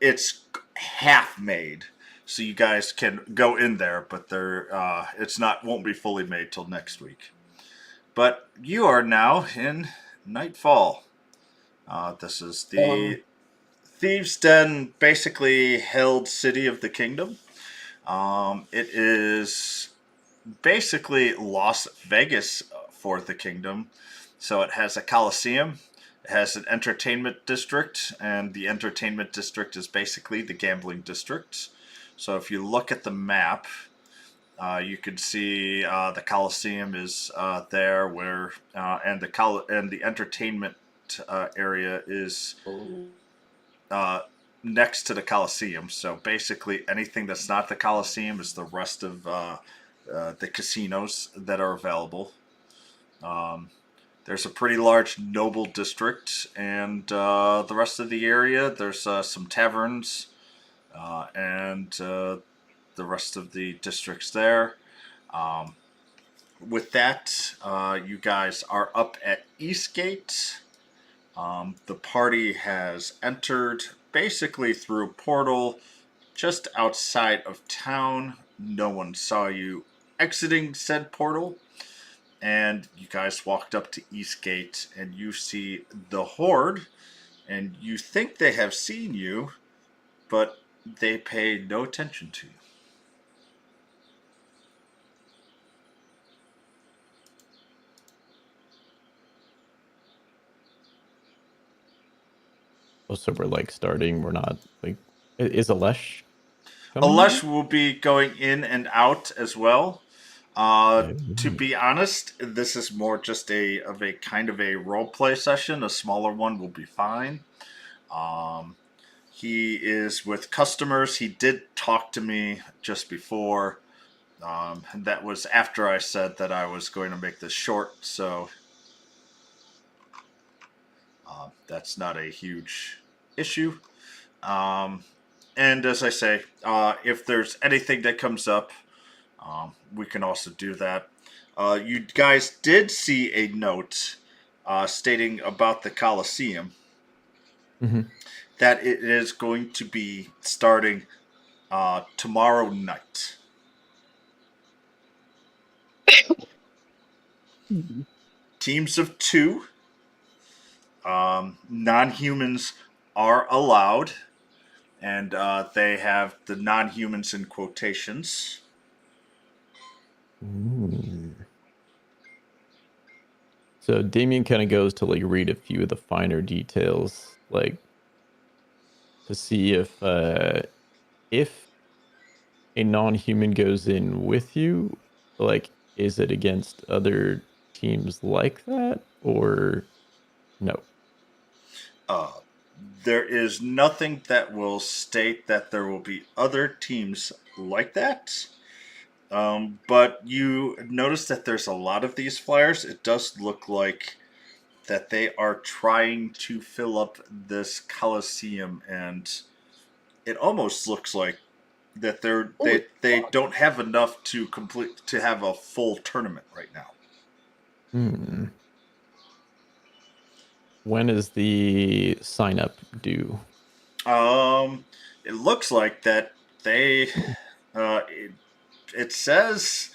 it's half made, so you guys can go in there, but it's not won't be fully made till next week. But you are now in Nightfall. This is Um, the Thieves' Den, basically held city of the kingdom. It is basically Las Vegas for the kingdom. So it has a coliseum, it has an entertainment district, and the entertainment district is basically the gambling district. So if you look at the map, you can see the coliseum is there, where and the entertainment area is oh, uh, next to the Coliseum. So basically, anything that's not the Coliseum is the rest of the casinos that are available. Um, there's a pretty large noble district, and the rest of the area, there's some taverns and the rest of the districts there. Um, with that, you guys are up at Eastgate. The party has entered basically through a portal just outside of town. No one saw you exiting said portal, and you guys walked up to Eastgate, and you see the Horde, and you think they have seen you, but they pay no attention to you. Oh, so we're like starting. We're not like. Is Alesh coming Alesh yet? will be going in and out as well. To Oh. be honest, this is more just a kind of a role play session. A smaller one will be fine. Um, he is with customers. He did talk to me just before. And that was after I said that I was going to make this short. So that's not a huge issue. Um, and as I say, if there's anything that comes up, we can also do that. You guys did see a note stating about the Coliseum Hmm. that it is going to be starting tomorrow night. hmm. Teams of two, non humans are allowed, and they have the non humans in quotations. So Damien kind of goes to like read a few of the finer details, like to see if a non-human goes in with you, like is it against other teams like that or no? Uh, there is nothing that will state that there will be other teams like that. But you notice that there's a lot of these flyers. It does look like that they are trying to fill up this coliseum, and it almost looks like that Holy they fuck. don't have enough to have a full tournament right now. Hmm. When is the sign up due? Um, it looks like that they uh, it, it says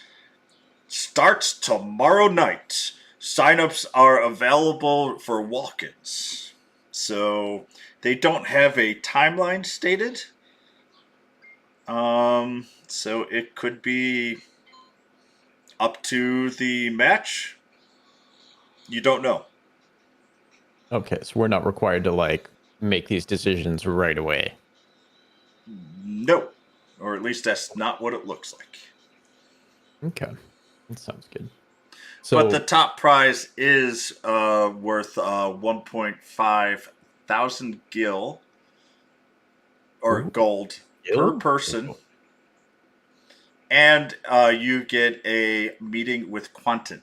starts tomorrow night. Signups are available for walk-ins. So they don't have a timeline stated. So it could be up to the match. You don't know. Okay, so we're not required to like make these decisions right away. No. Or at least that's not what it looks like. Okay, that sounds good. But the So, top prize is worth 1.5 thousand gil or ooh, gold per Gil? person, Oh. and you get a meeting with Quantin.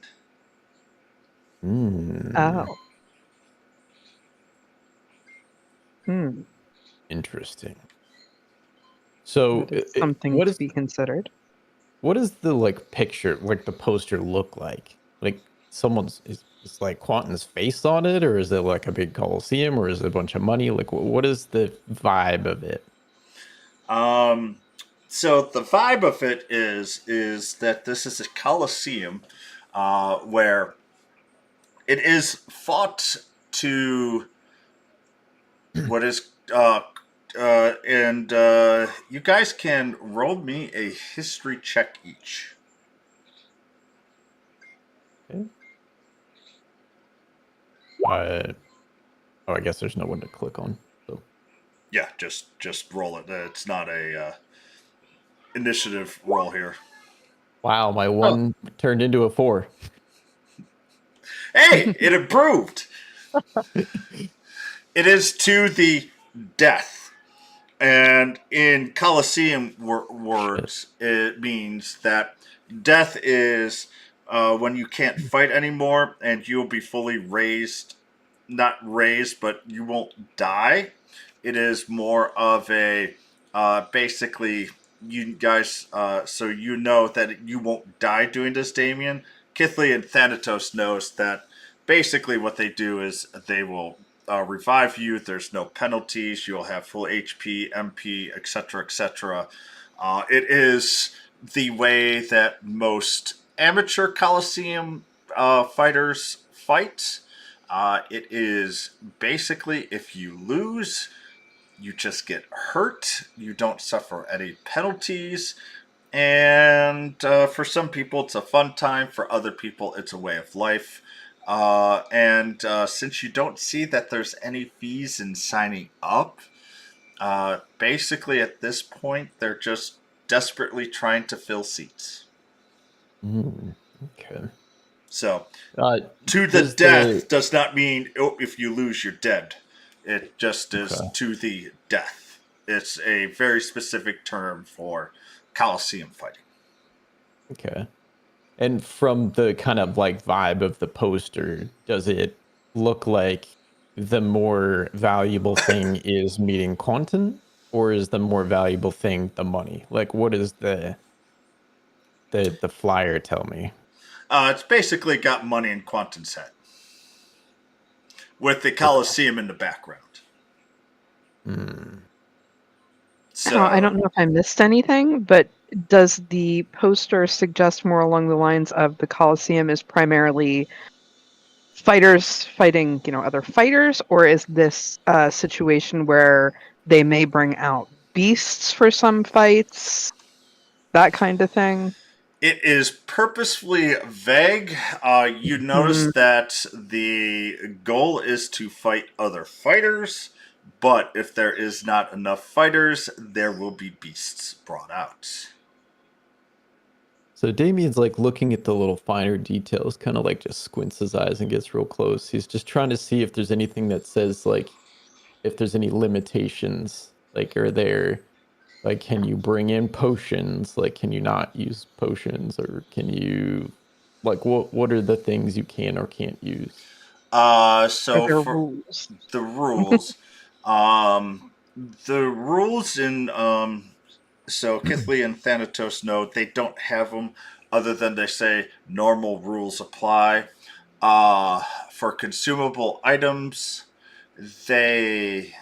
Hmm. Oh. Hmm. Interesting. So, That is something to be considered. what does the like picture, like the poster, look like? Like someone's is like Quentin's face on it, or is it like a big coliseum, or is it a bunch of money? Like, what is the vibe of it? So the vibe of it is that this is a coliseum, where it is fought to what is and you guys can roll me a history check each. Okay. I guess there's no one to click on. So Yeah, just roll it. It's not a initiative roll here. wow, my one turned into a 4. Hey, it improved. It is to the death. And in Colosseum Shit. words, it means that death is when you can't fight anymore and you'll be fully raised. Not raised, but you won't die. It is more of a basically, you guys, so you know that you won't die doing this, Damien. Kithly and Thanatos knows that basically what they do is they will revive you. There's no penalties. You'll have full HP, MP, etc., etc. It is the way that most amateur Coliseum fighters fight. It is basically if you lose, you just get hurt. You don't suffer any penalties. And for some people, it's a fun time. For other people, it's a way of life. And since you don't see that there's any fees in signing up, basically at this point, they're just desperately trying to fill seats. Okay. So, Uh, to the does death the does not mean, oh, if you lose, you're dead. It just is okay. to the death. It's a very specific term for Coliseum fighting. Okay. And from the kind of like vibe of the poster, does it look like the more valuable thing is meeting Quentin, or is the more valuable thing the money? Like, what is the flyer tell me? It's basically got money in Quanten's head, with the Okay. Coliseum in the background. Hmm. I don't So know if I missed anything, but does the poster suggest more along the lines of the Colosseum is primarily fighters fighting, other fighters, or is this a situation where they may bring out beasts for some fights, that kind of thing? it is purposefully vague. You notice Hmm. that the goal is to fight other fighters, but if there is not enough fighters, there will be beasts brought out. So Damien's like looking at the little finer details, kind of like just squints his eyes and gets real close. He's just trying to see if there's anything that says like if there's any limitations, like are there like can you bring in potions? Like can you not use potions or can you like what are the things you can or can't use? Are So there for rules? the rules, um, the rules in so Kithly and Thanatos know they don't have them, other than they say normal rules apply. For consumable items, they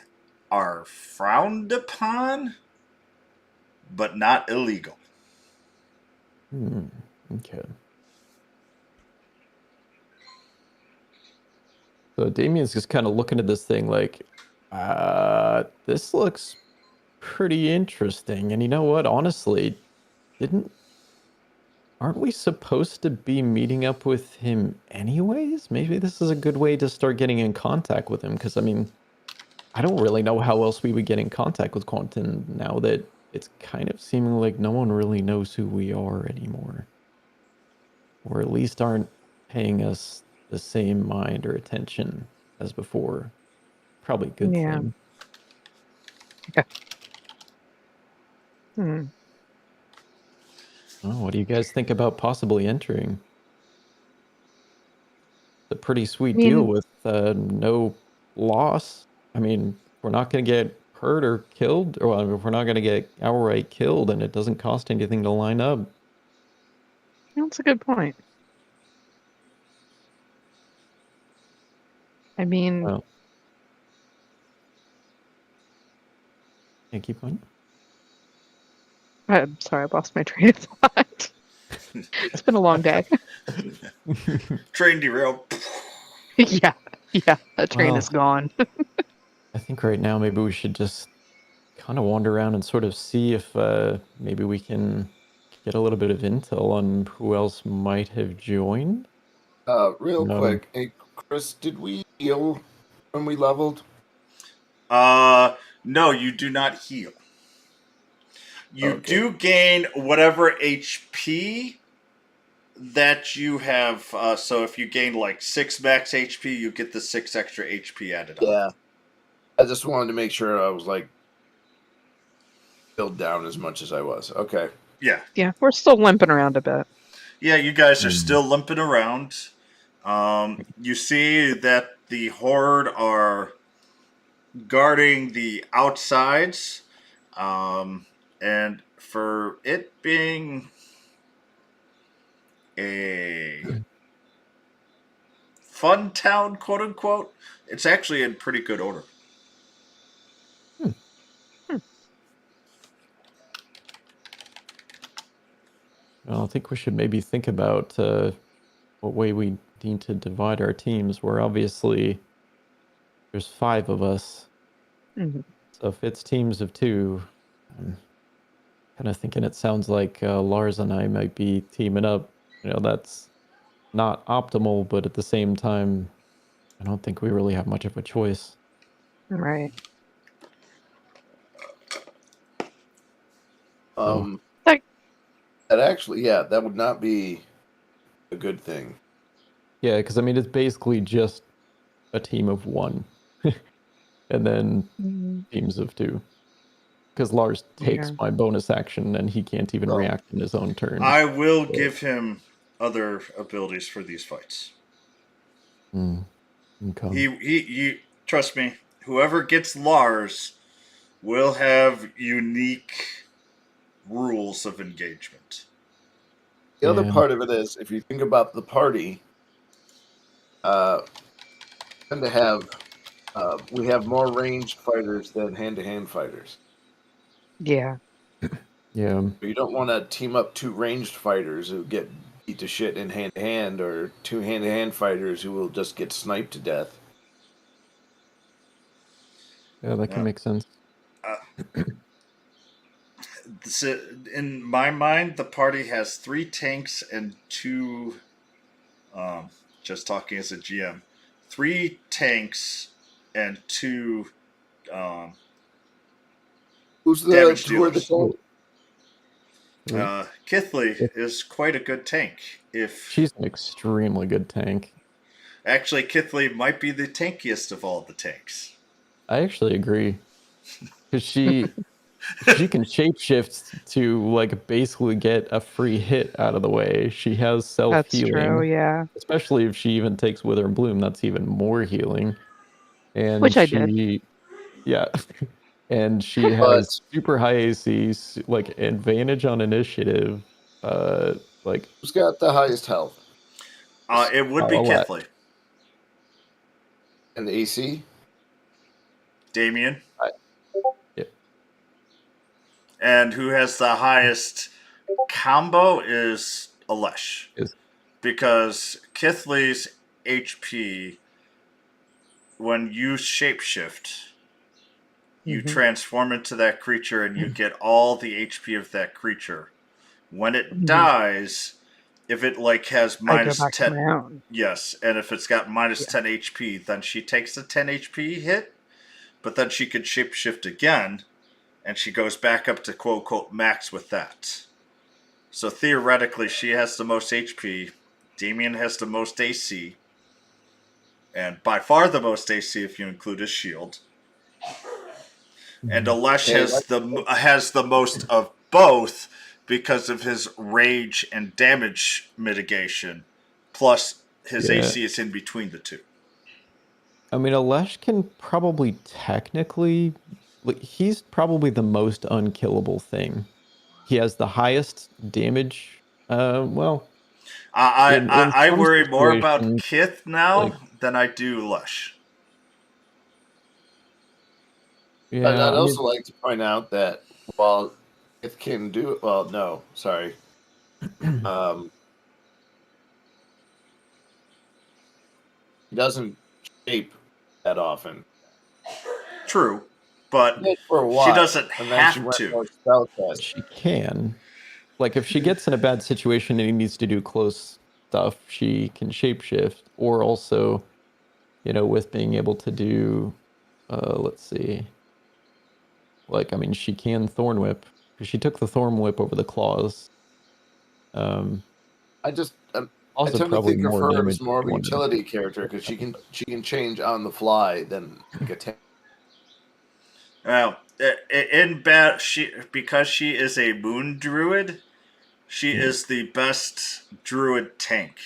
are frowned upon, but not illegal. Hmm, okay. So Damien's just kind of looking at this thing like, this looks pretty interesting. And you know what? Honestly, didn't aren't we supposed to be meeting up with him anyways? Maybe this is a good way to start getting in contact with him. Because I mean, I don't really know how else we would get in contact with Quentin now that it's kind of seeming like no one really knows who we are anymore, or at least aren't paying us the same mind or attention as before. Probably a good Yeah. thing. Okay. Hmm. Oh, what do you guys think about possibly entering? It's a pretty I sweet deal mean, with no loss. I mean, if we're not going to get hurt or killed, or well, if we're not going to get outright killed, and it doesn't cost anything to line up. that's a good point. I mean, Well, yeah, keep going. I'm sorry, I lost my train of thought. It's been a long day. Train derailed. yeah, that train Well, is gone. I think right now maybe we should just kind of wander around and sort of see if maybe we can get a little bit of intel on who else might have joined. Real quick, hey Chris, did we heal when we leveled? No, you do not heal. You Okay. do gain whatever HP that you have. So if you gain like 6 max HP, you get the 6 extra HP added on. Yeah. I just wanted to make sure I was like filled down as much as I was. Okay. Yeah. Yeah, we're still limping around a bit. Yeah, you guys are still limping around. You see that the Horde are guarding the outsides. And for it being a fun town, quote unquote, it's actually in pretty good order. Well, I think we should maybe think about what way we need to divide our teams. Where obviously there's 5 of us, Mhm. so if it's teams of 2, I'm kind of thinking it sounds like Lars and I might be teaming up. That's not optimal, but at the same time, I don't think we really have much of a choice. Right. That actually, yeah, that would not be a good thing. Yeah, because I mean, it's basically just a team of 1, and then teams of 2. Because Lars takes my bonus action, and he can't even react in his own turn. I will give him other abilities for these fights. Okay. He trust me. Whoever gets Lars will have unique rules of engagement. The other part of it is, if you think about the party, tend to have we have more ranged fighters than hand-to-hand fighters. Yeah. Yeah. You don't want to team up 2 ranged fighters who get beat to shit in hand-to-hand, or 2 hand-to-hand fighters who will just get sniped to death. Yeah, that can make sense. In my mind, the party has 3 tanks and 2. Just talking as a GM, 3 tanks and 2 Who's the damage who are the dealers. tank? Kithly is quite a good tank. She's an extremely good tank. Actually, Kithly might be the tankiest of all the tanks. I actually agree, because she can shapeshift to like basically get a free hit out of the way. She has self-healing. That's true, yeah. Especially if she even takes Wither and Bloom, that's even more healing. And which I did. Yeah. And she has super high AC, like advantage on initiative. Like, who's got the highest health? It would be Kithly. And the AC? Damien. Yeah. And who has the highest combo is Alesh. Because Kithly's HP, when you shapeshift, you transform into that creature and you get all the HP of that creature. When it dies, if it like has minus 10, yes, and if it's got minus 10 HP, then she takes a 10 HP hit, but then she could shapeshift again, and she goes back up to quote unquote max with that. So theoretically, she has the most HP. Damien has the most AC, and by far the most AC if you include his shield. And Alesh has the most of both because of his rage and damage mitigation, plus his AC is in between the 2. I mean, Alesh can probably technically, like, he's probably the most unkillable thing. He has the highest damage. Well, I worry more about Kith now than I do Alesh. Yeah, I'd also like to point out that while It can do it. Well, no, sorry. He doesn't shape that often. True, but Did for a she while, doesn't and then she have went to. more spell But test. she can. Like, if she gets in a bad situation and he needs to do close stuff, she can shapeshift. Or also, with being able to do, let's see. Like, I mean, she can Thorn Whip. Because she took the Thorn Whip over the claws. I Also, tend to probably think of more her damage as more if of you a wanted to utility character because she can change on the fly than like attack. Well, because she is a moon druid, she Yeah. is the best druid tank.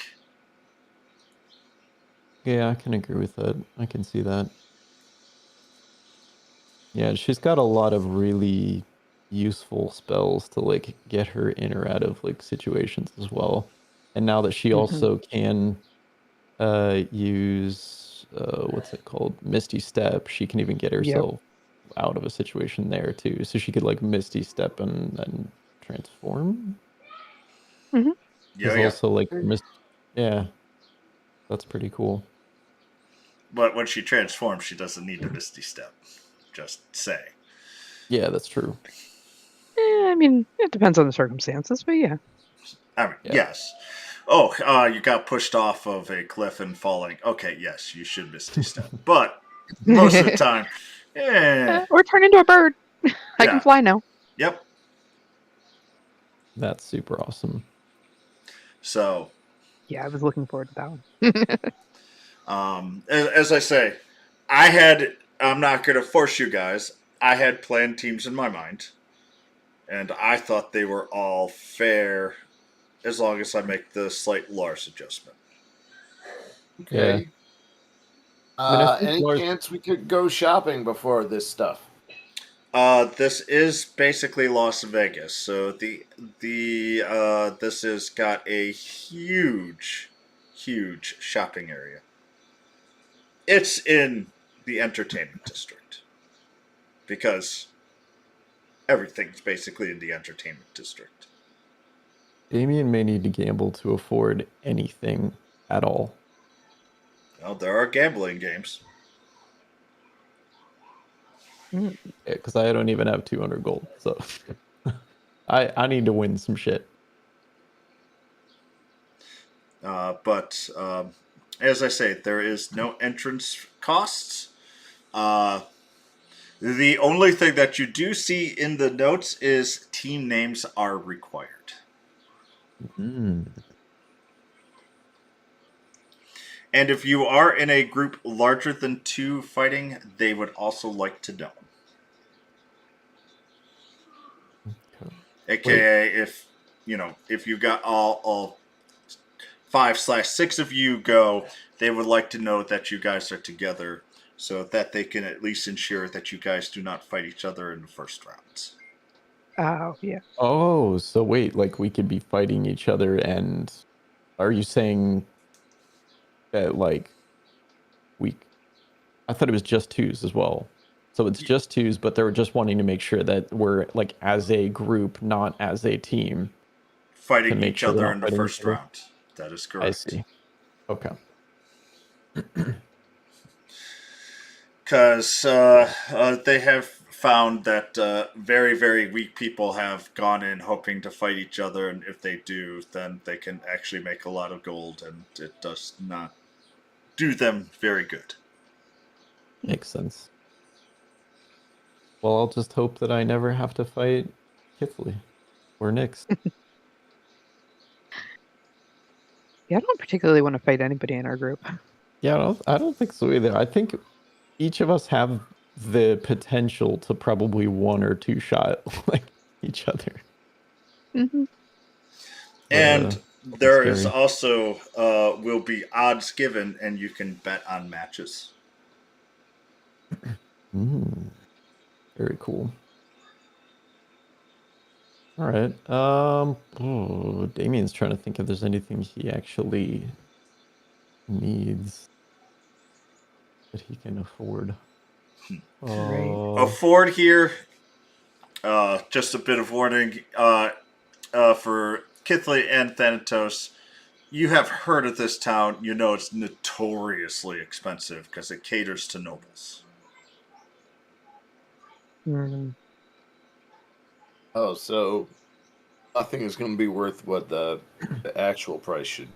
Yeah, I can agree with that. I can see that. Yeah, she's got a lot of really useful spells to like get her in or out of like situations as well. And now that she also can use what's it called? Misty Step, she can even get Yep. herself out of a situation there too. So she could like Misty Step and then transform. Yeah, Is yeah. also like yeah, that's pretty cool. But when she transforms, she doesn't need the Misty Step. Just say. Yeah, that's true. I mean, it depends on the circumstances, but yeah. I mean, Yeah. yes. Oh, you got pushed off of a cliff and falling. Okay, yes, you should Misty Step. But most of the time, Or turn into a bird. I can yeah. fly now. Yep. That's super awesome. So, Yeah, I was looking forward to that one. as I say, I'm not going to force you guys. I had planned teams in my mind, and I thought they were all fair as long as I make the slight Lars adjustment. Yeah. Okay. I mean, I think Any chance we could go shopping before this stuff? This is basically Las Vegas, so this has got a huge shopping area. It's in the entertainment district because everything's basically in the entertainment district. Damien may need to gamble to afford anything at all. Well, there are gambling games. Because I don't even have 200 gold, so I need to win some shit. But as I say, there is no entrance costs. The only thing that you do see in the notes is team names are required. Mm. And if you are in a group larger than 2 fighting, they would also like to know. Okay. AKA if you got all 5/6 of you go, they would like to know that you guys are together so that they can at least ensure that you guys do not fight each other in the first rounds. Oh, yeah. Oh, so wait, like we could be fighting each other, and are you saying that like I thought it was just twos as well. So it's just twos, but they're just wanting to make sure that we're like as a group, not as a team, to Fighting make each sure they're other not in the fighting each first other. round. That is I correct. see. Okay. Because they have found that very, very weak people have gone in hoping to fight each other, and if they do, then they can actually make a lot of gold, and it does not do them very good. Makes sense. Well, I'll just hope that I never have to fight Kifley or Nyx. Yeah, I don't particularly want to fight anybody in our group. Yeah, I don't think so either. I think each of us have the potential to probably one or two shot like each other. Mm-hmm. And It'll be there is scary. also will be odds given, and you can bet on matches. Very cool. All right. Damien's trying to think if there's anything he actually needs that he can afford. Right. Afford here, Just a bit of warning for Kithley and Thanatos. You have heard of this town. You know it's notoriously expensive because it caters to nobles. Mm. Oh, so nothing is going to be worth what the actual price should.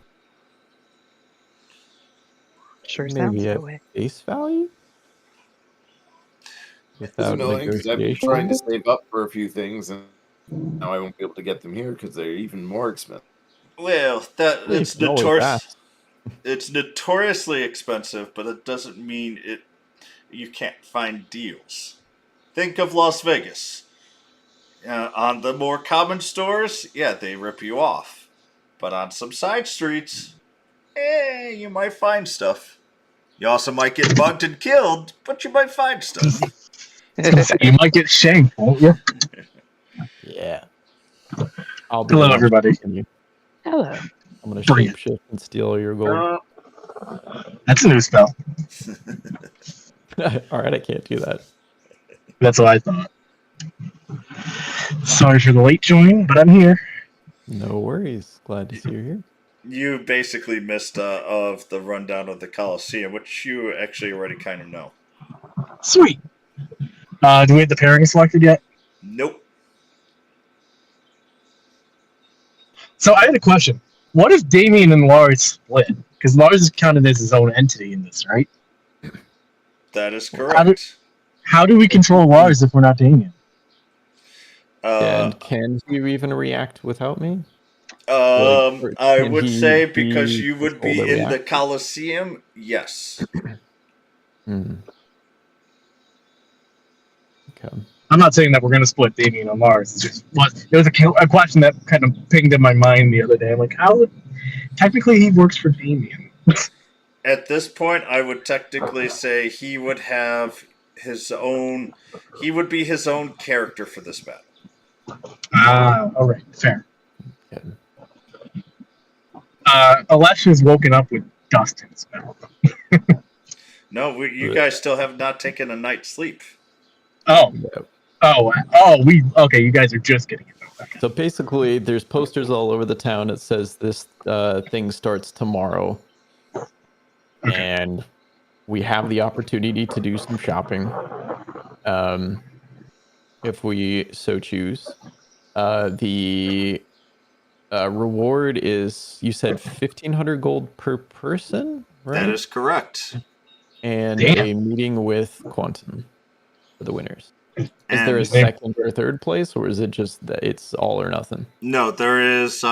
Sure sounds Maybe that at way. face value? It's Without annoying because I've been negotiation? trying to save up for a few things, and now I won't be able to get them here because they're even more expensive. Well, that You it's can always ask. It's notoriously expensive, but it doesn't mean it. You can't find deals. Think of Las Vegas. On the more common stores, yeah, they rip you off. But on some side streets, you might find stuff. You also might get mugged and killed, but you might find stuff. You might get shanked, won't you? Yeah. I'll be Hello, the one everybody. shanking you. Hello. I'm going to Bring it. shapeshift and steal all your gold. That's a new spell. All right, I can't do that. That's what I thought. Sorry for the late join, but I'm here. No worries. Glad to see you here. You basically missed of the rundown of the Coliseum, which you actually already kind of know. Sweet. Do we have the pairing selected yet? Nope. So I had a question. What if Damien and Lars split? Because Lars is counted as his own entity in this, right? That is correct. How do we control Lars if we're not Damien? And can you even react without me? I can would he say be because you would be controlled to in the react? Coliseum, yes. Hmm. Okay. I'm not saying that we're going to split Damien and Lars. It was a question that kind of pinged in my mind the other day. I'm like, how would... Technically, he works for Damien. At this point, I would technically say he would have his own. He would be his own character for this battle. All right, fair. Okay. Alesha's woken up with dust in his mouth. No, you guys still have not taken a night's sleep. Oh, Yep. okay. You guys are just getting it. Okay. So basically, there's posters all over the town that says this thing starts tomorrow. Okay. And we have the opportunity to do some shopping, if we so choose. The reward is, you said 1,500 gold per person, right? That is correct. And Damn. a meeting with Quantum for the winners. Is And there a second or third place, or is it just that it's all or nothing? no, there is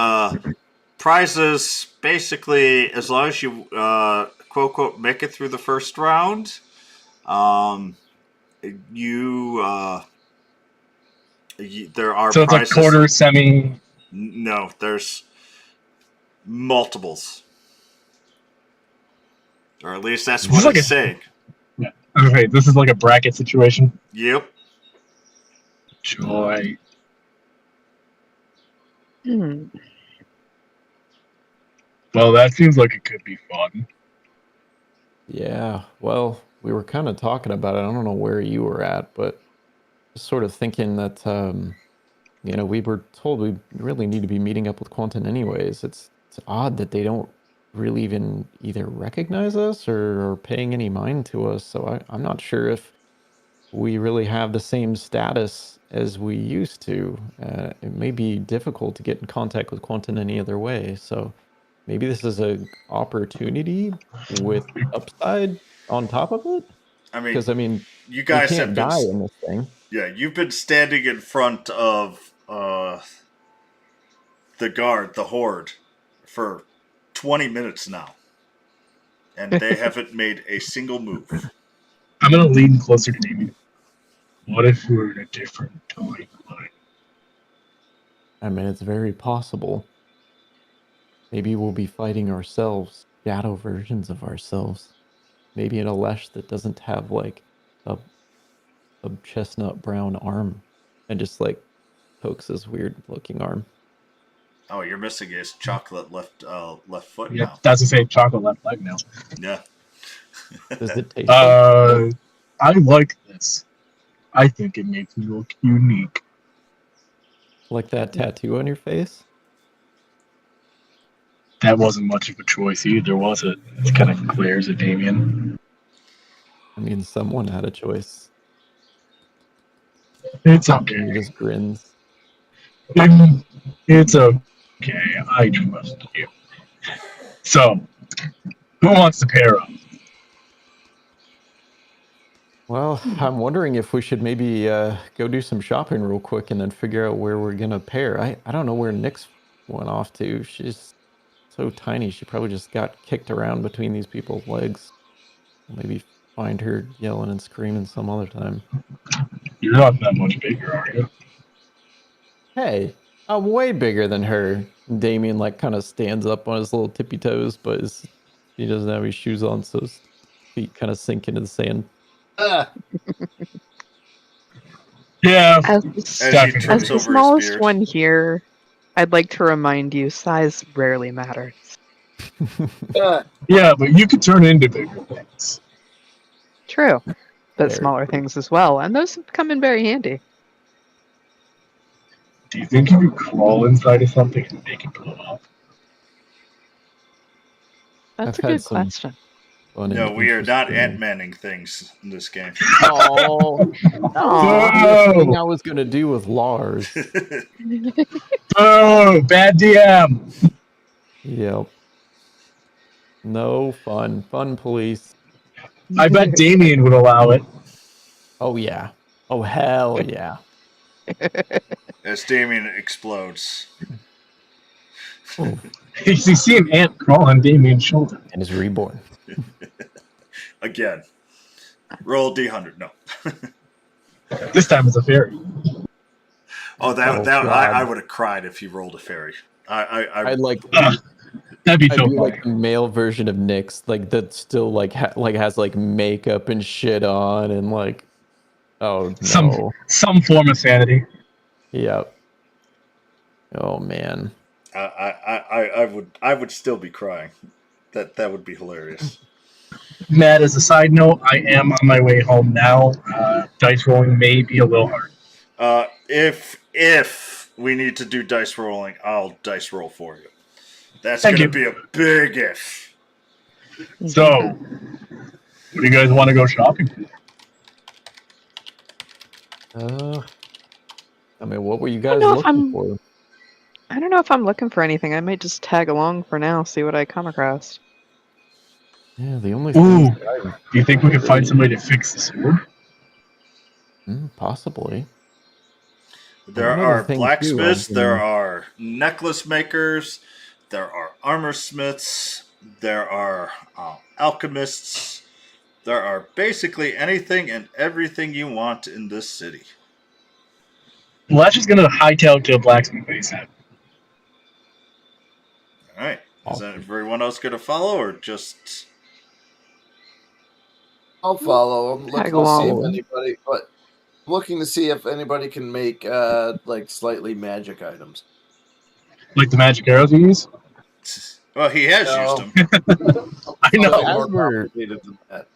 prizes. Basically, as long as you quote unquote make it through the first round, there are So it's prizes. like quarter, semi. No, there's multiples, or at least that's This what is like it's saying. Yeah. Okay, this is like a bracket situation. Yep. Joy. Hmm. Well, that seems like it could be fun. Yeah, well, we were kind of talking about it. I don't know where you were at, but just sort of thinking that, we were told we really need to be meeting up with Quantum anyways. It's odd that they don't really even either recognize us or paying any mind to us. So I'm not sure if we really have the same status as we used to. It may be difficult to get in contact with Quantum any other way. So maybe this is an opportunity with upside on top of it. I mean, Because you we guys can't have been die in this thing. Yeah, you've been standing in front of the guard, the horde, for 20 minutes now. And they haven't made a single move. I'm gonna lean closer to Damien. What if we're in a different timeline? It's very possible. Maybe we'll be fighting ourselves, shadow versions of ourselves. Maybe an Alesh that doesn't have like a chestnut brown arm and just like pokes his weird looking arm. Oh, you're missing his chocolate left foot Yeah, now. that's the same chocolate left leg now. Yeah. Does it taste like I like this. I think it makes me look unique. Like that tattoo on your face? That wasn't much of a choice either, was it? It kind of glares at Damien. I mean, someone had a choice. It's And okay. he just grins. It's okay. I trust you. So, who wants to pair up? Well, I'm wondering if we should maybe go do some shopping real quick and then figure out where we're gonna pair. I don't know where Nyx went off to. She's so tiny. She probably just got kicked around between these people's legs. Maybe find her yelling and screaming some other time. You're not that much bigger, are you? Hey, I'm way bigger than her. Damien like kind of stands up on his little tippy toes, but he doesn't have his shoes on, so his feet kind of sink into the sand. Yeah. As As he the trips over his smallest beard. one here, I'd like to remind you, size rarely matters. Yeah, but you could turn into bigger things. True, but Very smaller true. things as well, and those have come in very handy. Do you think you could crawl inside of something and make it blow up? That's I've a had good some question. fun No, and we are not interesting. Ant-Manning things in this game. Oh, that was the last thing I was gonna do with Lars. Oh, bad DM. Yep. No fun. Fun police. I bet Damien would allow it. Oh yeah. Oh hell yeah. As Damien explodes. Oh, You see an ant crawl on Damien's shoulder. and is reborn. Again. Roll D100. No. This time it's a fairy. Oh, Oh, God. I would have cried if he rolled a fairy. I'd like That'd be I'd so be funny. like the male version of Nyx, like that still like has like makeup and shit on and like oh no. Some form of sanity. Yep. Oh man. I would still be crying. That would be hilarious. Matt, as a side note, I am on my way home now. Dice rolling may be a little hard. If we need to do dice rolling, I'll dice roll for you. That's Thank going to you. be a big if. So, what do you guys want to go shopping for? I mean, what were you I guys don't know if looking I'm- for? I don't know if I'm looking for anything. I might just tag along for now, see what I come across. Yeah, the only Ooh, thing do you think we could find somebody to fix the sword? possibly. There Another are thing, too, blacksmiths, I've there been- are necklace makers, there are armor smiths, there are alchemists, there are basically anything and everything you want in this city. Well, that's just going to hightail to a blacksmith ASAP. All right. Is Awesome. everyone else going to follow or just... I'll follow. I'm Tag looking to see if along. anybody, but looking to see if anybody can make like slightly magic items. Like the magic arrows you use? Well, he has No. used them. I know. Something as more we're- complicated than that.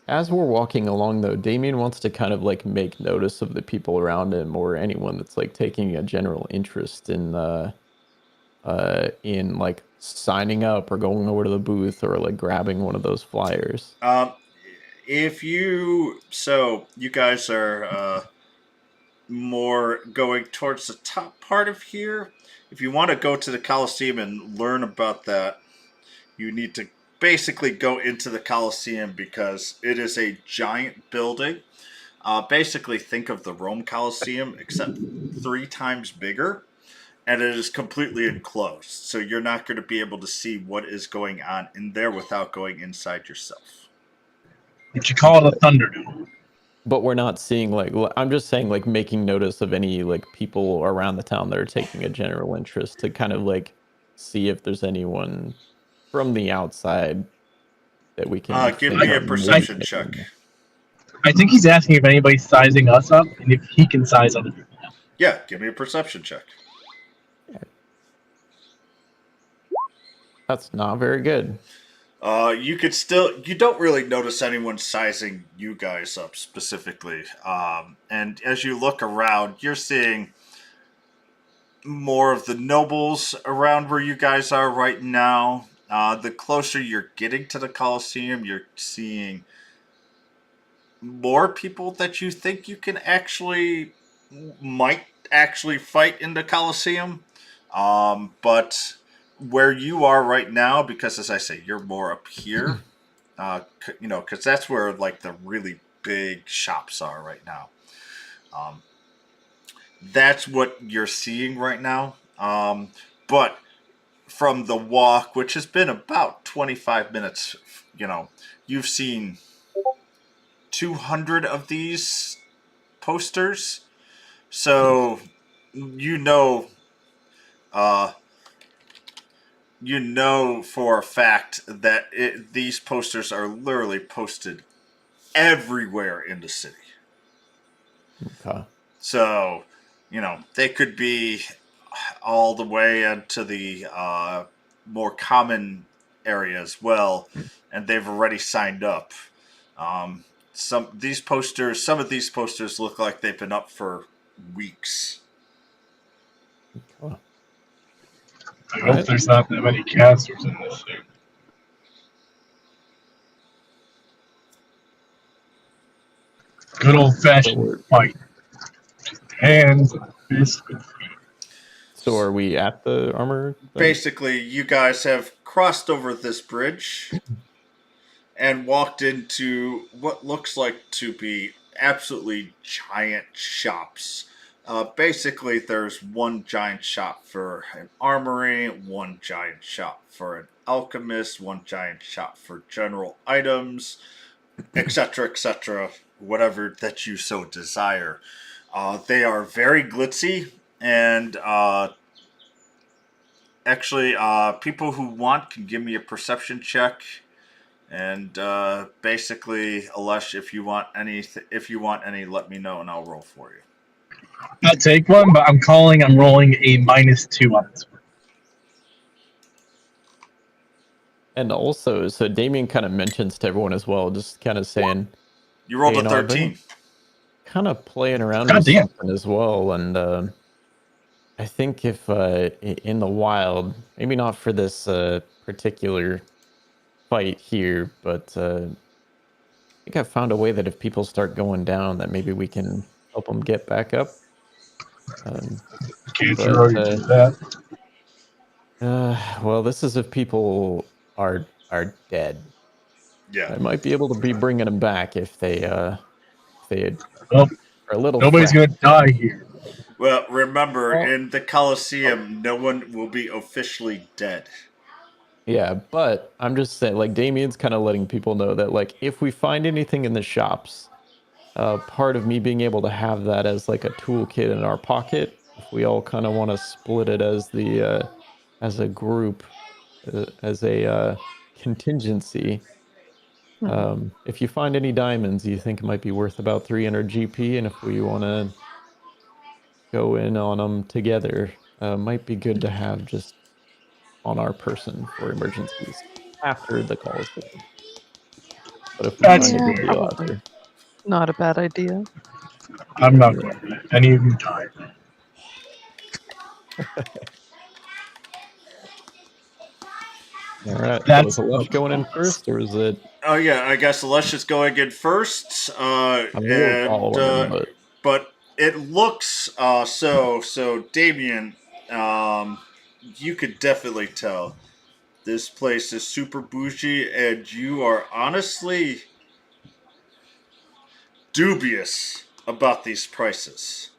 As we're walking along, though, Damien wants to kind of like make notice of the people around him or anyone that's like taking a general interest in like signing up or going over to the booth or like grabbing one of those flyers. So you guys are more going towards the top part of here. If you want to go to the Coliseum and learn about that, you need to basically go into the Coliseum because it is a giant building. Basically, think of the Rome Coliseum, except 3 times bigger, and it is completely enclosed. So you're not going to be able to see what is going on in there without going inside yourself. But you call it a Thunderdome. But we're not seeing like I'm just saying like making notice of any like people around the town that are taking a general interest to kind of like see if there's anyone from the outside that we can Give think me a of perception maybe. check. I think he's asking if anybody's sizing us up and if he can size other people up. Yeah, give me a perception check. That's not very good. You don't really notice anyone sizing you guys up specifically. And as you look around, you're seeing more of the nobles around where you guys are right now. The closer you're getting to the Coliseum, you're seeing more people that you think you can might actually fight in the Coliseum. But where you are right now, because as I say, you're more up here, because that's where like the really big shops are right now. Um, that's what you're seeing right now. But from the walk, which has been about 25 minutes, you've seen 200 of these posters. So you know, uh, you know for a fact that these posters are literally posted everywhere in the city. Okay. So, they could be all the way into the more common area as well, and they've already signed up. Some of these posters look like they've been up for weeks. Okay. I hope Right. there's not that many casters in this thing. Good old fashioned fight. Hands and fists. So are we at the armor thing? Basically, you guys have crossed over this bridge and walked into what looks like to be absolutely giant shops. Basically, there's one giant shop for an armory, one giant shop for an alchemist, one giant shop for general items, etc., whatever that you so desire. They are very glitzy, and actually, people who want can give me a perception check. And basically, Alesh, if you want any, let me know and I'll roll for you. I'll take one, but I'm rolling a -2 on this one. And also, so Damien kind of mentions to everyone as well, just kind of saying, You rolled hey, a I've 13. been kind of playing around God with damn. something as well. And I think if in the wild, maybe not for this particular fight here, but I think I found a way that if people start going down, that maybe we can help them get back up. Can't you But, already do that? Well, this is if people are dead. Yeah. I might be able to be bringing them back if they are Well, a little nobody's fresh. gonna die here. Well, remember, Well- in the Coliseum, no one will be officially dead. Yeah, but I'm just saying, like, Damien's kind of letting people know that, like, if we find anything in the shops, part of me being able to have that as like a toolkit in our pocket, if we all kind of want to split it as a group, as a contingency. If you find any diamonds you think it might be worth about 300 GP, and if we want to go in on them together, might be good to have just on our person for emergencies after the calls. But if we That's find a good fair. deal Probably after, not a bad idea. I'm not going to let any of you die. all right. So is That's Alesh going in bonus. first, or is it? Oh yeah, I guess Alesha's going in first. I mean, we'll follow him in, But it looks so Damien, you could definitely tell this place is super bougie, and you are honestly dubious about these prices.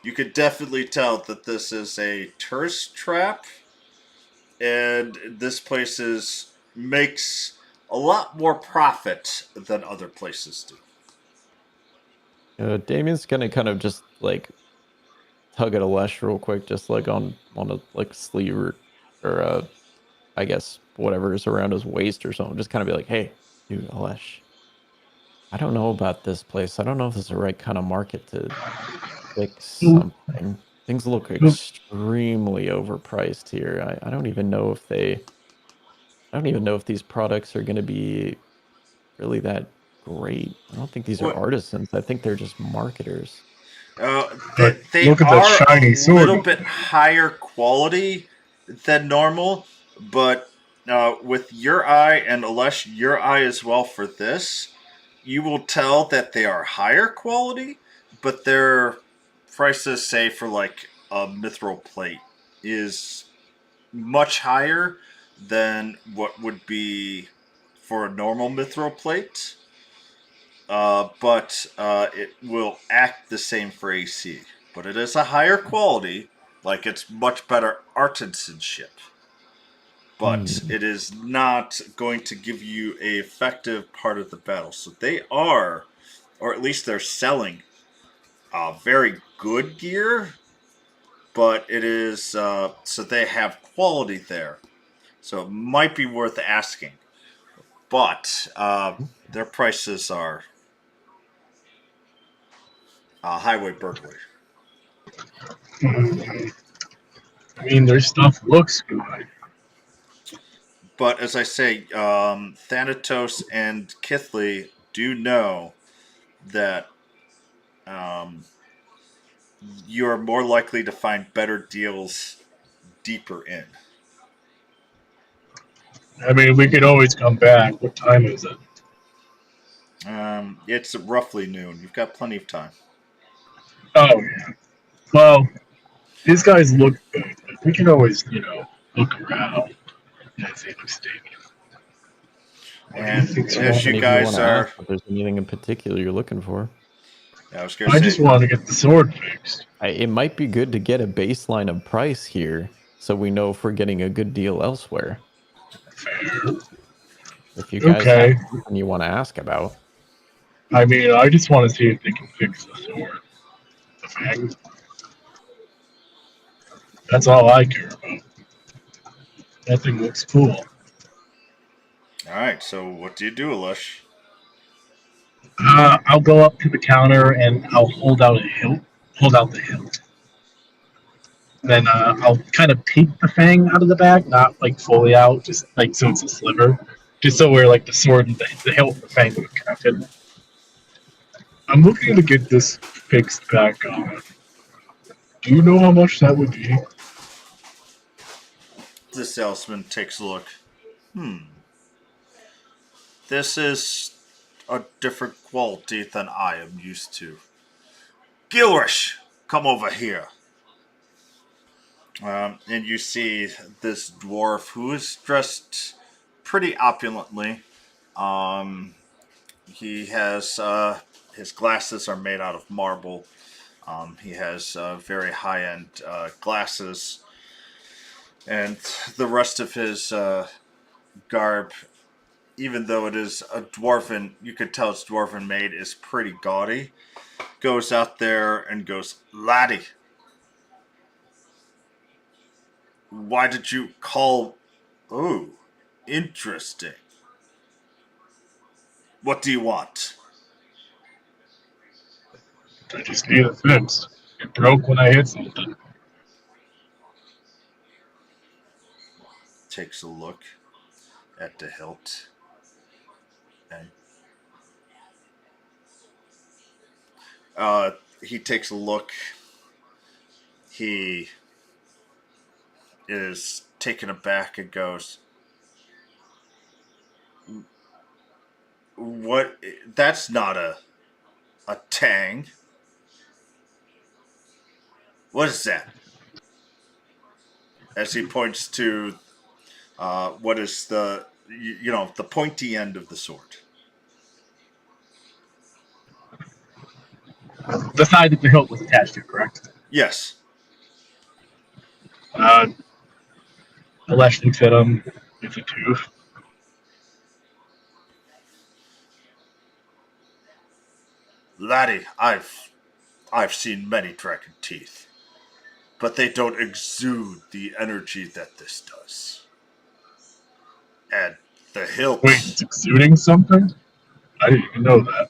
You could definitely tell that this is a tourist trap, and this makes a lot more profit than other places do. Damien's gonna kind of just like tug at Alesh real quick, just like on a like sleeve or I guess whatever is around his waist or something. Just kind of be like, hey, dude, Alesh, I don't know about this place. I don't know if this is the right kind of market to fix something. Things look extremely overpriced here. I don't even know if I don't even know if these products are gonna be really that great. I don't think these are What? artisans. I think they're just marketers. But They look at that are a shiny sword. little bit higher quality than normal, but with your eye and Alesh, your eye as well for this, you will tell that they are higher quality, but their prices, say for like a mithril plate, is much higher than what would be for a normal mithril plate. But it will act the same for AC. But it is a higher quality, like it's much better artisanship. But it is not going to give you a effective part of the battle. So they are, or at least they're selling, very good gear. But it is so they have quality there. So it might be worth asking. But their prices are highway burglary. I mean, their stuff looks good. But as I say, Thanatos and Kithley do know that um, you are more likely to find better deals deeper in. I mean, we could always come back. What time is it? It's roughly noon. You've got plenty of time. Oh, yeah. Well, these guys look good. But we can always, look around. That's interesting. What do you And think's as wrong? you And if you guys want to are, ask if there's anything in particular you're looking for, I was going I to just say, want to get the sword fixed. it might be good to get a baseline of price here so we know if we're getting a good deal elsewhere. Fair. If you guys have Okay. something you want to ask about. I mean, I just want to see if they can fix the sword. The fang. That's all I care about. That thing looks cool. all right. So what do you do, Alish? I'll go up to the counter and I'll hold out a hilt. Hold out the hilt. Then I'll kind of peek the fang out of the bag, not like fully out, just like so it's a sliver, just so where like the sword and the hilt and the fang would connected. I'm looking to get this fixed back on. Do you know how much that would be? The salesman takes a look. This is a different quality than I am used to. Gilrish, come over here. And you see this dwarf who is dressed pretty opulently. Um, he has his glasses are made out of marble. He has very high end glasses, and the rest of his garb, even though it is a dwarven, you could tell it's dwarven made, is pretty gaudy. Goes out there and goes, "Laddie, why did you call? Oh, interesting. What do you want?" I just need it fixed. It broke when I hit something. Takes a look at the hilt. And he takes a look. He is taken aback and goes, "What? That's not a tang. What is that?" As he points to what is the pointy end of the sword. The side that the hilt was attached to, correct? Yes. Uh, Alesh looks at him. It's a tooth. Laddie, I've seen many dragon teeth, but they don't exude the energy that this does. And the hilt, Wait, it's exuding something? I didn't even know that.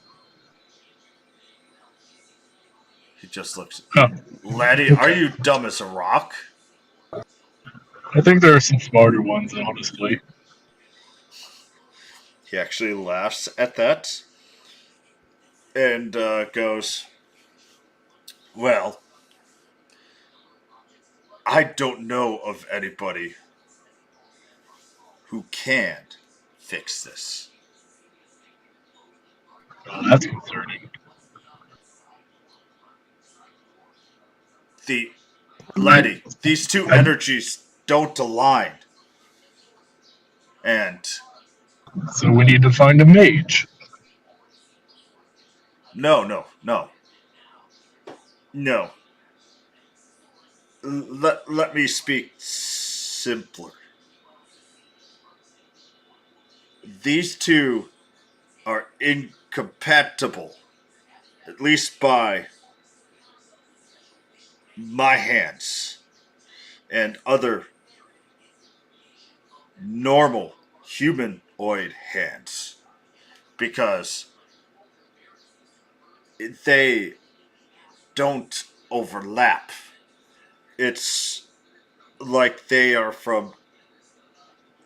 he just looks. Huh. Laddie, are Okay. you dumb as a rock? I think there are some smarter ones, honestly. He actually laughs at that and goes, Well, I don't know of anybody who can fix this. Oh, that's concerning. Laddie, these two energies don't align. And So we need to find a mage. no. Let me speak simpler. These two are incompatible, at least by my hands and other normal humanoid hands, because they don't overlap. It's like they are from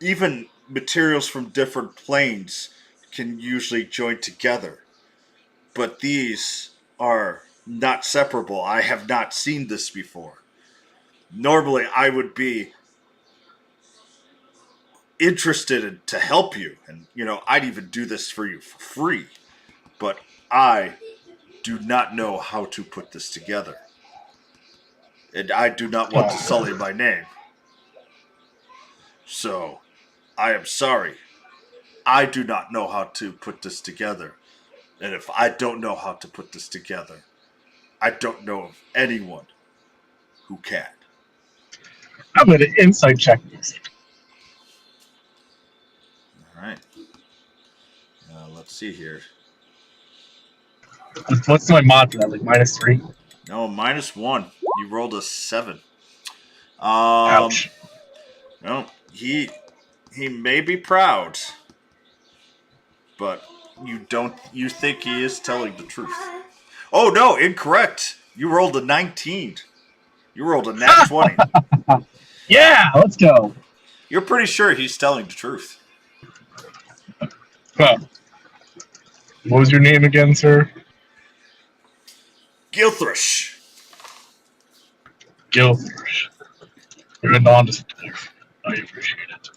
even materials from different planes can usually join together, but these are not separable. I have not seen this before. Normally, I would be interested to help you, and I'd even do this for you for free, but I do not know how to put this together, and I do not want to sully my name. So I am sorry, I do not know how to put this together, and if I don't know how to put this together, I don't know of anyone who can. I'm gonna insight check this. All right, let's see here. What's my mod for that? Like -3? No, -1. You rolled a 7. Ouch. No, he may be proud, but you think he is telling the truth. Oh no, incorrect. You rolled a 19. You rolled a nat 20. Yeah, let's go. You're pretty sure he's telling the truth. Huh. What was your name again, sir? Gilthrish. Gilthrish. You're a nondescript. I appreciate it.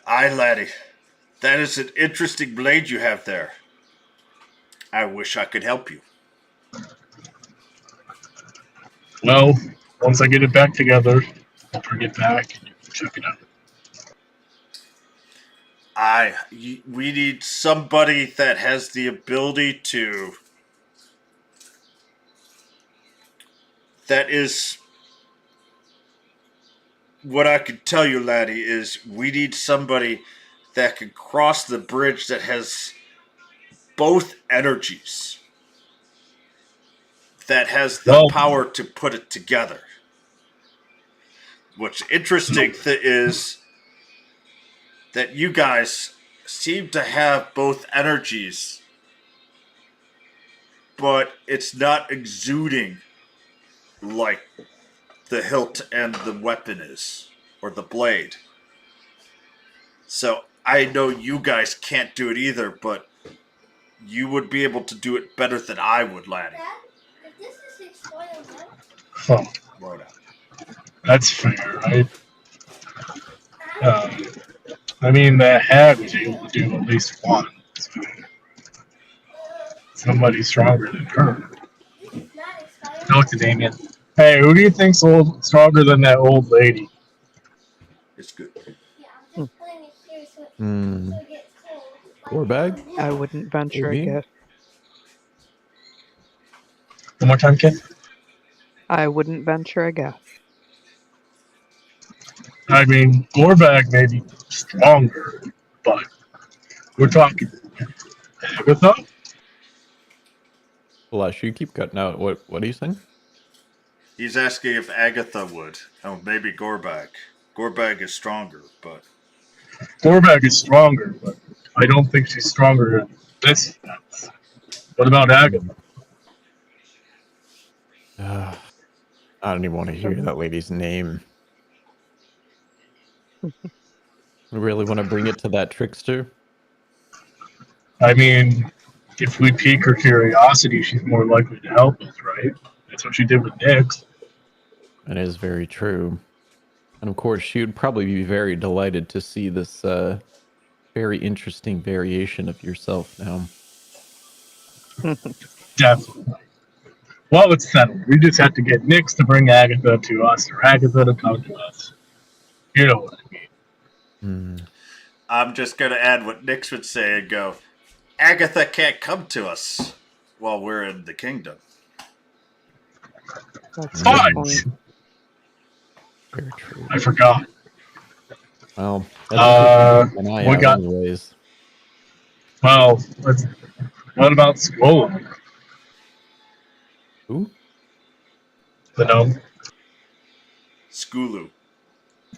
Aye, laddie. That is an interesting blade you have there. I wish I could help you. Well, once I get it back together, I'll bring it back and you can check it out. We need somebody that has the ability to... That is... What I can tell you, laddie, is we need somebody that can cross the bridge that has both energies. That has the power to put it together. What's interesting is that you guys seem to have both energies, but it's not exuding like the hilt and the weapon is, or the blade. So I know you guys can't do it either, but you would be able to do it better than I would, laddie. Huh. That's fair, right? I mean, the hag was able to do at least one. So somebody stronger than her. Talk to Damien. Hey, who do you think's stronger than that old lady? It's good. Gorbag? I wouldn't venture a Maybe. guess. One more time, kid. I wouldn't venture a guess. I mean, Gorbag may be stronger, but we're talking Agatha? Flash, you keep cutting out. What are you saying? He's asking if Agatha would. Oh, maybe Gorbag. Gorbag is stronger, but... Gorbag is stronger, but I don't think she's stronger in this sense. What about Agatha? I don't even want to hear that lady's name. We really want to bring it to that trickster? I mean, if we pique her curiosity, she's more likely to help us, right? That's what she did with Nyx. That is very true. And of course, she would probably be very delighted to see this very interesting variation of yourself now. Definitely. Well, it's settled. We just have to get Nyx to bring Agatha to us, or Agatha to come to us. You know what I mean. I'm just going to add what Nix would say and go, Agatha can't come to us while we're in the kingdom. That's a good Fine. point. Very true. I forgot. Well, that's an eye we out got- anyways. Well, what about Skola? Who? The gnome? Skulu.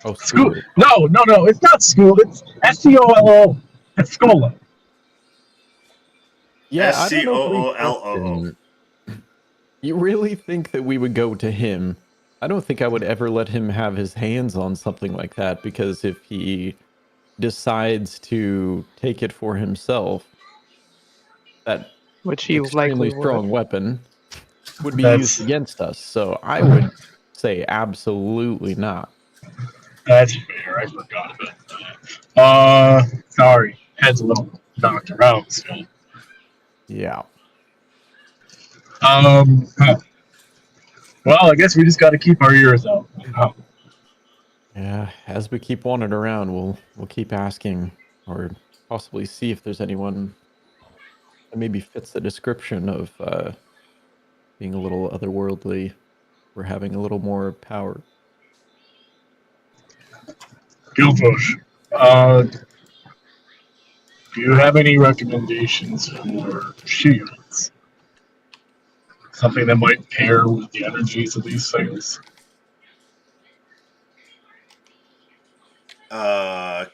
Oh, School? Skulu. No, it's not school. It's Scolo. It's Skola. Yeah, I don't know if we Scooloo. trust him. You really think that we would go to him? I don't think I would ever let him have his hands on something like that, because if he decides to take it for himself, that Which you extremely likely strong would. weapon would be That's- used against us. So I would say absolutely not. That's fair. I forgot about that. Sorry. Head's a little knocked around still. Yeah. Huh. Well, I guess we just got to keep our ears out. Yeah, as we keep wandering around, we'll keep asking, or possibly see if there's anyone that maybe fits the description of being a little otherworldly, or having a little more power. Gilbush, do you have any recommendations for shields? Something that might pair with the energies of these things?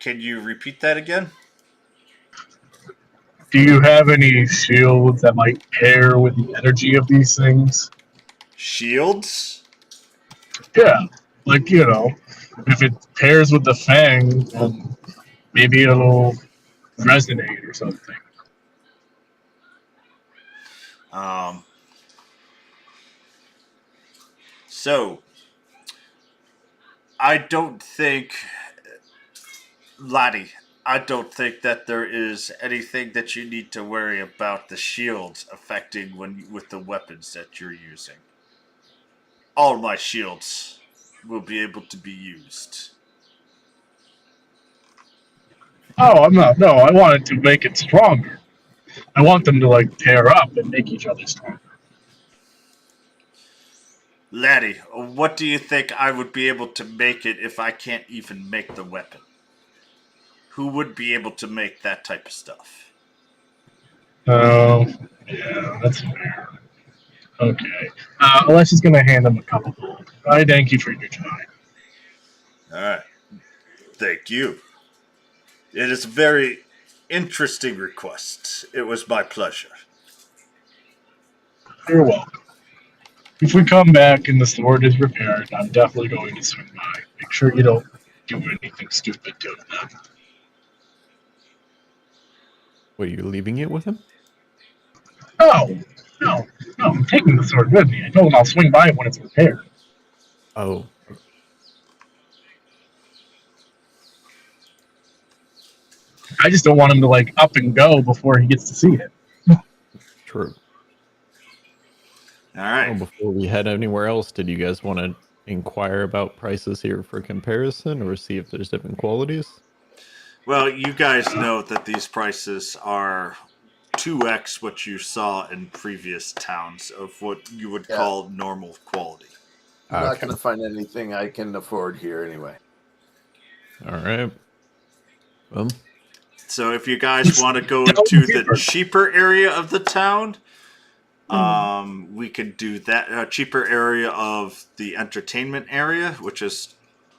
Can you repeat that again? Do you have any shields that might pair with the energy of these things? Shields? Yeah, like, if it pairs with the fang, then maybe it'll resonate or something. So, I don't think, Laddie, I don't think that there is anything that you need to worry about the shields affecting with the weapons that you're using. All my shields will be able to be used. Oh, I'm not. No, I wanted to make it stronger. I want them to, pair up and make each other stronger. Laddie, what do you think I would be able to make it if I can't even make the weapon? Who would be able to make that type of stuff? Oh, yeah, that's fair. Okay. Alessia's going to hand him a couple gold. I thank you for your time. All right. Thank you. It is a very interesting request. It was my pleasure. You're welcome. If we come back and the sword is repaired, I'm definitely going to swing by. Make sure you don't do anything stupid to it. Were you leaving it with him? No, I'm taking the sword with me. I told him I'll swing by it when it's repaired. Oh, I just don't want him to, up and go before he gets to see it. true. All right. Oh, before we head anywhere else, did you guys want to inquire about prices here for comparison, or see if there's different qualities? Well, you guys know that these prices are 2x what you saw in previous towns of what you would call normal quality. I'm not going to find anything I can afford here anyway. All right. Well, So if you guys want to go into the cheaper area of the town, we could do that. Cheaper area of the entertainment area, which is,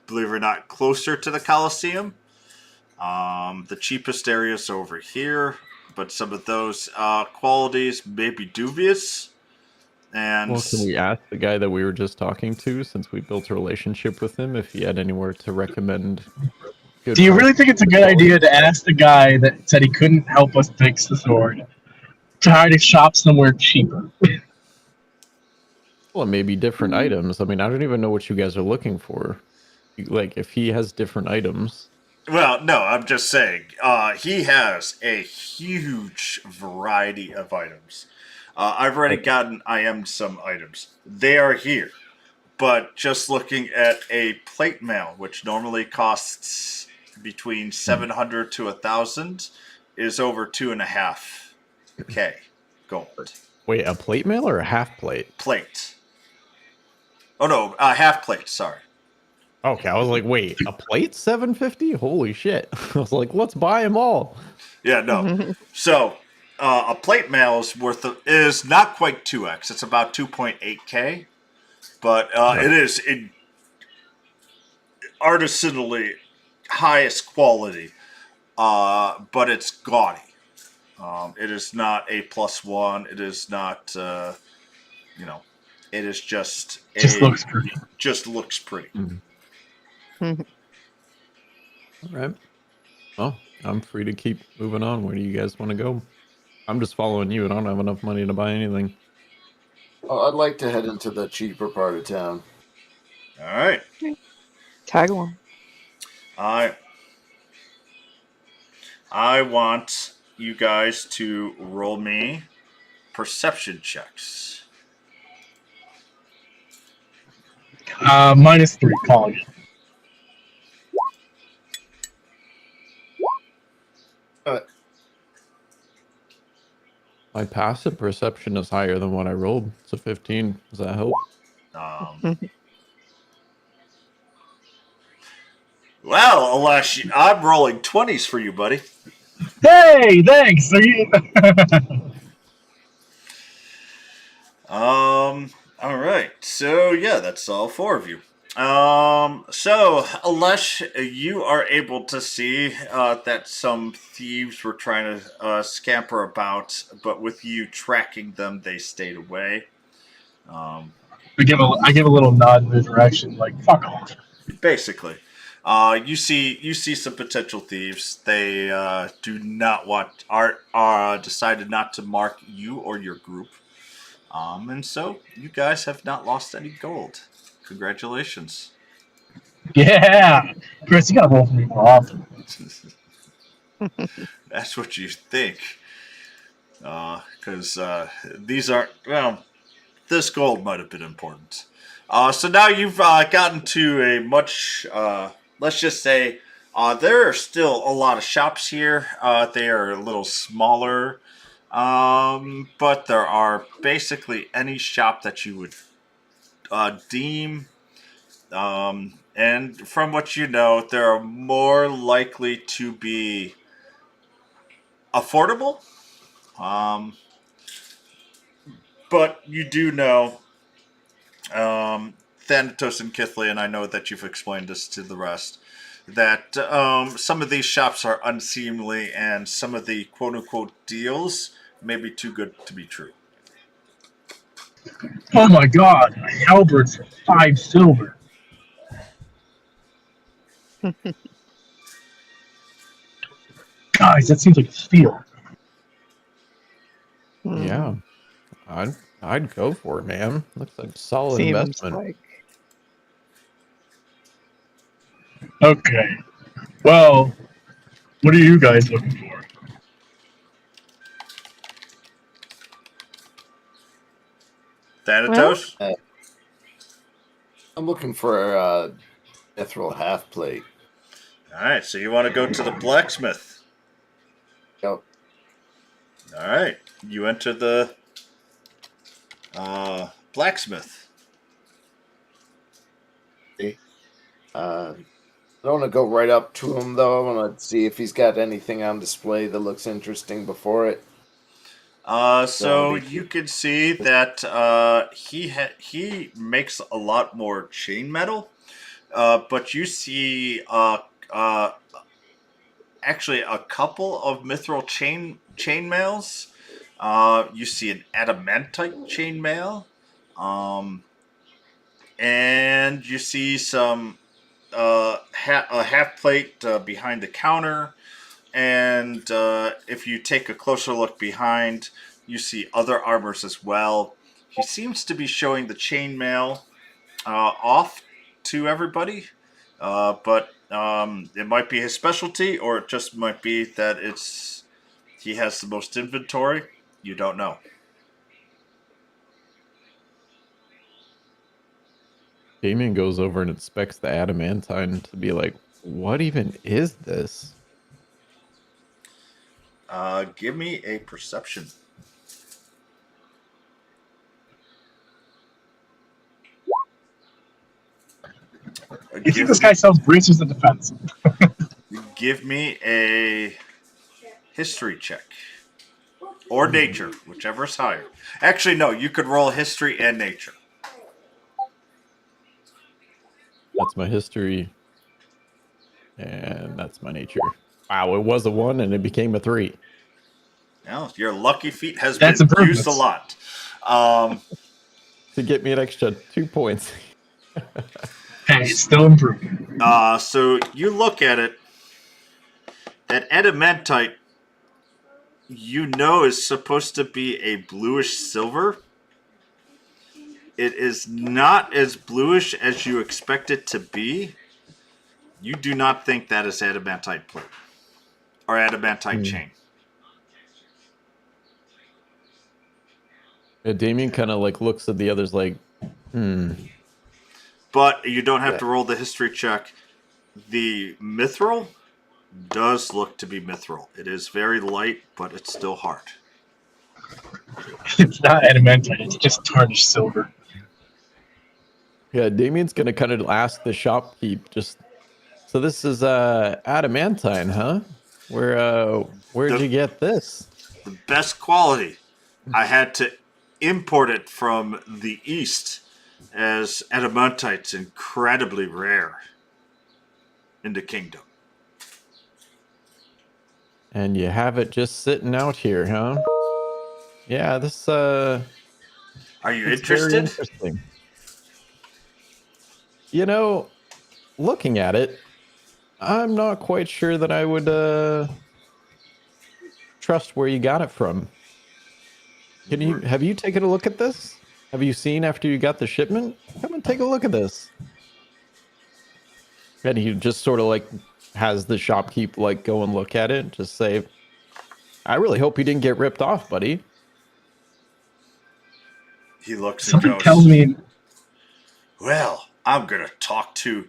believe it or not, closer to the Coliseum. The cheapest areas over here, but some of those qualities may be dubious. And well, can we ask the guy that we were just talking to, since we built a relationship with him, if he had anywhere to recommend? Good Do you really prices think it's a for good quality? idea to ask the guy that said he couldn't help us fix the sword Try to shop somewhere cheaper. Well, maybe different items. I mean, I don't even know what you guys are looking for. Like, if he has different items. Well, no, I'm just saying. He has a huge variety of items. I've already gotten IM'd some items. They are here. But just looking at a plate mail, which normally costs between 700 to 1,000, is over 2.5K gold. Wait, a plate mail or a half plate? Plate. Oh no, half plate. Sorry. Okay, I was like, wait, a plate 750? Holy shit. I was like, let's buy them all. Yeah, no. So a plate mail is not quite 2x. It's about 2.8K, but it is artisanally highest quality. But it's gaudy. It is not a +1. It is not, it is just Looks pretty. Just looks pretty. All right. Well, I'm free to keep moving on. Where do you guys want to go? I'm just following you, and I don't have enough money to buy anything. Oh, I'd like to head into the cheaper part of town. All right. Tag along. I want you guys to roll me perception checks. -3, calling it. My passive perception is higher than what I rolled. It's a 15. Does that help? Well, Alash, I'm rolling 20s for you, buddy. Hey, thanks. Are you? All right. So yeah, that's all 4 of you. So Alesh, you are able to see that some thieves were trying to scamper about, but with you tracking them, they stayed away. I give a little nod in the direction, like fuck off. Basically, you see some potential thieves. They do not want decided not to mark you or your group. And so you guys have not lost any gold. Congratulations. Yeah, Chris, you gotta roll for me more often. That's what you think. Because these aren't, well, this gold might have been important. So now you've gotten to a much, let's just say, there are still a lot of shops here. They are a little smaller, but there are basically any shop that you would deem. And from what you know, they're more likely to be affordable. But you do know Thanatos and Kithley, and I know that you've explained this to the rest, that some of these shops are unseemly and some of the quote-unquote deals may be too good to be true. Oh my god, a halberd for 5 silver. Guys, that seems like a steal. Yeah. I'd go for it, man. Looks like a solid Seems investment. like Okay. Well, what are you guys looking for? Thanatos? I'm looking for a mithril half plate. Alright, so you want to go to the blacksmith. Yep. Alright, you enter the blacksmith. I don't want to go right up to him, though. I want to see if he's got anything on display that looks interesting before it. So you can see that he makes a lot more chain metal, but you see actually a couple of mithril chain mails. You see an adamantite chain mail, and you see some a half plate behind the counter. And if you take a closer look behind, You see other armors as well. He seems to be showing the chainmail off to everybody, but it might be his specialty, or it just might be that he has the most inventory. You don't know. Damien goes over and inspects the adamantine to be like, what even is this? Give me a perception. You think this guy sells bracers of defense? Give me a history check. Or nature, whichever is higher. Actually, no, you could roll history and nature. That's my history. And that's my nature. Wow, it was a 1 and it became a 3. Well, your lucky feat has That's been improvements. used a lot. To get me an extra 2 points. Hey, it's still improving. So you look at it. That adamantite, you know, is supposed to be a bluish silver. It is not as bluish as you expect it to be. You do not think that is adamantite plate or adamantite chain. Yeah, Damien kind of like looks at the others like, But you don't have to roll the history check. The mithril does look to be mithril. It is very light, but it's still hard. It's not adamantite, it's just tarnished silver. Yeah, Damien's gonna kind of ask the shopkeep just, so this is adamantine, huh? Where'd you get this? The best quality. I had to import it from the east, as adamantite's incredibly rare in the kingdom. And you have it just sitting out here, huh? Yeah, this Are you it's very interested? interesting. You know, looking at it, I'm not quite sure that I would trust where you got it from. Have you taken a look at this? Have you seen after you got the shipment? Come and take a look at this. And he just sort of like has the shopkeep like go and look at it, just say, I really hope you didn't get ripped off, buddy. He looks and Something goes, tells me. well, I'm going to talk to...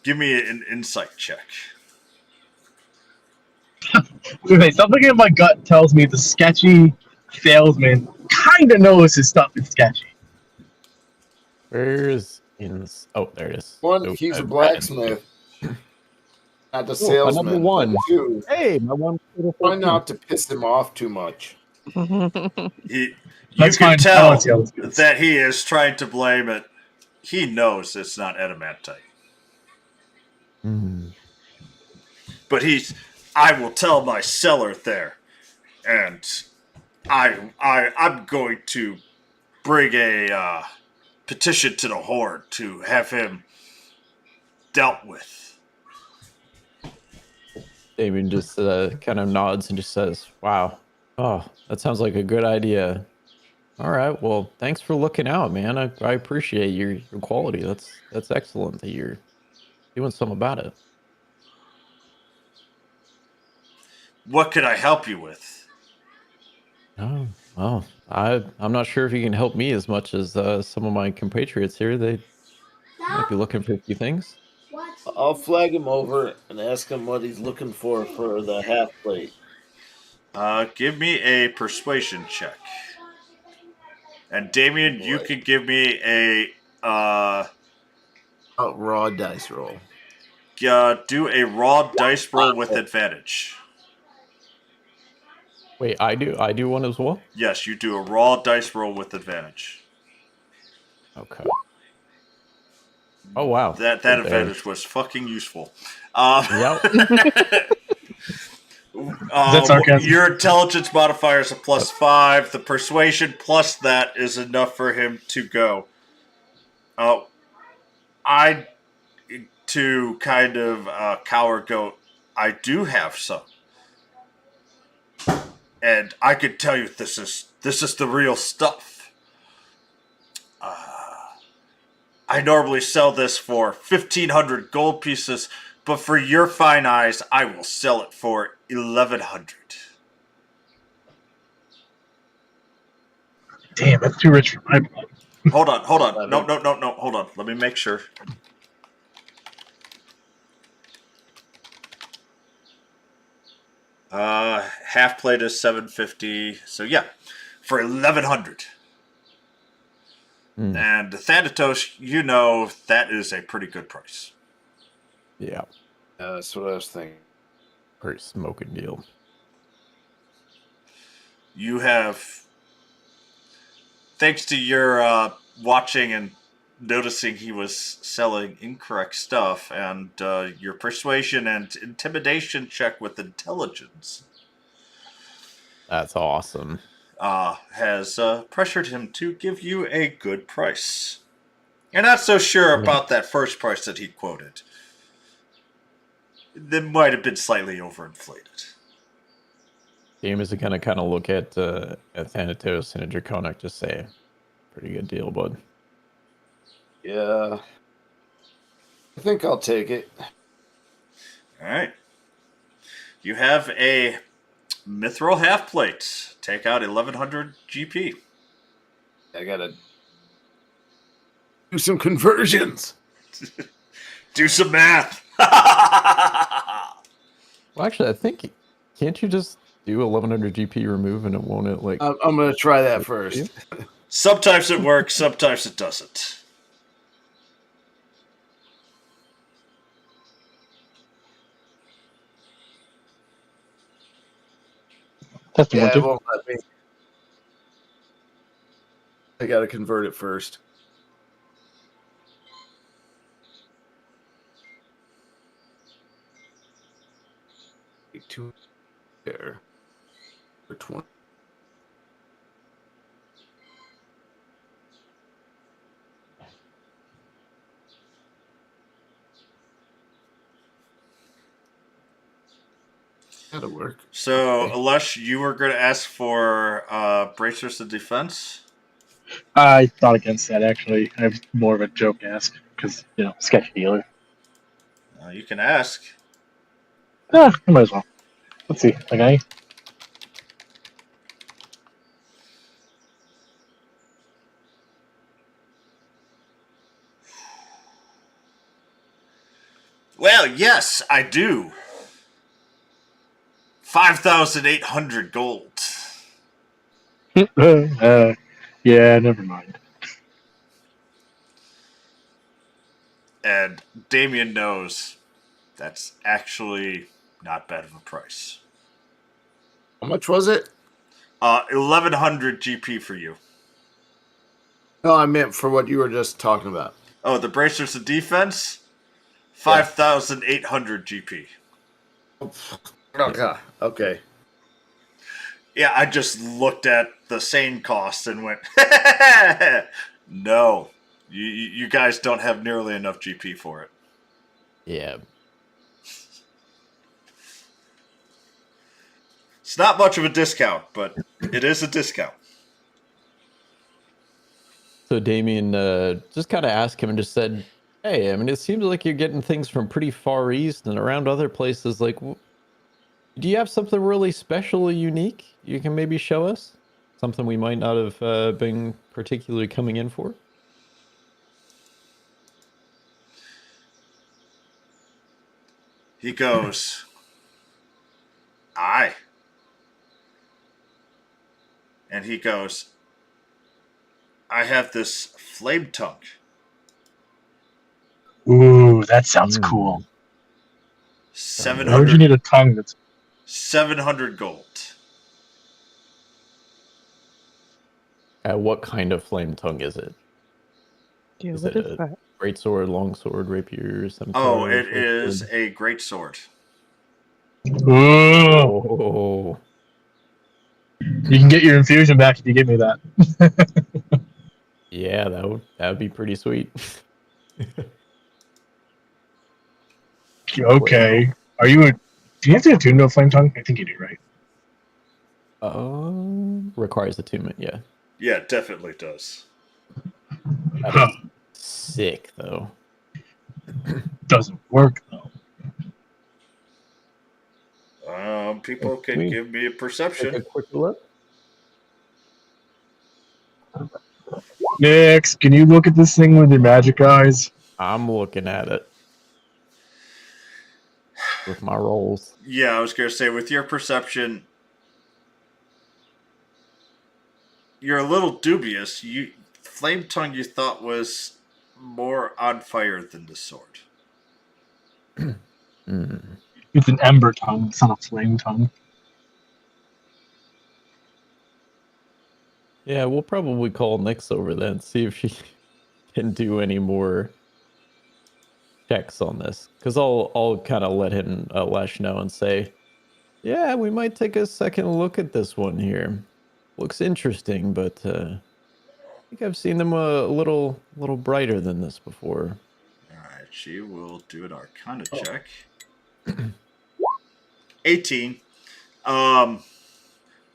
Give me an insight check. Wait, something in my gut tells me the sketchy salesman kind of knows his stuff is sketchy. Where's oh, there it is. One, Oh, he's a I- blacksmith, not a another salesman. one. But two, Hey, my one. try not to piss him off too much. You That's can fine. I tell want to see how this goes. that he is trying to blame it. He knows it's not adamantite. But I will tell my seller there, and I'm going to bring a petition to the Horde to have him dealt with. Damien just kind of nods and just says, wow. Oh, that sounds like a good idea. All right. Well, thanks for looking out, man. I appreciate your quality. That's excellent that you're doing something about it. What could I help you with? Oh, well, I'm not sure if you can help me as much as some of my compatriots here. They might be looking for a few things. I'll flag him over and ask him what he's looking for the half plate. Give me a persuasion check. And Damien, you could give me a raw dice roll. do a raw dice roll with advantage. Wait, I do one as well? Yes, you do a raw dice roll with advantage. Okay. Oh wow. That Good advantage was fucking useful. Yep. That's sarcasm. Your intelligence modifier is a +5. The persuasion plus that is enough for him to go. To kind of cower go, I do have some. And I could tell you this is the real stuff. I normally sell this for 1,500 gold pieces, but for your fine eyes, I will sell it for 1,100. Damn, that's too rich for my blood. Hold on. No, hold on. Let me make sure. Half plate is 750. So yeah, for 1,100. And Thanatos, you know that is a pretty good price. Yeah. That's what I was thinking. Pretty smoking deal. You have, thanks to your watching and noticing he was selling incorrect stuff, and your persuasion and intimidation check with intelligence That's awesome. has pressured him to give you a good price. You're not so sure about that first price that he quoted. That might have been slightly overinflated. Game is going to kind of look at Thanatos and a Draconic, just say, pretty good deal, bud. Yeah. I think I'll take it. All right. You have a mithril half plate. Take out 1,100 GP. I gotta do some conversions. Do some math. Well, actually, I think, can't you just do 1,100 GP remove and it won't, like... I'm gonna try that first. Sometimes it works, sometimes it doesn't. That's the Yeah, one it too. won't let me. I gotta convert it first. Two there for 20. That'll work. So, Okay. Alesh, you were going to ask for bracers of defense? I thought against that actually. I have more of a joke to ask because sketchy dealer. You can ask. I might as well. Let's see. Okay. Well, yes, I do. 5,800 gold. Yeah, never mind. And Damien knows that's actually not bad of a price. How much was it? 1,100 GP for you. No, I meant for what you were just talking about. Oh, the bracers of defense? 5,800 GP. Okay. Yeah, I just looked at the same cost and went, no, you guys don't have nearly enough GP for it. Yeah. It's not much of a discount, but it is a discount. So Damien just kind of asked him and just said, hey, I mean, it seems like you're getting things from pretty far east and around other places. Like, do you have something really special or unique you can maybe show us? Something we might not have been particularly coming in for? He goes, aye. And he goes, I have this flame tongue. Ooh, that sounds cool. I heard you need a tongue that's 700 gold. What kind of flame tongue is it? Yeah, Is what it is a that? great sword, long sword, rapier, scimitar? Oh, it is a great sword. Ooh. Oh. You can get your infusion back if you give me that. Yeah, that would be pretty sweet. Okay. Do you have to attune to a flame tongue? I think you do, right? Requires attunement, yeah. Yeah, it definitely does. That Huh. is sick, though. Doesn't work though. People Can can we give me a take perception. a quick look? Nix, can you look at this thing with your magic eyes? I'm looking at it with my rolls. Yeah, I was going to say, with your perception, you're a little dubious. Flame Tongue you thought was more on fire than the sword. Mm. It's an ember tongue, it's not a flame tongue. Yeah, we'll probably call Nyx over then, see if she can do any more checks on this. Because I'll kind of let him Lesh know and say, yeah, we might take a second look at this one here. Looks interesting, but I think I've seen them a little brighter than this before. All right, she will do an Arcana Oh. check. 18. Um,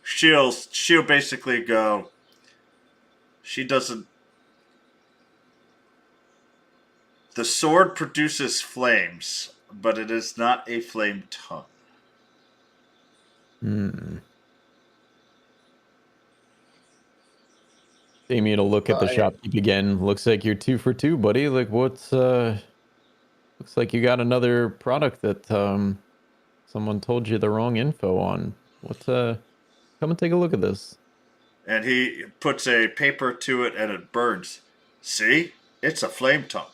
she'll basically go. She doesn't. The sword produces flames, but it is not a flame tongue. Hmm. Damien will look at the shopkeep again. Looks like you're 2 for 2, buddy. Like what's looks like you got another product that someone told you the wrong info on. What come and take a look at this. And he puts a paper to it and it burns. See? It's a flame tongue.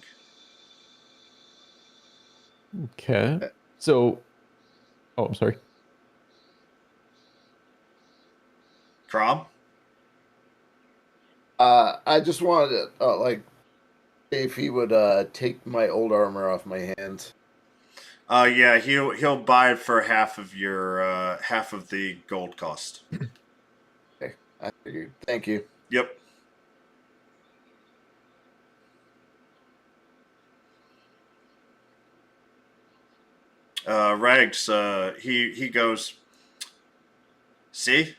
Okay. So I'm sorry. Crom? I just wanted to like if he would take my old armor off my hands. Yeah, he'll buy it for half of the gold cost. Okay, I figured. Thank you. Yep. Rags, he goes, see?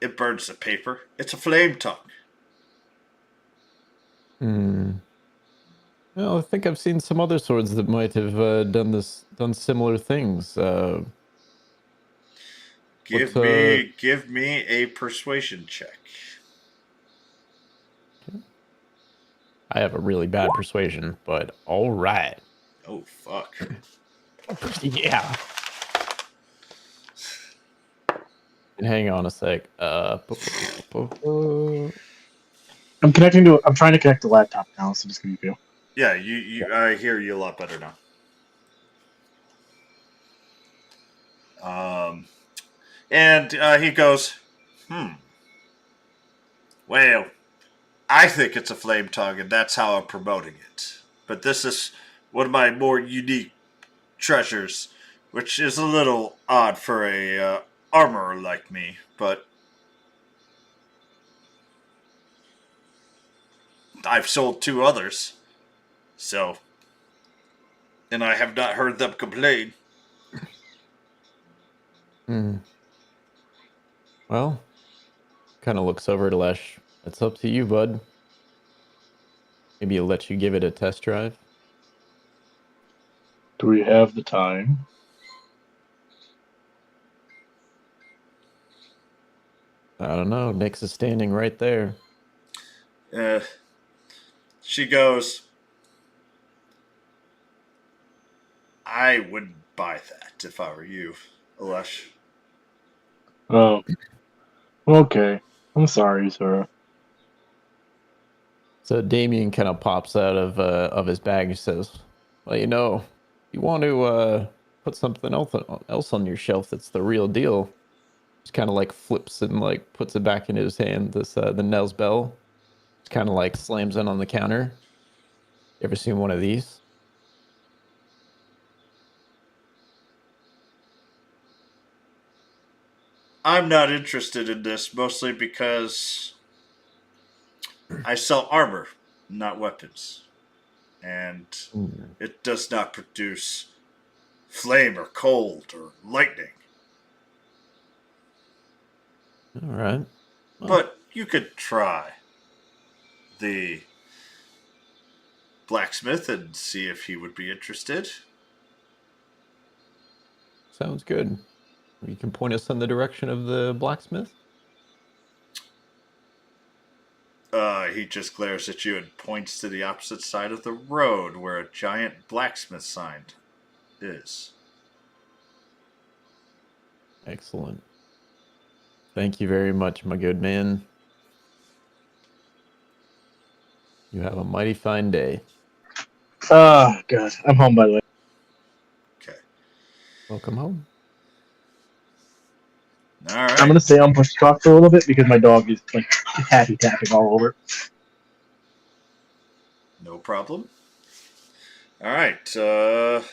It burns the paper. It's a flame tongue. Hmm. Well, I think I've seen some other swords that might have done similar things. Give me a persuasion check. I have a really bad persuasion, but all right. Oh fuck. Yeah. And hang on a sec. I'm trying to connect the laptop now, so just give me a few. Yeah, I hear you a lot better now. And he goes, well, I think it's a flame tongue, and that's how I'm promoting it. But this is one of my more unique treasures, which is a little odd for a armorer like me, but I've sold 2 others, so, and I have not heard them complain. Well, kind of looks over to Lesh. It's up to you, bud. Maybe I'll let you give it a test drive. Do we have the time? I don't know. Nyx is standing right there. She goes, I wouldn't buy that if I were you, Alesh. Oh. Okay. I'm sorry, sir. So Damien kind of pops out of his bag and says, well, you want to put something else on your shelf that's the real deal. Just kind of like flips and like puts it back into his hand. This the Nels bell. Just kind of like slams it on the counter. You ever seen one of these? I'm not interested in this, mostly because I sell armor, not weapons. And it does not produce flame or cold or lightning. All right. Well, But you could try the blacksmith and see if he would be interested. sounds good. You can point us in the direction of the blacksmith. He just glares at you and points to the opposite side of the road where a giant blacksmith sign is. Excellent. Thank you very much, my good man. You have a mighty fine day. Oh, God. I'm home, by the way. Okay. Welcome home. All I'm right. going to stay on push talk for a little bit because my dog is like happy tapping all over. No problem. All right. Go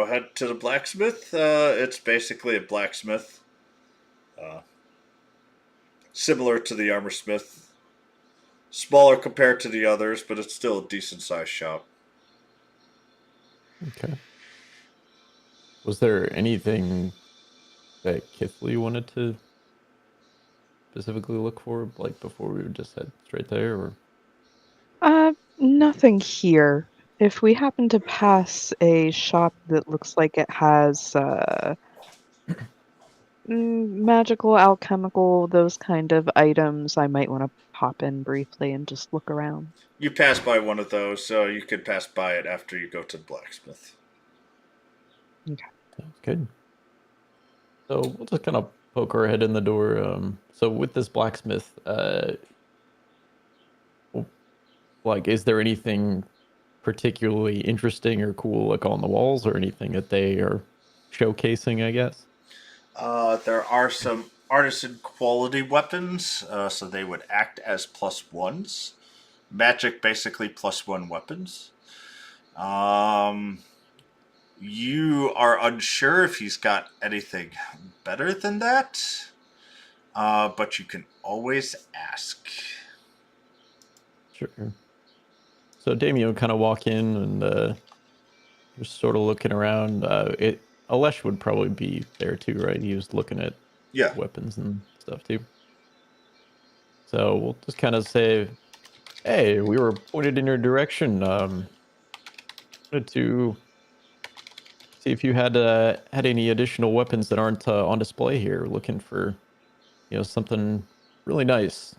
ahead to the blacksmith. It's basically a blacksmith. Similar to the armor smith. Smaller compared to the others, but it's still a decent sized shop. Okay. Was there anything that Kithley wanted to specifically look for, like before we would just head straight there, or? Nothing here. If we happen to pass a shop that looks like it has magical, alchemical, those kind of items, I might want to pop in briefly and just look around. You pass by one of those, so you could pass by it after you go to the blacksmith. Sounds good. So we'll just kind of poke our head in the door. So with this blacksmith, like, is there anything particularly interesting or cool, like on the walls, or anything that they are showcasing, I guess? There are some artisan quality weapons, so they would act as +1s. Magic, basically +1 weapons. You are unsure if he's got anything better than that, but you can always ask. Sure. So Damien will kind of walk in and just sort of looking around. Alesh would probably be there too, right? He was looking at Yeah. weapons and stuff too. So we'll just kind of say, "Hey, we were pointed in your direction. Wanted to see if you had any additional weapons that aren't on display here. Looking for, something really nice.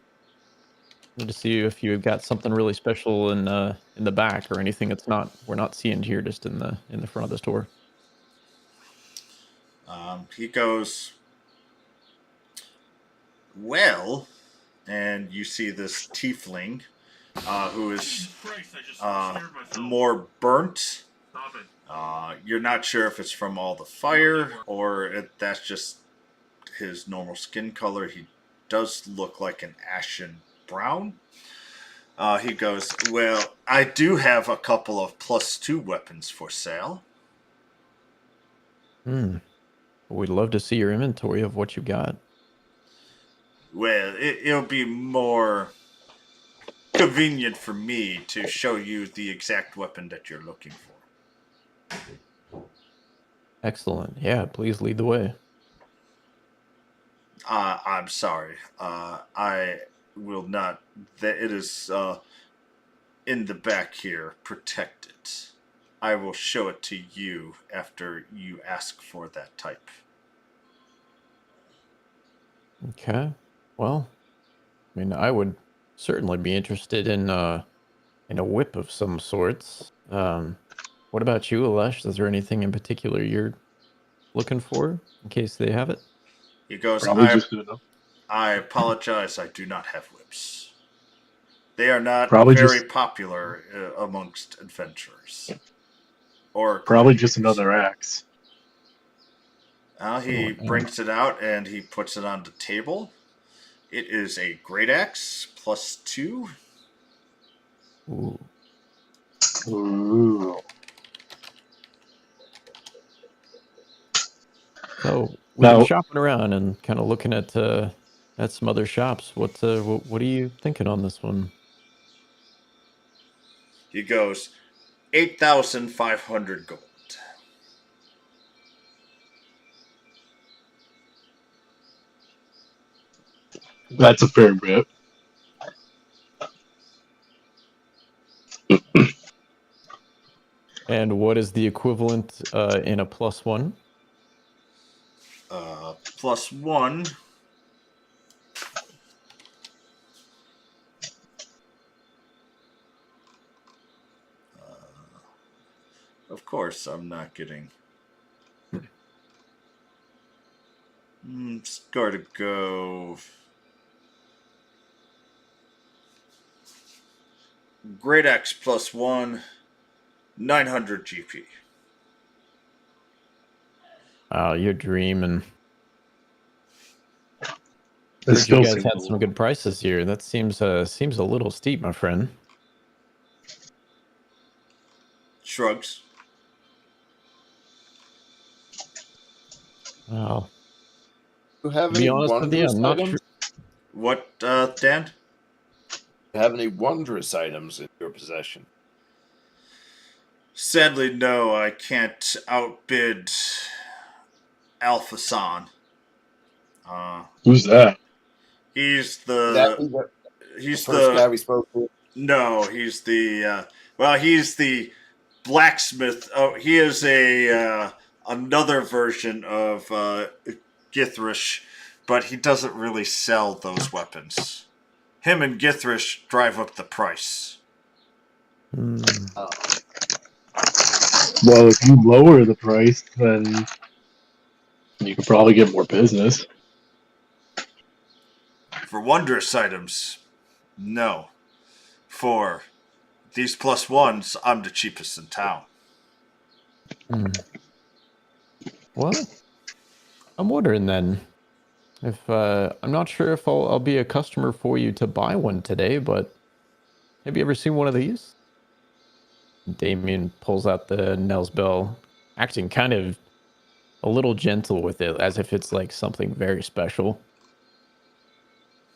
Wanted to see if you've got something really special in the back or anything that's not we're not seeing here, just in the front of the store." He goes, well, and you see this tiefling who is more burnt. You're not sure if it's from all the fire or if that's just his normal skin color. He does look like an ashen brown. He goes, well, I do have a couple of +2 weapons for sale. Hmm. We'd love to see your inventory of what you got. Well, it'll be more convenient for me to show you the exact weapon that you're looking for. Excellent. Yeah, please lead the way. I'm sorry. I will not. It is in the back here, protected. I will show it to you after you ask for that type. Okay. Well, I mean, I would certainly be interested in a whip of some sorts. What about you, Alesh? Is there anything in particular you're looking for in case they have it? He goes, Probably just good enough. I apologize, I do not have whips. They are not Probably very just popular amongst adventurers. Or probably just gladiators. another axe. He Oh, yeah. brings it out and he puts it on the table. It is a great axe +2. Ooh. Ooh. So we've been Now, shopping around and kind of looking at some other shops. What are you thinking on this one? He goes, 8,500 gold. That's a fair bit. And what is the equivalent in a +1? +1. Of course, I'm not getting. It's got to go. Great X +1, 900 GP. Oh, you're dreaming. It Heard you still guys seems had some good prices here. That seems a little steep, my friend. Shrugs. Wow. Do you have To be any honest with you, wondrous I'm not items? sure. What, Dan? Do you have any wondrous items in your possession? Sadly, no. I can't outbid Alpha San. Who's that? He's That the the first guy we spoke to. no. He's the he's the blacksmith. Oh, he is a another version of Githrish, but he doesn't really sell those weapons. Him and Githrish drive up the price. Hmm. Oh, Well, if you lower the price, then you could probably get more business. For wondrous items, no. For these +1s, I'm the cheapest in town. Hmm. Well, I'm wondering then if I'm not sure if I'll be a customer for you to buy one today, but have you ever seen one of these? Damien pulls out the Nels bell, acting kind of a little gentle with it, as if it's like something very special,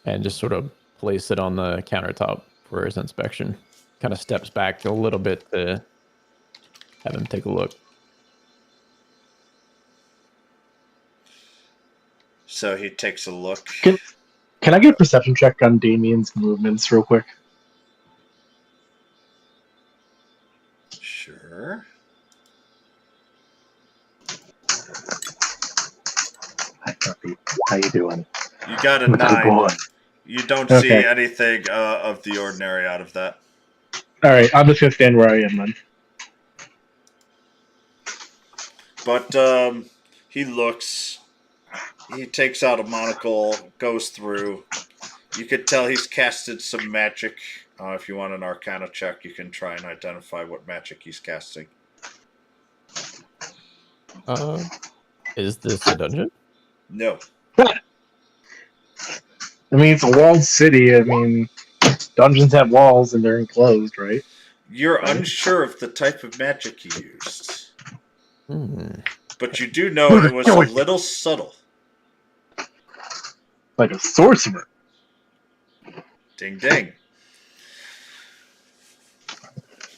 and just sort of place it on the countertop for his inspection. Kind of steps back a little bit to have him take a look. So he takes a look. Can I get a perception check on Damien's movements real quick? Sure. Hi, Puppy. How you doing? You got a Good 9. boy. You don't see Okay. anything of the ordinary out of that. All right, I'm just gonna stand where I am then. But he looks. He takes out a monocle, goes through. You could tell he's casted some magic. If you want an Arcana check, you can try and identify what magic he's casting. Is this a dungeon? No. I mean, it's a walled city. I mean, dungeons have walls and they're enclosed, right? You're Right. unsure of the type of magic he used. Hmm. But you do know it was a little subtle. Like a sorcerer. Ding ding.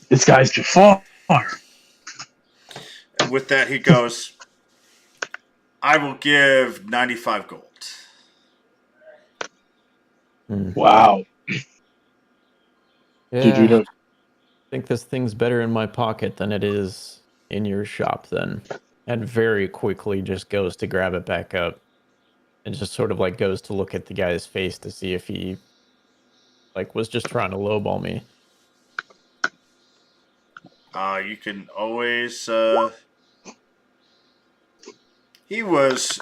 This guy's Jafar. And with that, he goes, I will give 95 gold. Wow. Yeah, Did you know? I think this thing's better in my pocket than it is in your shop then. And very quickly just goes to grab it back up and just sort of like goes to look at the guy's face to see if he like was just trying to lowball me. You can always. He was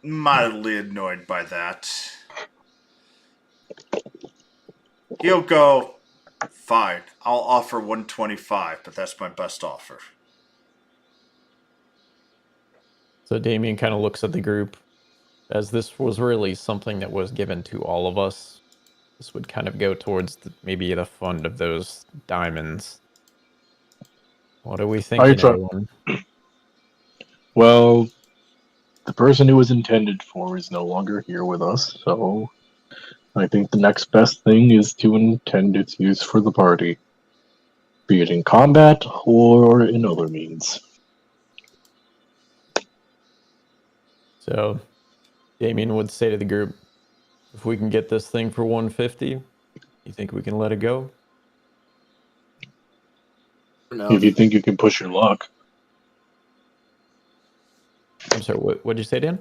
mildly annoyed by that. He'll go, fine, I'll offer 125, but that's my best offer. So Damien kind of looks at the group, as this was really something that was given to all of us. This would kind of go towards maybe the fund of those diamonds. What are we thinking, everyone? Well, the person who was intended for is no longer here with us, so I think the next best thing is to intend its use for the party, be it in combat or in other means. So Damien would say to the group, If we can get this thing for 150, you think we can let it go? No. If you think you can push your luck. I'm sorry, what'd you say, Dan?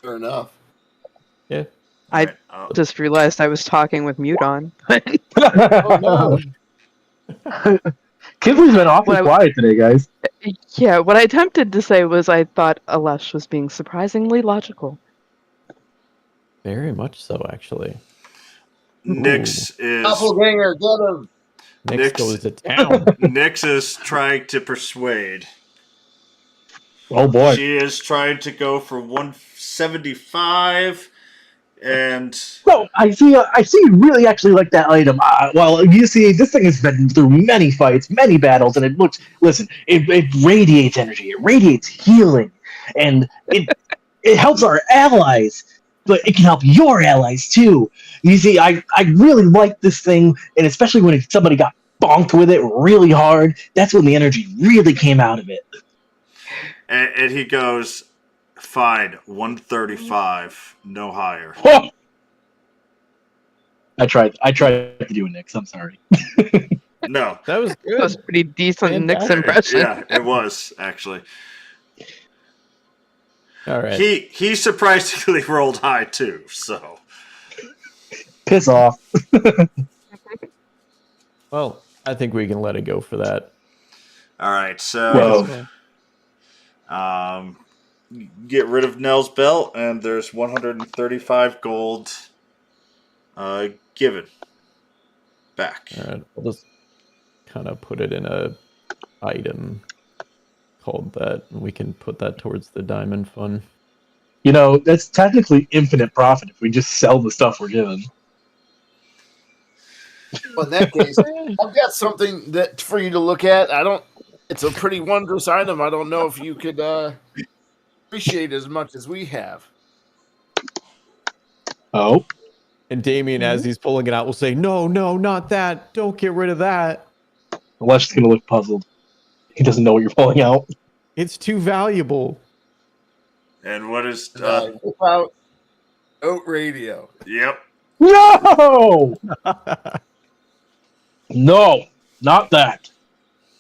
Fair enough. Yeah. I Right, just realized I was talking with mute on. Oh no! Kinsley's been awfully What I- quiet today, guys. Yeah, what I attempted to say was I thought Alesh was being surprisingly logical. Very much so, actually. Nix is Doppelganger, get him! Next goes to town. Nix is trying to persuade. Oh boy. She is trying to go for 175, and No, I see. You really actually like that item. Well, you see, this thing has been through many fights, many battles, and it looks. Listen, it radiates energy. It radiates healing, and it helps our allies. But it can help your allies too. You see, I really like this thing, and especially when somebody got bonked with it really hard. That's when the energy really came out of it. and he goes, fine, 135, no higher. Oh! I tried to do it, Nix. I'm sorry. No. That was good. That was a pretty decent Nix Fantastic. impression. Yeah, it was, actually. All right. He surprisingly rolled high, too, so. Piss off. Well, I think we can let it go for that. All right, so Well, get rid of Nell's belt, and there's 135 gold given back. All right. I'll just kind of put it in a item called that, and we can put that towards the diamond fund. that's technically infinite profit if we just sell the stuff we're given. Well, in that case, I've got something that for you to look at. It's a pretty wondrous item. I don't know if you could appreciate as much as we have. Oh, And Damien, as he's pulling it out, will say, no, not that. Don't get rid of that. Alesh's gonna look puzzled. He doesn't know what you're pulling out. It's too valuable. And what is... Whip out Oat Radio. Yep. No! No, not that.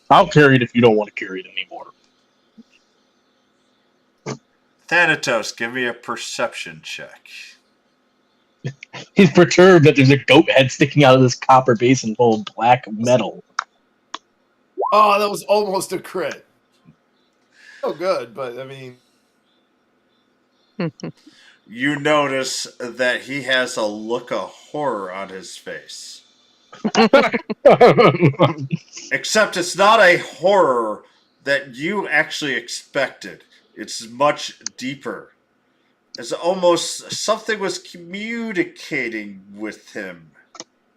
I'll carry it if you don't want to carry it anymore. Thanatos, give me a perception check. He's perturbed that there's a goat head sticking out of this copper basin full of black metal. Oh, that was almost a crit. Oh, good, but I mean... You notice that he has a look of horror on his face. Except it's not a horror that you actually expected. It's much deeper. It's almost something was communicating with him.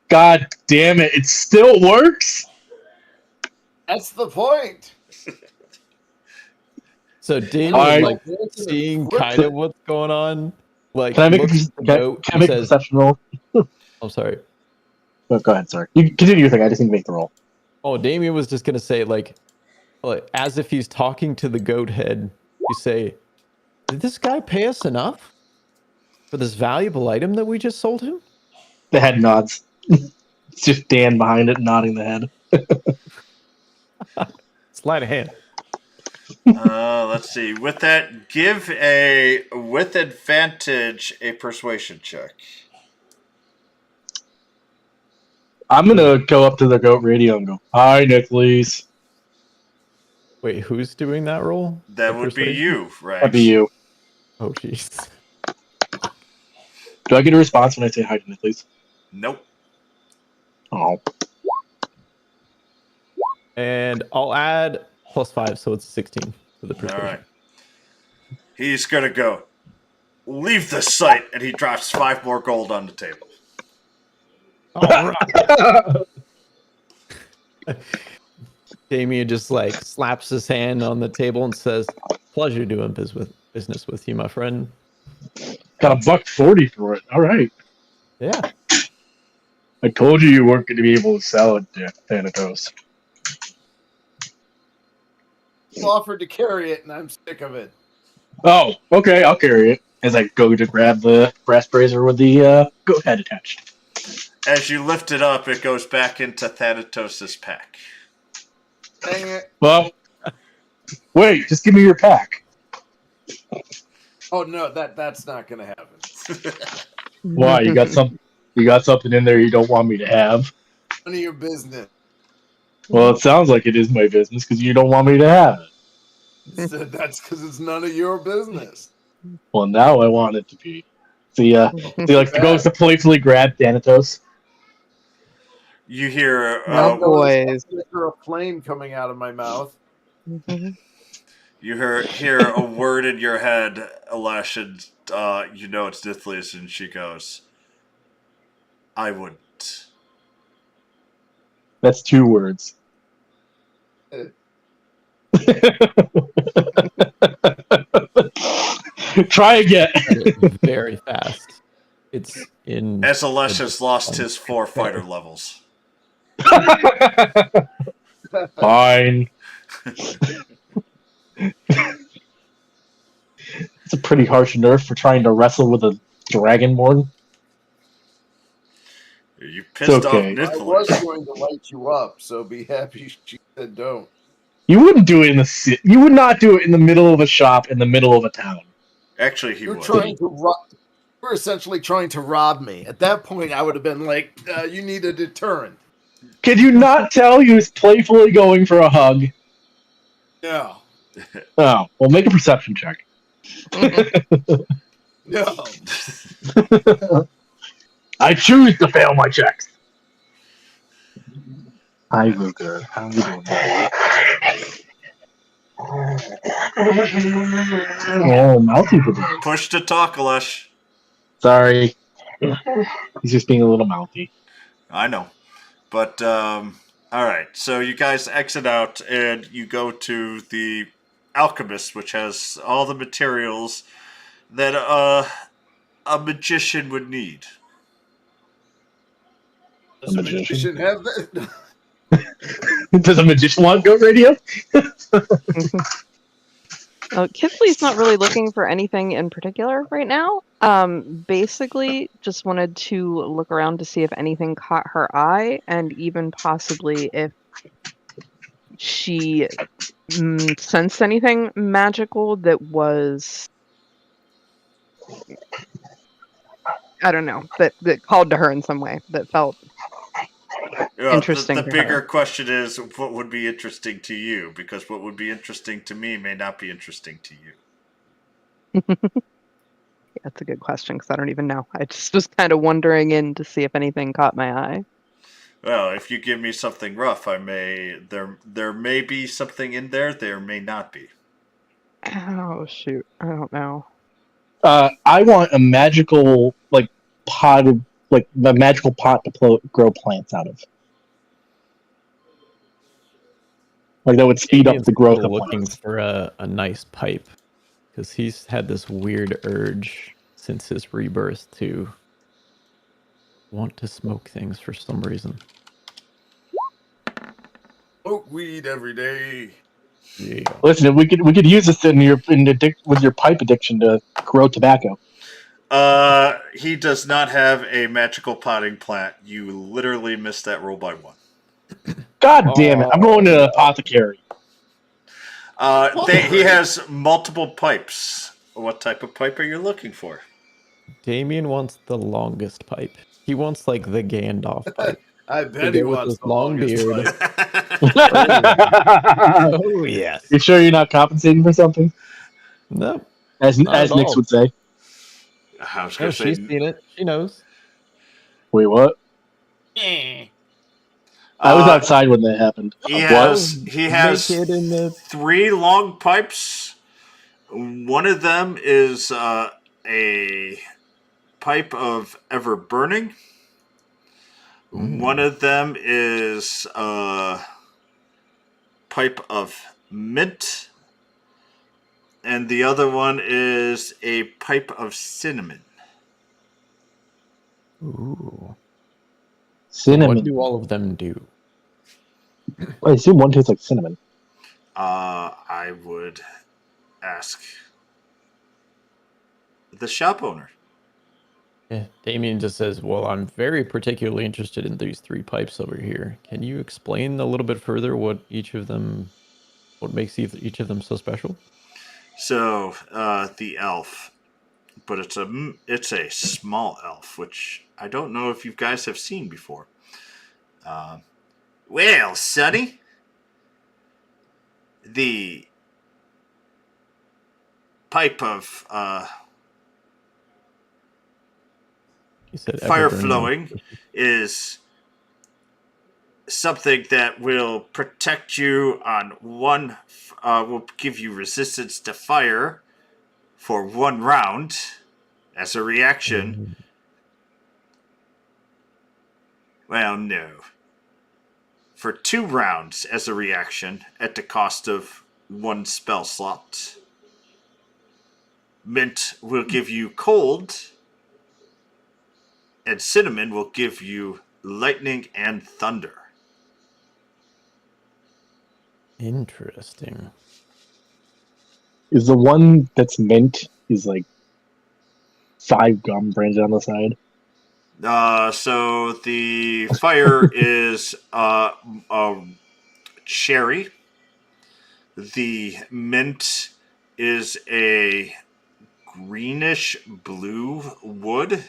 God damn it, it still works? That's the point. So Damien, Alright. seeing kind of what's going on, like, Can I make looks at the goat a and says, perception roll? I'm sorry. Oh, go ahead, sorry. You continue your thing, I just need to make the roll. Oh, Damien was just gonna say, like as if he's talking to the goat head, you say, did this guy pay us enough for this valuable item that we just sold him? The head nods. It's just Dan behind it nodding the head. Sleight of hand. Let's see. With that, give with advantage a persuasion check. I'm gonna go up to the goat radio and go, hi, Nicholas. Wait, who's doing that role? That The would be persuasion? you, right? That'd be you. Oh, jeez. Do I get a response when I say hi to Nicholas? Nope. Oh. And I'll add +5, so it's 16 for the persuasion. All right. He's gonna go. Leave the site, and he drops 5 more gold on the table. All right. Damien just slaps his hand on the table and says, "Pleasure doing business with you, my friend." Got $1.40 for it. All right. Yeah. I told you weren't going to be able to sell it, Thanatos. He offered to carry it, and I'm sick of it. Oh, okay, I'll carry it. as I go to grab the brass brazier with the goat head attached. As you lift it up, it goes back into Thanatos' pack. Dang it. Well, wait, just give me your pack. Oh no, that's not gonna happen. Why? You got some? You got something in there you don't want me to have? None of your business. Well, it sounds like it is my business because you don't want me to have it. So that's because it's none of your business. Well, now I want it to be. See, like the goes to playfully grab Thanatos. You hear No boys. A flame coming out of my mouth. you hear a word in your head, Alesh, and you know it's Nithlius, and she goes, "I wouldn't." That's 2 words. Try again. Very fast. It's in. As Alesh has lost his 4 fighter levels. Fine. It's a pretty harsh nerf for trying to wrestle with a dragonborn. You pissed okay. off I was Nithlius. going to light you up, so be happy she said don't. You wouldn't do it in the city. You would not do it in the middle of a shop in the middle of a town. Actually, he You're would. trying to rob. You're essentially trying to rob me. At that point, I would have been like, "You need a deterrent." Could you not tell he was playfully going for a hug? No, Oh, well, make a perception check. no. I choose to fail my checks. Hi, Luger. How are you doing? Oh, mouthy for this. Push to talk, Alesh. Sorry. He's just being a little mouthy. I know. But, alright. So you guys exit out and you go to the alchemist, which has all the materials that a magician would need. Does a magician have that? Does a magician want goat radio? Kinsley's not really looking for anything in particular right now. Basically, just wanted to look around to see if anything caught her eye, and even possibly if she sensed anything magical that was, I don't know, that called to her in some way, that felt interesting. The to bigger her. question is, what would be interesting to you? Because what would be interesting to me may not be interesting to you. Yeah, that's a good question because I don't even know. I just was kind of wandering in to see if anything caught my eye. Well, if you give me something rough, there may be something in there. There may not be. Oh shoot, I don't know. I want a magical pot of a magical pot to grow plants out of. Like that would speed up Damien's the growth still of looking plants. for a nice pipe because he's had this weird urge since his rebirth to want to smoke things for some reason. Smoke weed every day. Yeah. Listen, we could use this with your pipe addiction to grow tobacco. He does not have a magical potting plant. You literally missed that roll by 1. God damn it! I'm going to an apothecary. He has multiple pipes. What type of pipe are you looking for? Damien wants the longest pipe. He wants the Gandalf pipe. I bet he wants his the long longest beard. pipe. Oh yes. You sure you're not compensating for something? No. As Not at Nix all. would say. I was No, gonna she's say. seen it. She knows. Wait, what? I was outside when that happened. He Naked has in the 3 long pipes. One of them is a pipe of ever burning. One of them is a pipe of mint. And the other one is a pipe of cinnamon. Ooh. Cinnamon. What do all of them do? I assume one tastes like cinnamon. I would ask. the shop owner. Yeah, Damien just says, well, I'm very particularly interested in these 3 pipes over here. Can you explain a little bit further what makes each of them so special? So, the elf, but it's a small elf, which I don't know if you guys have seen before. Well, Sonny, the pipe of He said fire ever-burning flowing is something that will protect you on one, will give you resistance to fire for 1 round as a reaction. Mm. Well, no. For 2 rounds as a reaction at the cost of 1 spell slot. Mint will give you cold, and cinnamon will give you lightning and thunder. Interesting. Is the one that's mint is like 5 gum branches on the side? So the fire is cherry. The mint is a greenish blue wood.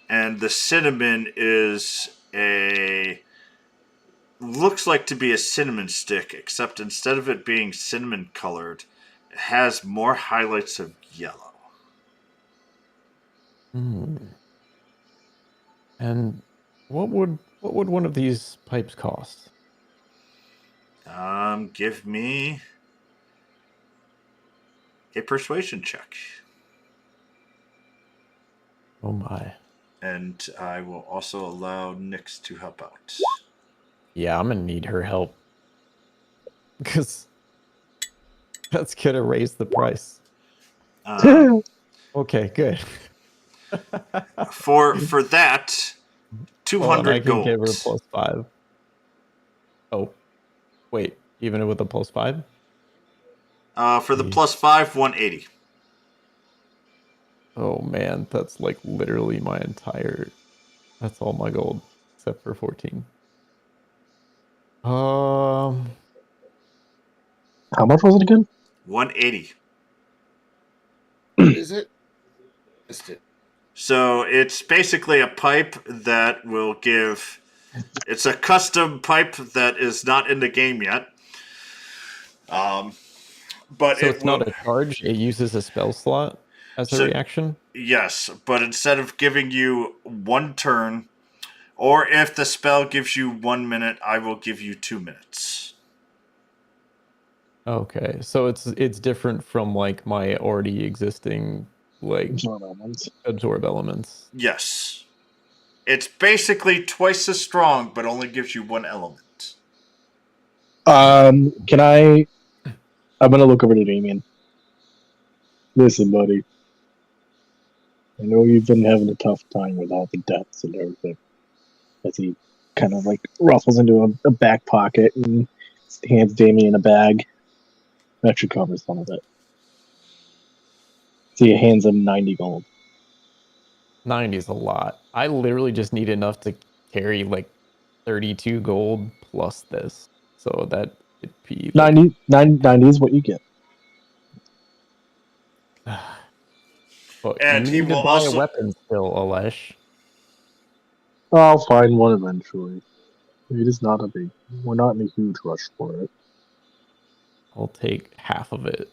And the cinnamon is looks like to be a cinnamon stick, except instead of it being cinnamon colored, it has more highlights of yellow. Hmm. And what would one of these pipes cost? Give me a persuasion check. Oh my. And I will also allow Nyx to help out. Yeah, I'm gonna need her help. Because that's gonna raise the price. Okay, good. For that, Hold on, I 200 can give her gold. +5. Oh, wait, even with a +5? For the Jeez. +5, 180. Oh man, that's like literally my entire. That's all my gold except for 14. Um, How much was it again? 180. What is it? Missed it. So it's basically a pipe that will give. It's a custom pipe that is not in the game yet. But so it it's will. not a charge. It uses a spell slot as a So reaction. yes, but instead of giving you 1 turn, or if the spell gives you 1 minute, I will give you 2 minutes. Okay, so it's different from like my already existing like absorb elements. Yes. It's basically twice as strong, but only gives you 1 element. Can I? I'm gonna look over to Damien. Listen, buddy. I know you've been having a tough time with all the deaths and everything. As he kind of like ruffles into a back pocket and hands Damien a bag. That should cover some of it. So he hands him 90 gold. 90 is a lot. I literally just need enough to carry like 32 gold plus this. So that would be like 90 is what you get. but And you he need to will buy a also. weapon still, Alesh. I'll find one eventually. It is not a big. We're not in a huge rush for it. I'll take half of it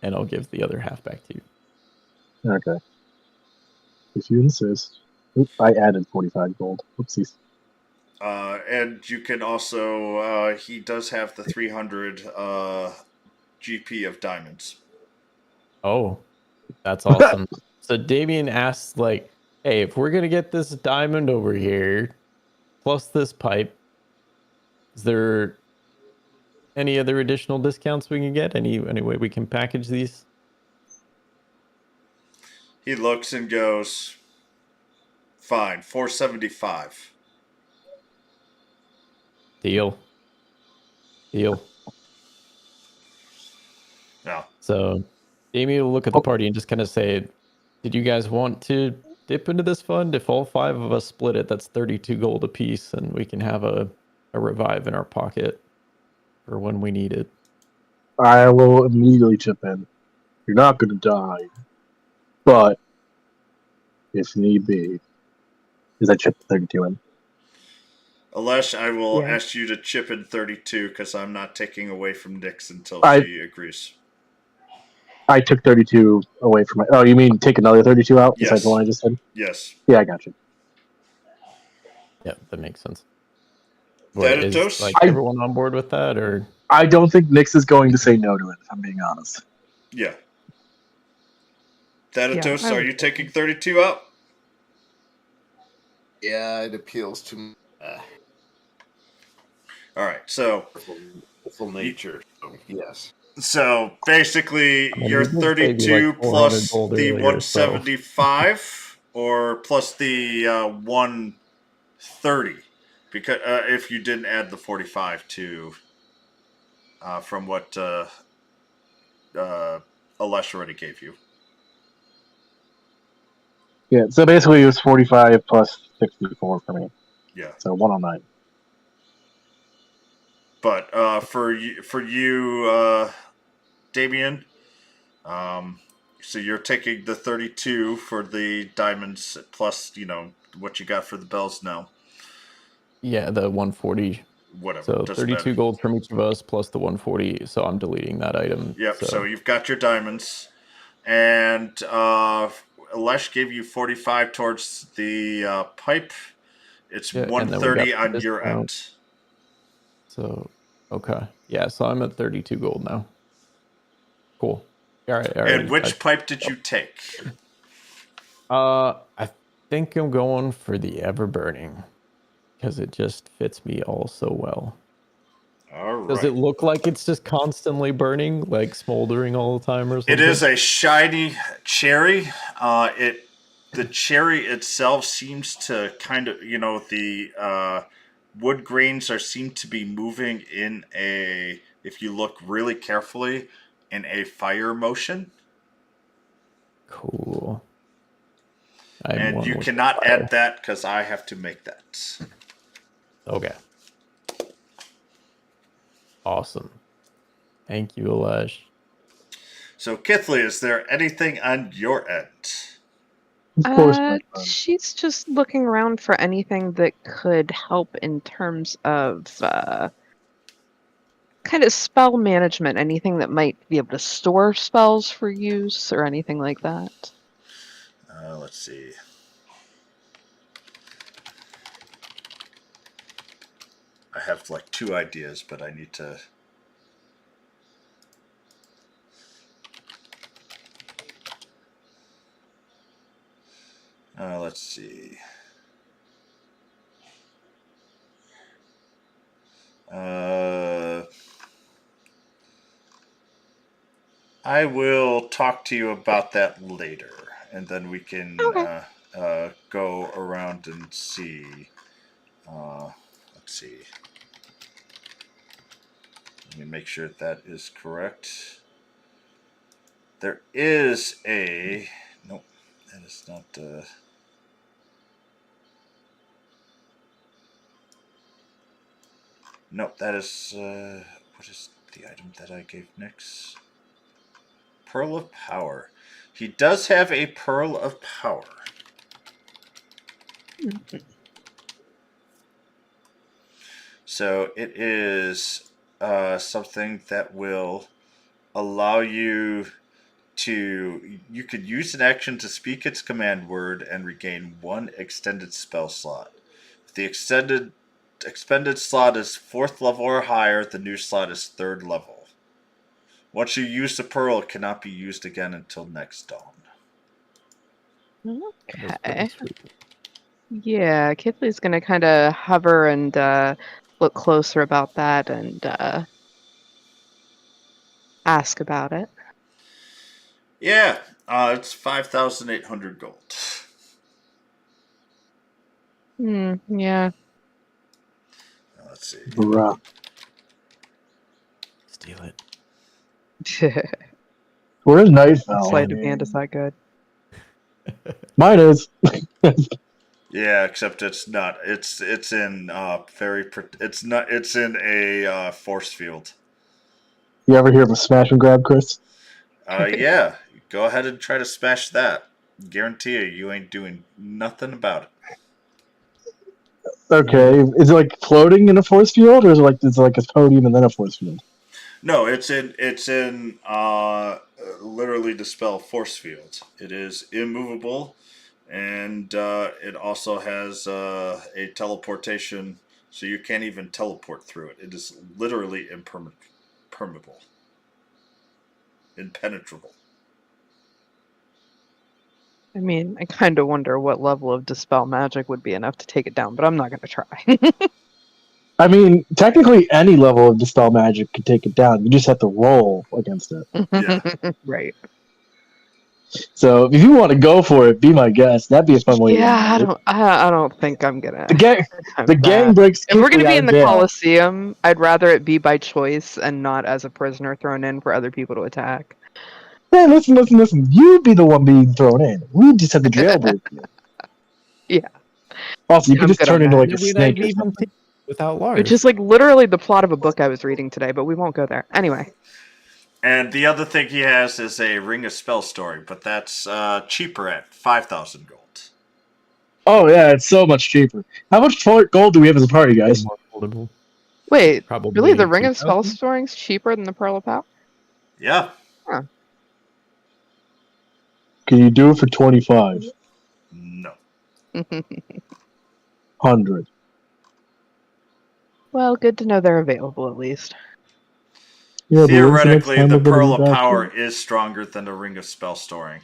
and I'll give the other half back to you. Okay. If you insist. Oop, I added 45 gold. Oopsies. And you can also. He does have the 300 GP of diamonds. Oh, that's awesome. So Damien asks like, hey, if we're gonna get this diamond over here, plus this pipe, is there any other additional discounts we can get? Any way we can package these? He looks and goes, fine, 475. Deal. Deal. No. So Damien will look at the party and just kind of say, did you guys want to dip into this fund? If all 5 of us split it, that's 32 gold apiece, and we can have a revive in our pocket for when we need it. I will immediately chip in. You're not going to die, but if need be, is I chip 32 in? Alesh, I will Yeah. ask you to chip in 32 because I'm not taking away from Nyx until I- she agrees. I took 32 away from my. Oh, you mean take another 32 out besides the Yes. one I just said? Yes. Yeah, I got you. Yeah, that makes sense. Thanatos? Is like I- everyone on board with that, or I don't think Nyx is going to say no to it, if I'm being honest. Yeah. Thanatos, Yeah, I are would you say taking 32 out? Yeah, it appeals to All right. So full nature. So, yes. basically, I mean, you're we did save you, 32 like, 400 plus gold the earlier, so 175 or plus the 130 because if you didn't add the 45 to from what Alesh already gave you. Yeah, so basically it was 45 plus 64 for me. Yeah. So 109. But for you, Damien, so you're taking the 32 for the diamonds plus what you got for the bells now. yeah, the 140. Whatever. So doesn't 32 matter. gold from each of us plus the 140. So I'm deleting that item. Yep. So you've got your diamonds, and Alesh gave you 45 towards the pipe. It's yeah, and then we 130 got the on your discount. end. So okay, yeah. So I'm at 32 gold now. Cool. All right. And which pipe did you take? I think I'm going for the ever burning because it just fits me all so well. All right. Does it look like it's just constantly burning, like smoldering all the time or something? It is a shiny cherry. The cherry itself seems to kind of, the wood grains seem to be moving in a, if you look really carefully, in a fire motion. Cool. And you cannot add that because I have to make that. Okay. Awesome. Thank you, Alesh. So, Kithley, is there anything on your end? Of course, my friend. she's just looking around for anything that could help in terms of kind of spell management, anything that might be able to store spells for use or anything like that. Let's see. I have like 2 ideas, but I need to. Let's see. I will talk to you about that later, and then we can go around and see. Let's see. Let me make sure that is correct. There is a. Nope, that is not. Nope, that is. What is the item that I gave Nyx? Pearl of Power. He does have a Pearl of Power. So it is something that will allow you to. You could use an action to speak its command word and regain 1 extended spell slot. If the expended slot is 4th level or higher, the new slot is 3rd level. Once you use the pearl, it cannot be used again until next dawn. Okay. Yeah, Kithley's gonna kind of hover and look closer about that and ask about it. Yeah, it's 5,800 gold. Yeah. Let's see. Bruh. Steal it. Where's Nightfell? Sleight of hand is that good? Mine is. Yeah, except it's not. It's in it's not. It's in a force field. You ever hear of a smash and grab, Chris? Yeah. Go ahead and try to smash that. Guarantee you ain't doing nothing about it. Okay, is it like floating in a force field, or is it like a podium and then a force field? No, it's in literally dispel force field. It is immovable, and it also has a teleportation, so you can't even teleport through it. It is literally impermeable, impenetrable. I mean, I kind of wonder what level of dispel magic would be enough to take it down, but I'm not going to try. I mean, technically, any level of dispel magic could take it down. You just have to roll against it. Yeah. Right. So, if you want to go for it, be my guest. That'd be a fun way. Yeah, to I don't think I'm gonna. The gang breaks. If we're gonna quickly be out in of the jail. Coliseum, I'd rather it be by choice and not as a prisoner thrown in for other people to attack. Hey, listen. You be the one being thrown in. We just have the jailbreak. Yeah. Also, you could I'm just good turn on into that. like a snake or something. Without Lars. Which is like literally the plot of a book I was reading today, but we won't go there. Anyway. And the other thing he has is a Ring of Spell story, but that's cheaper at 5,000 gold. Oh yeah, it's so much cheaper. How much gold do we have as a party, guys? More affordable. Wait, Probably really? The Ring of Spell 2,000? Storing's cheaper than the Pearl of Power? Yeah. Can you do it for 25? No. 100. Well, good to know they're available at least. Yeah, but when's Theoretically, next time the we're gonna Pearl meet of back Power here? is stronger than the Ring of Spell storing,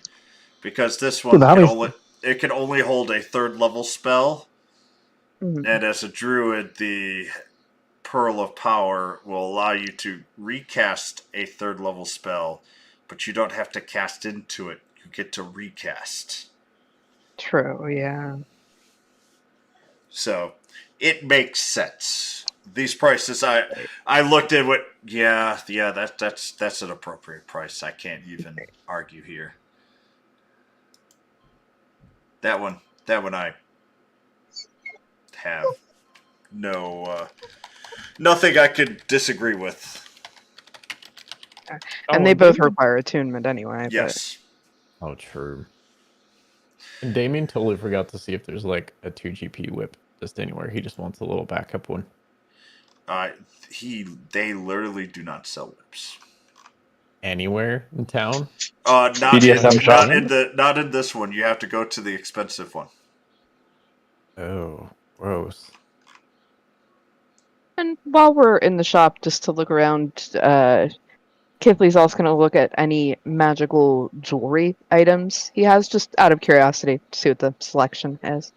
because this Yeah, one but how can only hold a 3rd level spell, Mhm. and as a druid, the Pearl of Power will allow you to recast a 3rd level spell, but you don't have to cast into it. You get to recast. True, yeah. So it makes sense. These prices, I looked at what, that's an appropriate price. I can't even argue here. That one I have nothing I could disagree with. And they both require attunement anyway. Yes. Oh, true. And Damien totally forgot to see if there's like a 2GP whip just anywhere. He just wants a little backup one. They literally do not sell whips. Anywhere in town? Not BDSM shop. not in this one. You have to go to the expensive one. Oh, gross. And while we're in the shop, just to look around, Kifley's also going to look at any magical jewelry items he has, just out of curiosity, to see what the selection is.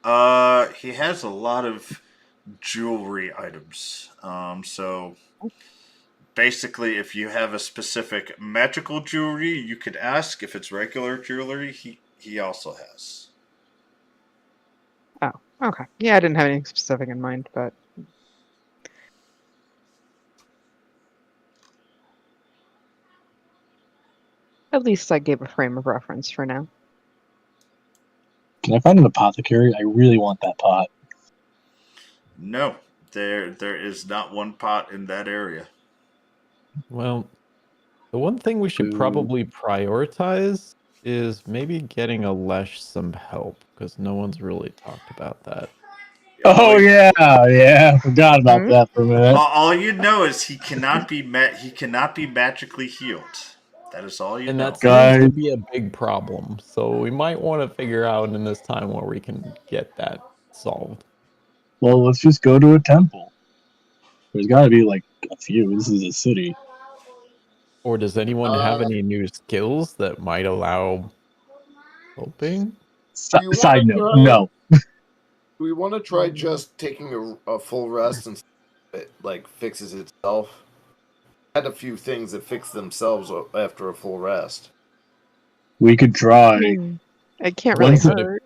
He has a lot of jewelry items. So basically, if you have a specific magical jewelry, you could ask. If it's regular jewelry, he also has. Oh, okay. Yeah, I didn't have anything specific in mind, but... At least I gave a frame of reference for now. Can I find an apothecary? I really want that pot. No, there is not one pot in that area. Well, the one thing we should probably prioritize is maybe getting Alesh some help, because no one's really talked about that. Oh yeah, forgot about that for a minute. All you know is he cannot be magically healed. That is all you And know. that seems to be a big problem. So we might want to figure out in this time where we can get that solved. Well, let's just go to a temple. There's got to be like a few. This is a city. Or does anyone have any new skills that might allow helping? Side note, no. Do we want to try just taking a full rest and it like fixes itself? I had a few things that fix themselves after a full rest. We could try. It can't really hurt.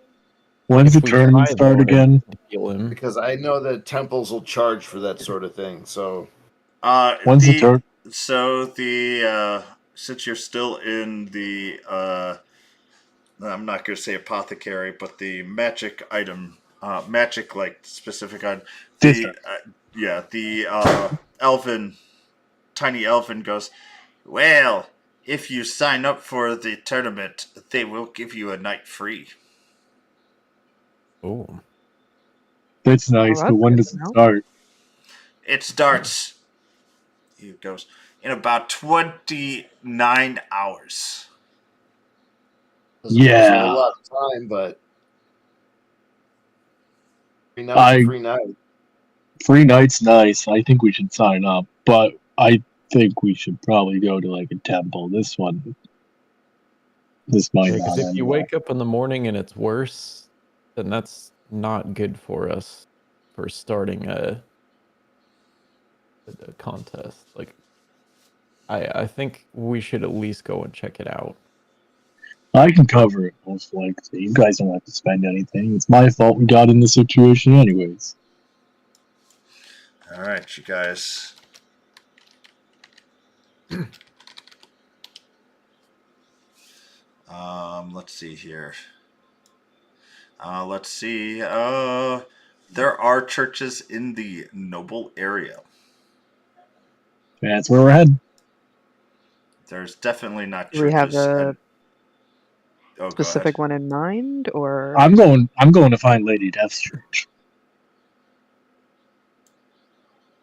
When's the tournament start again? Because I know that temples will charge for that sort of thing. So when's the tournament? So the since you're still in the I'm not going to say apothecary, but the magic item, magic like specific item. The District. the elven, tiny elven goes, well, if you sign up for the tournament, they will give you a night free. Oh, That's Well, nice, but that's when good does to it know. It start? starts, he goes, in about 29 hours. Doesn't give us a whole Yeah, lot of time, but 3 nights, I free night. free night's nice. I think we should sign up, but I think we should probably go to like a temple. This might yeah. Because not if end you well. wake up in the morning and it's worse, then that's not good for us for starting a contest. Like, I think we should at least go and check it out. I can cover it most likely. You guys don't have to spend anything. It's my fault we got in this situation, anyways. All right, you guys. Let's see here. Let's see. There are churches in the Noble area. That's where we're headed. There's definitely not Do we have churches. a And, oh, go ahead. specific one in mind, or I'm going to find Lady Death's church.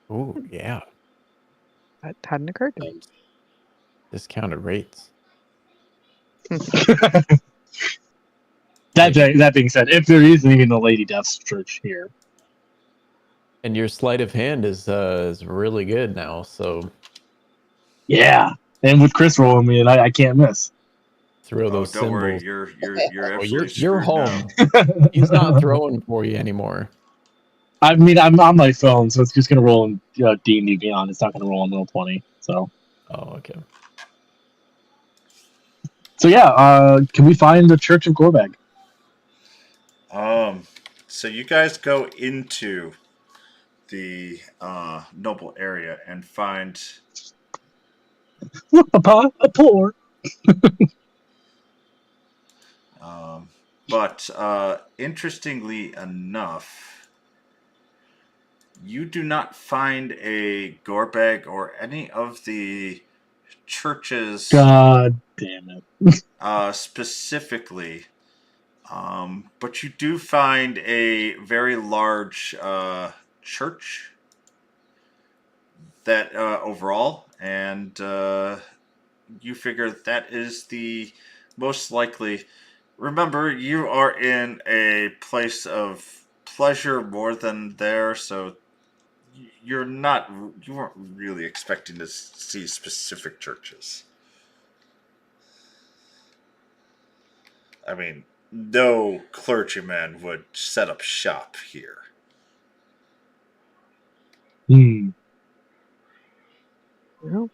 Oh, yeah. that hadn't occurred to me? Discounted rates. That being said, if there is even a Lady Death's church here, And your sleight of hand is really good now, so yeah. And with Chris rolling me, and I can't miss. throw Oh, those don't worry. symbols. You're Oh, absolutely you're screwed now. home. He's not throwing for you anymore. I mean, I'm on my phone, so it's just gonna roll in D&D Beyond. It's not gonna roll in Roll20. So Oh, okay. yeah. Can we find the Church of Gorbag? So you guys go into the Noble area and find. Look, Papa, a pour. But interestingly enough, you do not find a Gorbag or any of the churches God damn it. specifically. But you do find a very large church that overall, and you figure that is the most likely. Remember, you are in a place of pleasure more than there, so you weren't really expecting to see specific churches. I mean, no clergyman would set up shop here. Well,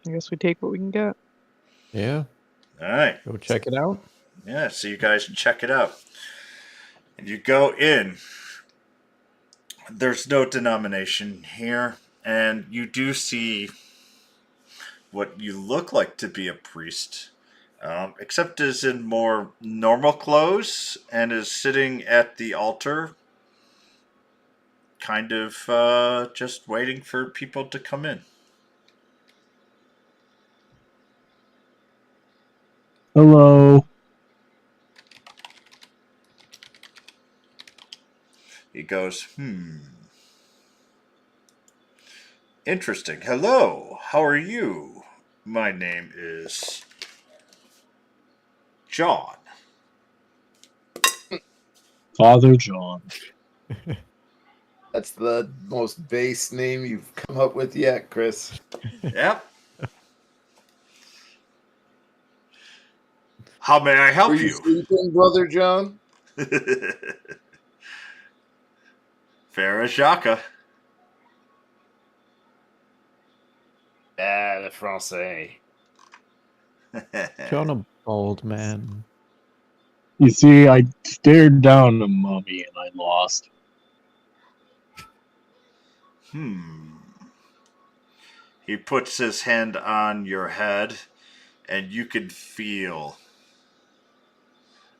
I guess we take what we can get. Yeah. All right. Go check it out. Yeah, so you guys check it out. And you go in. There's no denomination here, and you do see what you look like to be a priest, except is in more normal clothes and is sitting at the altar, kind of just waiting for people to come in. Hello. He goes, Interesting. Hello, how are you? My name is John. Father John. That's the most base name you've come up with yet, Chris. Yep. How may I Were help you you? sleeping, Brother John? Farah Shaka. Ah, the Francais. John, a bald man. You see, I stared down a mummy and I lost. He puts his hand on your head and you can feel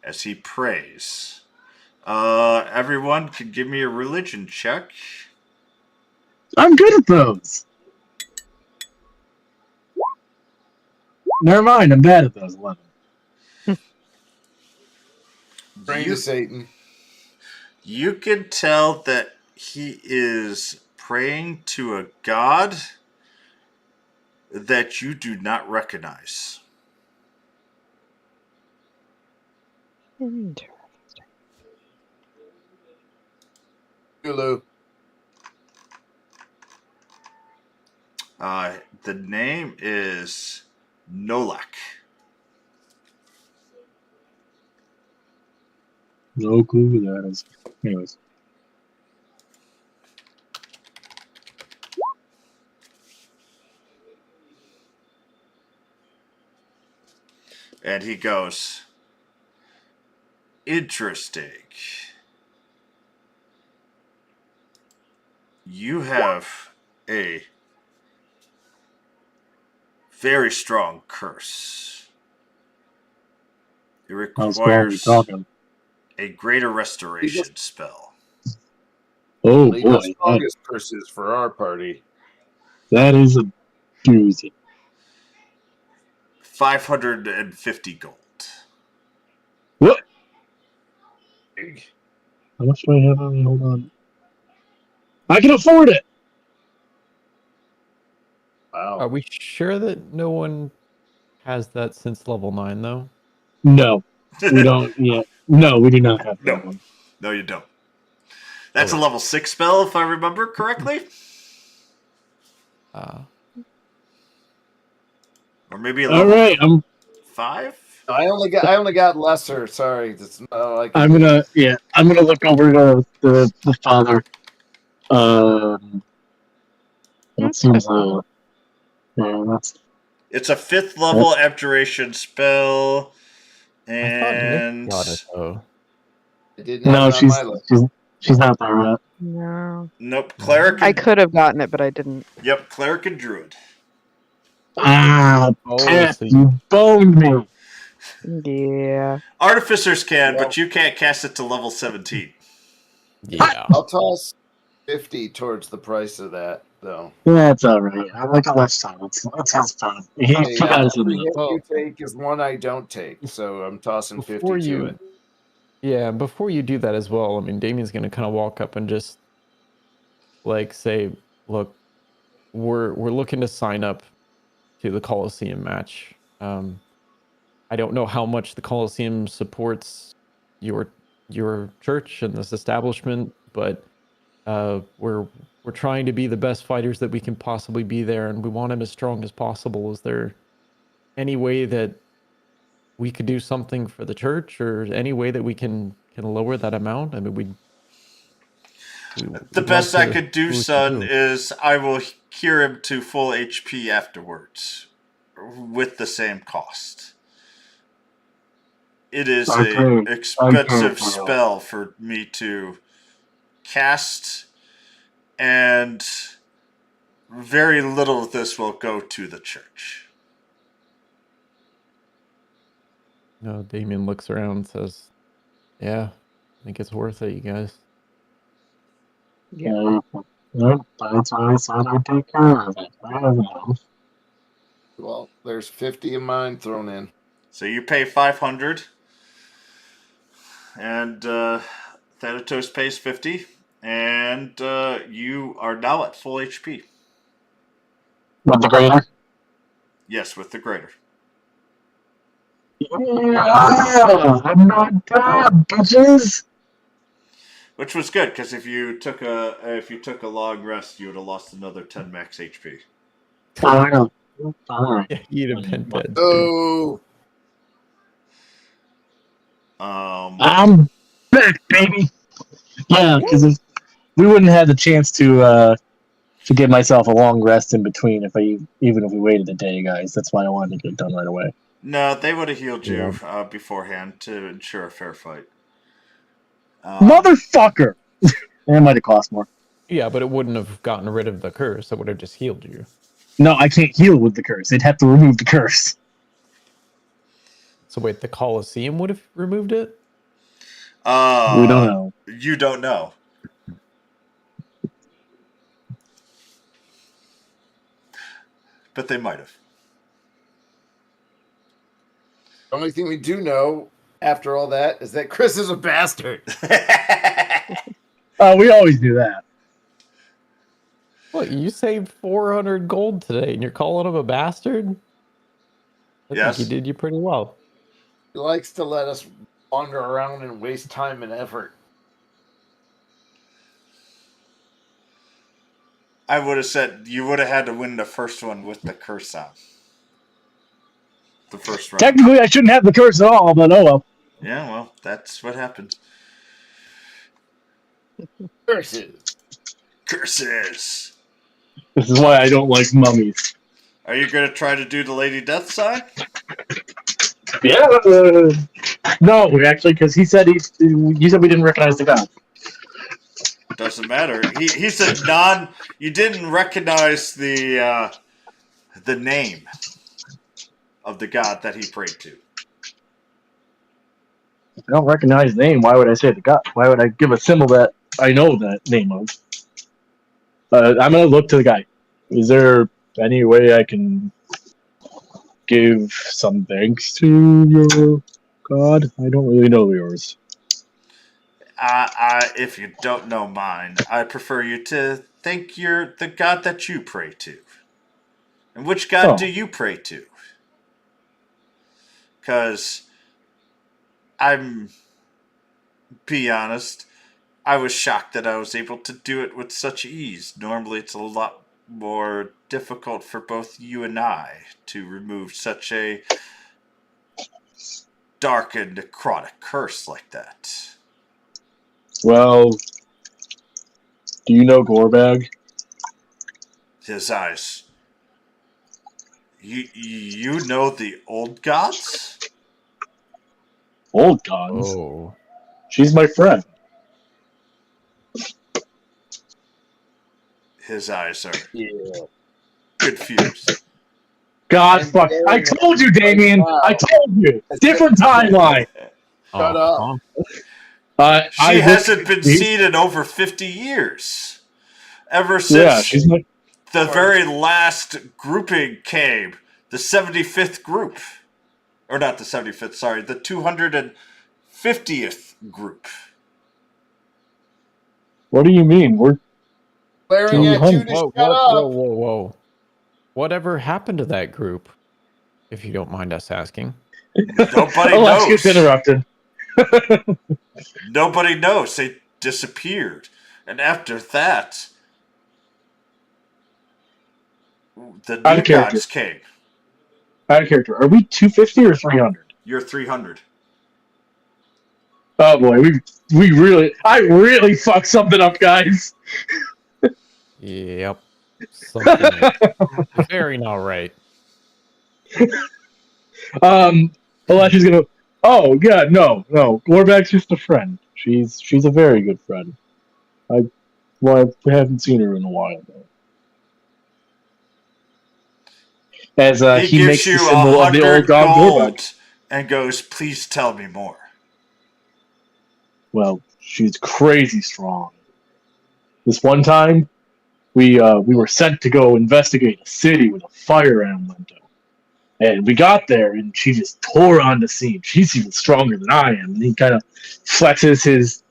as he prays. Everyone can give me a religion check. I'm good at those. Never mind, I'm bad at those. 11. Pray to Satan. You can tell that he is praying to a god that you do not recognize. Interesting. Hulu. The name is Nolak. No clue who that is. Anyways. And he goes, interesting. You have a very strong curse. It How strong are we requires talking? a greater restoration spell. Oh The boy, strongest curses for our party. that is a doozy. 550 gold. What? How much do I have on me? Hold on. I can afford it! Wow. Are we sure that no one has that since level 9, though? No, we don't yet. No, we do not have that No. one. No, you don't. That's Okay. a level 6 spell, if I remember correctly. Or maybe a All level right, 5? I only got lesser. Sorry, that's not all I can I'm gonna look over to the father. That seems that's It's a 5th level abjuration spell. I thought Nick And got it, though. I didn't have no, it on my list. she's not there yet. No. nope, cleric. I And, could have gotten it, but I didn't. yep, cleric and druid. Ah, Oh, Pip, so you boned me. Yeah. Artificers can, Yeah. but you can't cast it to level 17. yeah. I'll toss 50 towards the price of that, though. That's all right. I like a lifestyle. That sounds fun. He Hey, got us in every there. hit Well- you take is one I don't take, so I'm tossing Before 50 to it. before you do that as well, I mean, Damien's going to kind of walk up and just like say, look, we're looking to sign up to the Coliseum match. I don't know how much the Coliseum supports your church and this establishment, but we're trying to be the best fighters that we can possibly be there, and we want them as strong as possible. Is there any way that we could do something for the church, or any way that we can lower that amount? I mean, The we'd best love I to could do, see what we son, can do. is I will cure him to full HP afterwards with the same cost. It is an expensive spell for me to cast, and very little of this will go to the church. No, Damien looks around and says, "Yeah, I think it's worth it, you guys." Yeah. Nope, that's why I said I'd take care of it. I don't know. Well, there's 50 of mine thrown in. So you pay 500, and Thanatos pays 50, and you are now at full HP. With the greater? Yes, with the greater. Yeah, I'm not bad, bitches. Which was good, because if you took a long rest, you would have lost another 10 max HP. I know. All right. Yeah, you'd have been dead. Oh, I'm back, baby. Yeah, because we wouldn't have the chance to give myself a long rest in between even if we waited a day, guys. That's why I wanted to get it done right away. No, they would have healed you Yeah. beforehand to ensure a fair fight. Motherfucker! It might have cost more. Yeah, but it wouldn't have gotten rid of the curse. It would have just healed you. No, I can't heal with the curse. They'd have to remove the curse. So wait, the Coliseum would have removed it? We don't know. You don't know. But they might have. The only thing we do know after all that is that Chris is a bastard. We always do that. Well, you saved 400 gold today, and you're calling him a bastard? I Yes. think he did you pretty well. He likes to let us wander around and waste time and effort. I would have said you would have had to win the first one with the curse on. The first round. Technically, I shouldn't have the curse at all, but oh well. Yeah, well, that's what happens. Curses. Curses. This is why I don't like mummies. Are you going to try to do the Lady Death sign? Yeah. No, actually, because you said we didn't recognize the god. Doesn't matter. He said you didn't recognize the name of the god that he prayed to. If I don't recognize the name, why would I say the god? Why would I give a symbol that I know the name of? I'm gonna look to the guy. Is there any way I can give some thanks to your god? I don't really know yours. If you don't know mine, I prefer you to thank the god that you pray to. And which god do you pray to? Because be honest, I was shocked that I was able to do it with such ease. Normally it's a lot more difficult for both you and I to remove such a dark and necrotic curse like that. Well, do you know Gorbag? His eyes. You know the old gods? Old gods? Oh. She's my friend. His eyes are confused. God, fuck. I told you, Damien. I told you. Different timeline. Shut up. She hasn't been seen in over 50 years. Ever since the very last grouping came. The 75th group. Or not the 75th, sorry. The 250th group. What do you mean? We're Glaring at you to shut up. Whoa. Whatever happened to that group? If you don't mind us asking. Nobody knows. Let's get interrupted. Nobody knows. They disappeared. And after that, the new gods came. Out of character. Are we 250 or 300? You're 300. Oh boy, I really fucked something up, guys. Yep. Something very not right. Alesha's gonna. Oh yeah, no. Gorbag's just a friend. She's a very good friend. I haven't seen her in a while though. As he makes the symbol of the old dog Gorbag and goes, "Please tell me more." Well, she's crazy strong. This one time, we were sent to go investigate a city with a fire elemental. And we got there, and she just tore on the scene. She's even stronger than I am. And he kind of flexes his...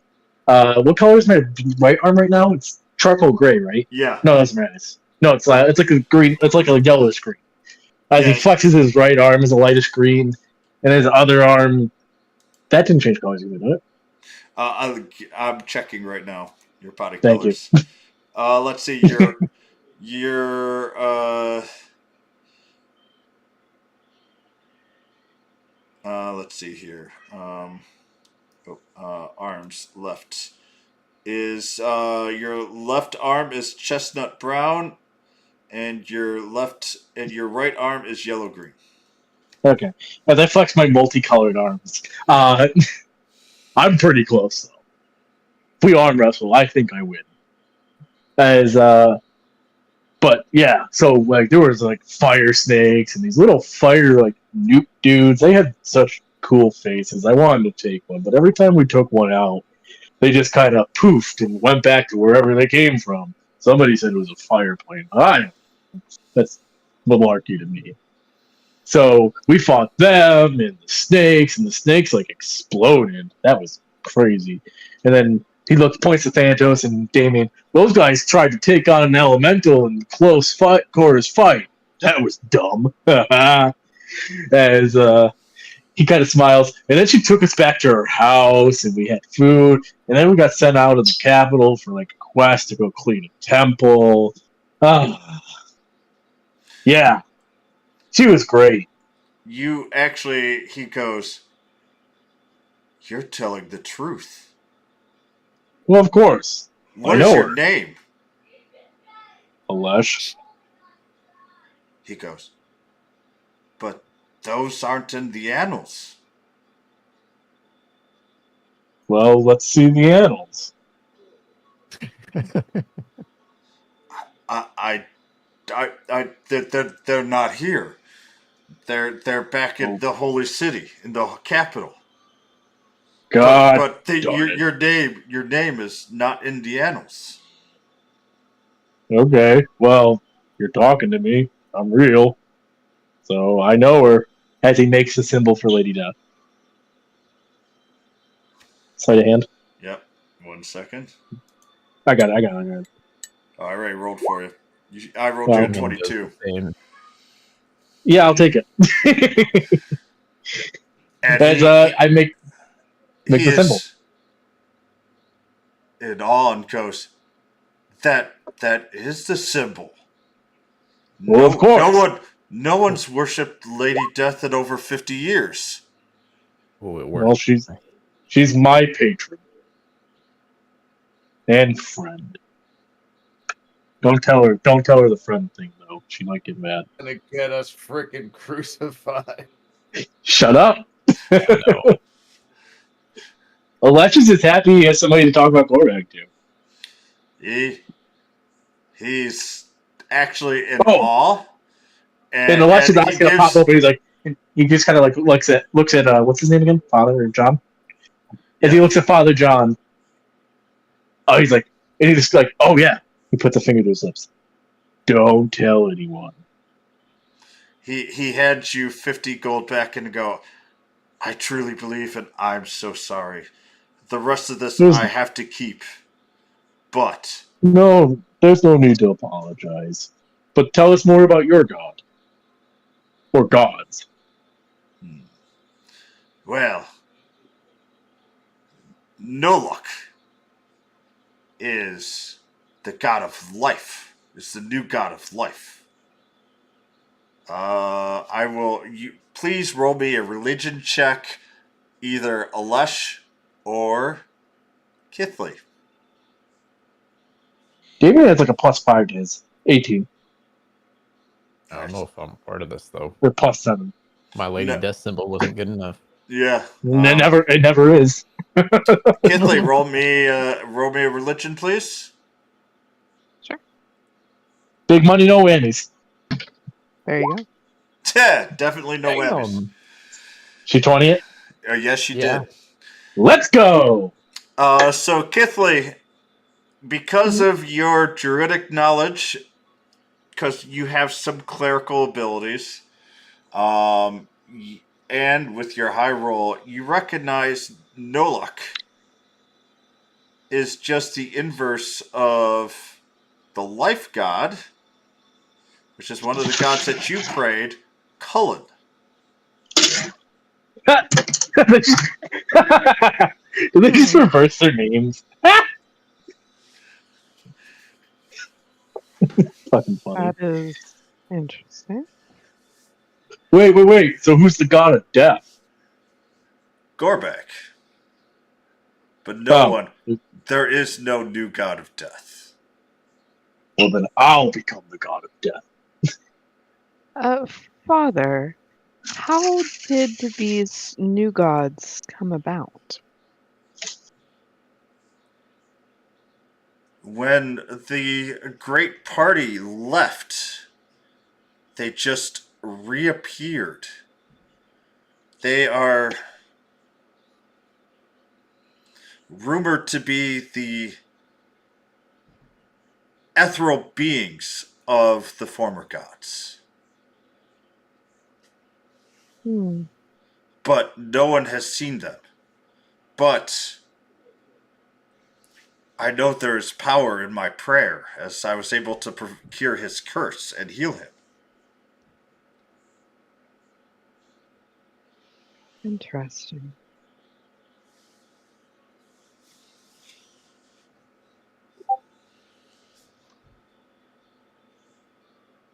what color is my right arm right now? It's charcoal gray, right? Yeah. No, that's reddish. No, it's like a green. It's like a yellowish green. As he flexes his right arm as a lightish green, and his other arm... That didn't change colors either, did it? I'm checking right now your body Thank colors. you. Let's see. Let's see here. Arms left is your left arm is chestnut brown, and your right arm is yellow green. Okay. As I flex my multicolored arms, I'm pretty close though. If we arm wrestle, I think I win. But yeah, so like there was like fire snakes and these little fire like nuke dudes. They had such cool faces. I wanted to take one, but every time we took one out, they just kind of poofed and went back to wherever they came from. Somebody said it was a fire plane. That's malarkey to me. So we fought them and the snakes like exploded. That was crazy. And then he points to Thanatos and Damien. Those guys tried to take on an elemental in close quarters fight. That was dumb. As he kind of smiles, and then she took us back to her house, and we had food, and then we got sent out of the capital for like a quest to go clean a temple. Yeah, she was great. He goes, "You're telling the truth. Well, of course. What I is know your her. name?" Alesh. He goes, "But those aren't in the annals." Well, let's see the annals. They're not here. They're back in the holy city, in the capital. God But darn it. your name is not in the annals. Okay, well, you're talking to me. I'm real. So I know her. As he makes the symbol for Lady Death. Sleight of hand. Yep. 1 second. I got it. Oh, I already rolled for you. I rolled Well, you a Damien does 22. the same. Yeah, I'll take it. And As I make he the symbol. is in awe and goes, that is the symbol. Well, of course. No one's worshipped Lady Death in over 50 years. Oh, it Well, works. she's my patron and friend. Don't tell her the friend thing though. She might get mad. Gonna get us freaking crucified. Shut up. No. Alexis is happy he has somebody to talk about Gorbag to. He's actually in Oh. awe. And Alexis' eyes gonna pop open. He's like, he just kind of like looks at what's his name again? Father John. As he looks at Father John, he's like, and he just like, oh yeah. He puts a finger to his lips. Don't tell anyone. He hands you 50 gold back and go, "I truly believe, and I'm so sorry. The rest of this I have to keep. But no, there's no need to apologize. But tell us more about your god. Or gods. Well, Nolok is the god of life. It's the new god of life. I will. You please roll me a religion check, either Alesh or Kithley. Damien has like a +5 to his 18. I don't know if I'm part of this though. Or +7. My Lady Death symbol wasn't good enough. Yeah. It never is. Kithley, roll me a religion, please. Sure. Big money, no whammies. There you go. Yeah, definitely no whammies. Damn. She 20 it? Yes, she Yeah. did. Let's go! So Kithley, because of your druidic knowledge, because you have some clerical abilities, and with your high roll, you recognize Nolok is just the inverse of the life god, which is one of the gods that you prayed, Cullen. Did they just reverse their names? Fucking funny. That is interesting. Wait. So who's the god of death? Gorbak. But there is no new god of death. Well, then I'll become the god of death. Father, how did these new gods come about? When the great party left, they just reappeared. They are rumored to be the ethereal beings of the former gods. But no one has seen them. But I know there is power in my prayer, as I was able to cure his curse and heal him. Interesting.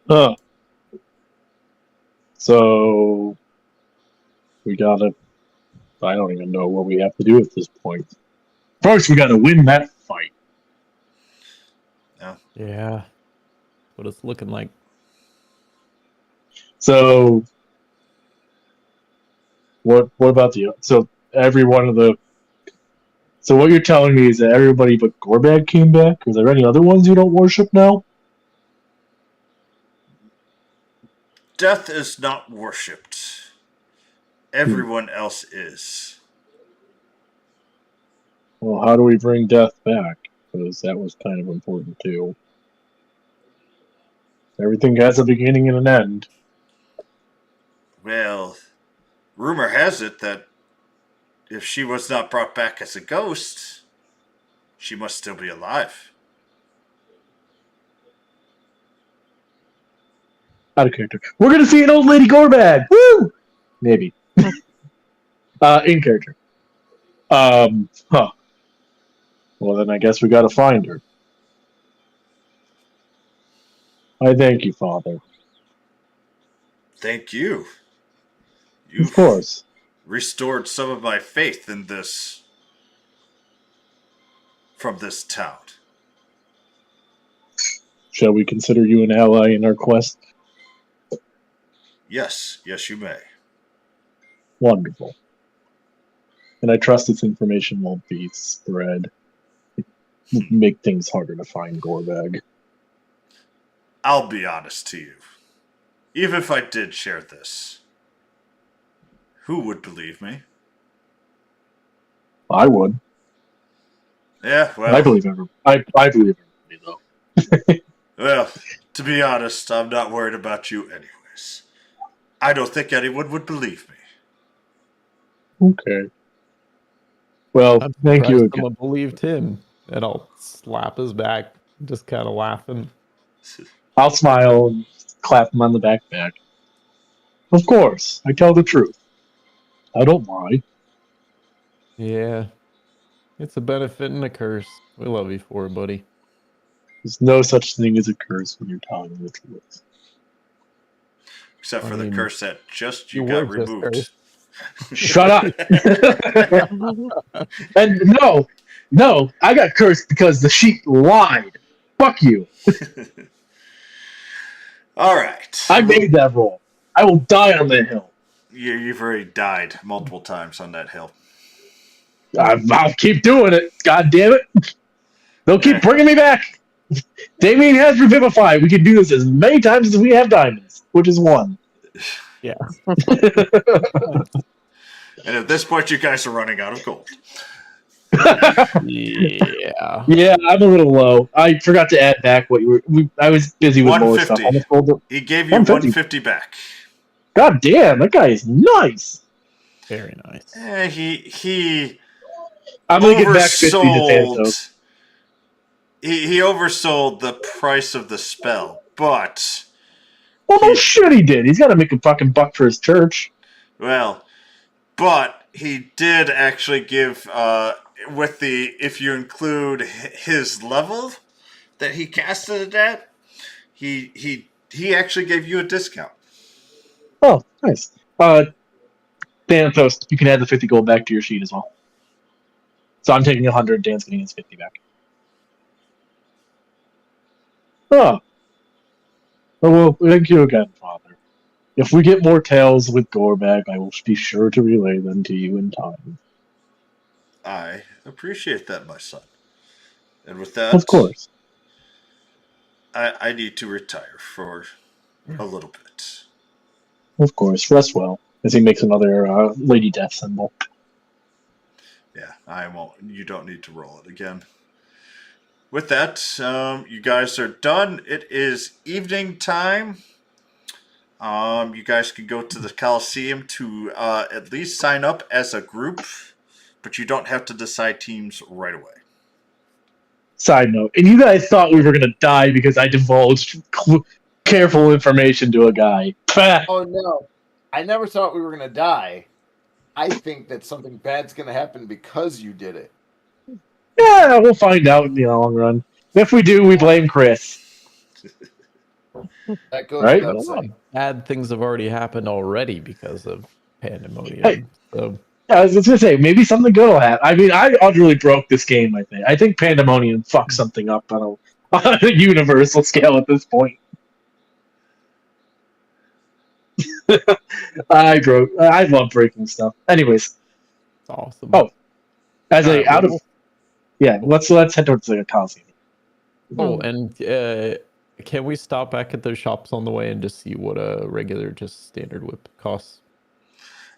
Huh. So we gotta. I don't even know what we have to do at this point. First, we gotta win that fight. Yeah. What it's looking like. So, what about every one of the. So what you're telling me is that everybody but Gorbag came back? Is there any other ones you don't worship now? Death is not worshipped. Everyone else is. Well, how do we bring Death back? Because that was kind of important too. Everything has a beginning and an end. Well, rumor has it that if she was not brought back as a ghost, she must still be alive. Out of character. We're gonna see an old lady Gorbag! Woo! Maybe. In character. Huh. Well, then I guess we gotta find her. I thank you, Father. Thank you. Of You've course. restored some of my faith in from this town. Shall we consider you an ally in our quest? Yes, you may. Wonderful. And I trust this information won't be spread. Make things harder to find Gorbag. I'll be honest to you. Even if I did share this, who would believe me? I would. Yeah, well, I believe everybody. I believe everybody, though. well, to be honest, I'm not worried about you anyways. I don't think anyone would believe me. Okay. Well, I'm thank surprised you again. someone believed him. And I'll slap his back, just kind of laughing. I'll smile and clap him on the back. Of course, I tell the truth. I don't lie. Yeah. It's a benefit and a curse. We love you for it, buddy. There's no such thing as a curse when you're telling the truth. Except for I the mean, curse that just you you got were just removed. cursed. Shut up! And no, I got cursed because the sheep lied. Fuck you. All right. I made that roll. I will die on that hill. You've already died multiple times on that hill. I'll keep doing it. God damn it. They'll keep bringing me back. Damien has Revivify. We can do this as many times as we have diamonds, which is one. Yeah. And at this point, you guys are running out of gold. Yeah. Yeah, I'm a little low. I forgot to add back what you were. I was busy with more stuff. 150. He gave you 150 back. God damn, that guy is nice. Very nice. He I'm gonna get back 50 to Santos. He oversold the price of the spell, but Well, no shit, he did. He's got to make a fucking buck for his church. Well, but he did actually give with the if you include his level that he casted it at, he actually gave you a discount. Oh, nice. Santos, you can add the 50 gold back to your sheet as well. So I'm taking 100, Dan's getting his 50 back. Oh. Well, thank you again, Father. If we get more tales with Gorbag, I will be sure to relay them to you in time. I appreciate that, my son. And with that, Of course. I need to retire for a little bit. Of course. Rest well. As he makes another Lady Death symbol. Yeah, I won't. You don't need to roll it again. With that, you guys are done. It is evening time. You guys can go to the Coliseum to at least sign up as a group, but you don't have to decide teams right away. Side note, and you guys thought we were going to die because I divulged careful information to a guy. Oh no, I never thought we were gonna die. I think that something bad's gonna happen because you did it. Yeah, we'll find out in the long run. If we do, we blame Chris. That goes Right? But a without lot saying. of bad things have already happened already because of pandemonium. Hey. So Yeah, I was just gonna say maybe something good will happen. I mean, I utterly broke this game. I think Pandemonium fucked something up on a universal scale at this point. I love breaking stuff. Anyways, it's awesome. Oh, as a Alright, out well, of let's head towards the Coliseum. Oh, and can we stop back at those shops on the way and just see what a regular, just standard whip costs?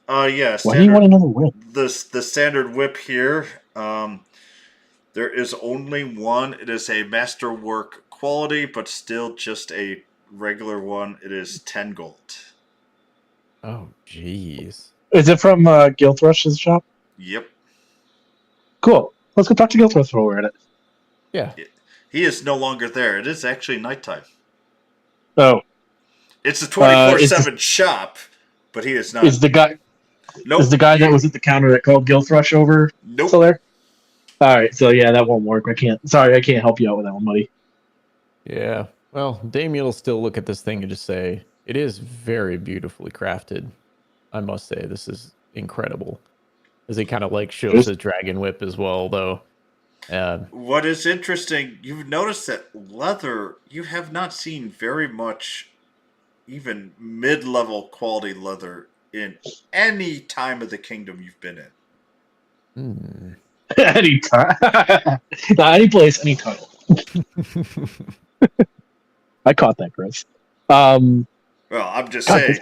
Yeah. Why do you want another whip? The standard whip here. There is only one. It is a masterwork quality, but still just a regular one. It is 10 gold. Oh, jeez. Is it from Gilthrush's shop? Yep. Cool. Let's go talk to Gilthrush while we're at it. Yeah. He is no longer there. It is actually nighttime. Oh, It's a 24/7 shop, but he is not. is the guy Nope. is the guy that was at the counter that called Gilthrush over Nope. still there? All right, so yeah, that won't work. I can't help you out with that one, buddy. Yeah. Well, Damien will still look at this thing and just say, it is very beautifully crafted. I must say, this is incredible. As he kind of like shows his dragon whip as well, though. What is interesting, you've noticed that leather, you have not seen very much, even mid-level quality leather in any time of the kingdom you've been in. Anytime. Not any place, any time. I caught that, Chris. Well, I'm just God, saying,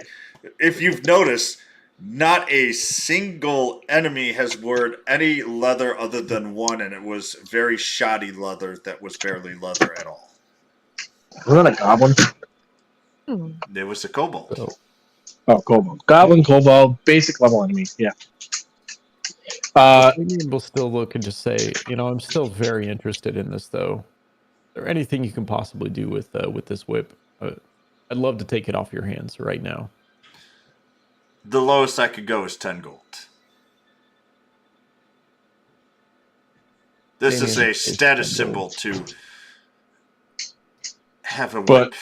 if you've noticed, not a single enemy has worn any leather other than one, and it was very shoddy leather that was barely leather at all. Was that a goblin? It was a kobold. Oh, kobold. Goblin, kobold, basic level enemy. Yeah. Damien will still look and just say, I'm still very interested in this, though. Is there anything you can possibly do with this whip? I'd love to take it off your hands right now. The lowest I could go is 10 gold. This is a status symbol to have a whip.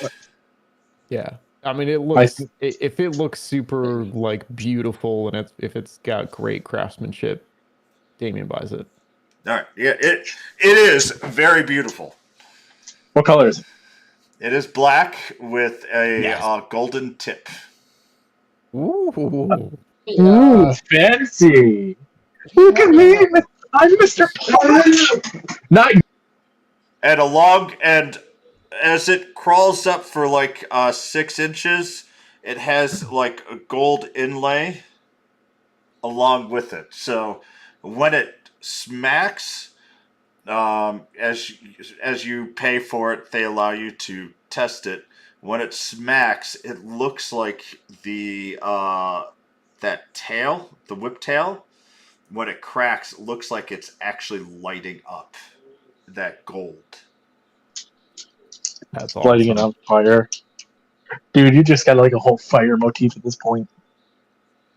Yeah. I mean, it looks. If it looks super like beautiful and if it's got great craftsmanship, Damien buys it. All right, yeah, it is very beautiful. What color is it? It is black with a golden tip. Ooh. Ooh, fancy! Look at me! I'm Mr. Punch! Not And as it crawls up for like 6 inches, it has like a gold inlay along with it. So when it smacks, as you pay for it, they allow you to test it. When it smacks, it looks like the that tail, the whip tail. When it cracks, it looks like it's actually lighting up that gold. That's awesome. lighting it on fire. Dude, you just got like a whole fire motif at this point.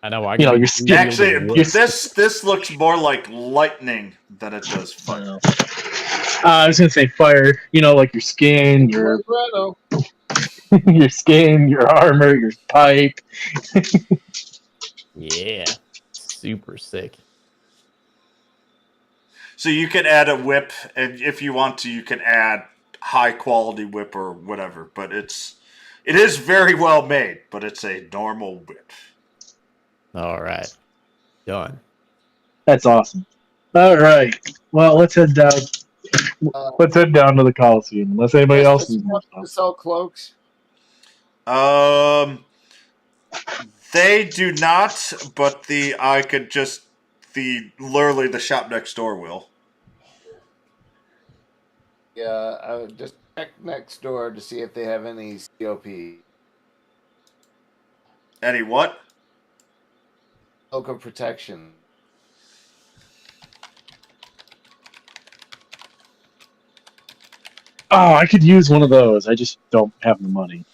I know. Your skin. Actually, this looks more like lightning than it does fire. I was gonna say fire. Like your skin, your your skin, your armor, your pipe. Yeah, super sick. So you can add a whip, and if you want to, you can add high quality whip or whatever. But it is very well made, but it's a normal whip. All right, done. That's awesome. All right. Well, let's head down. Let's head down to the Coliseum. Unless anybody else needs more stuff. Sell cloaks. They do not, but literally the shop next door will. Yeah, I would just check next door to see if they have any COP. Any what? Local protection. Oh, I could use one of those. I just don't have the money.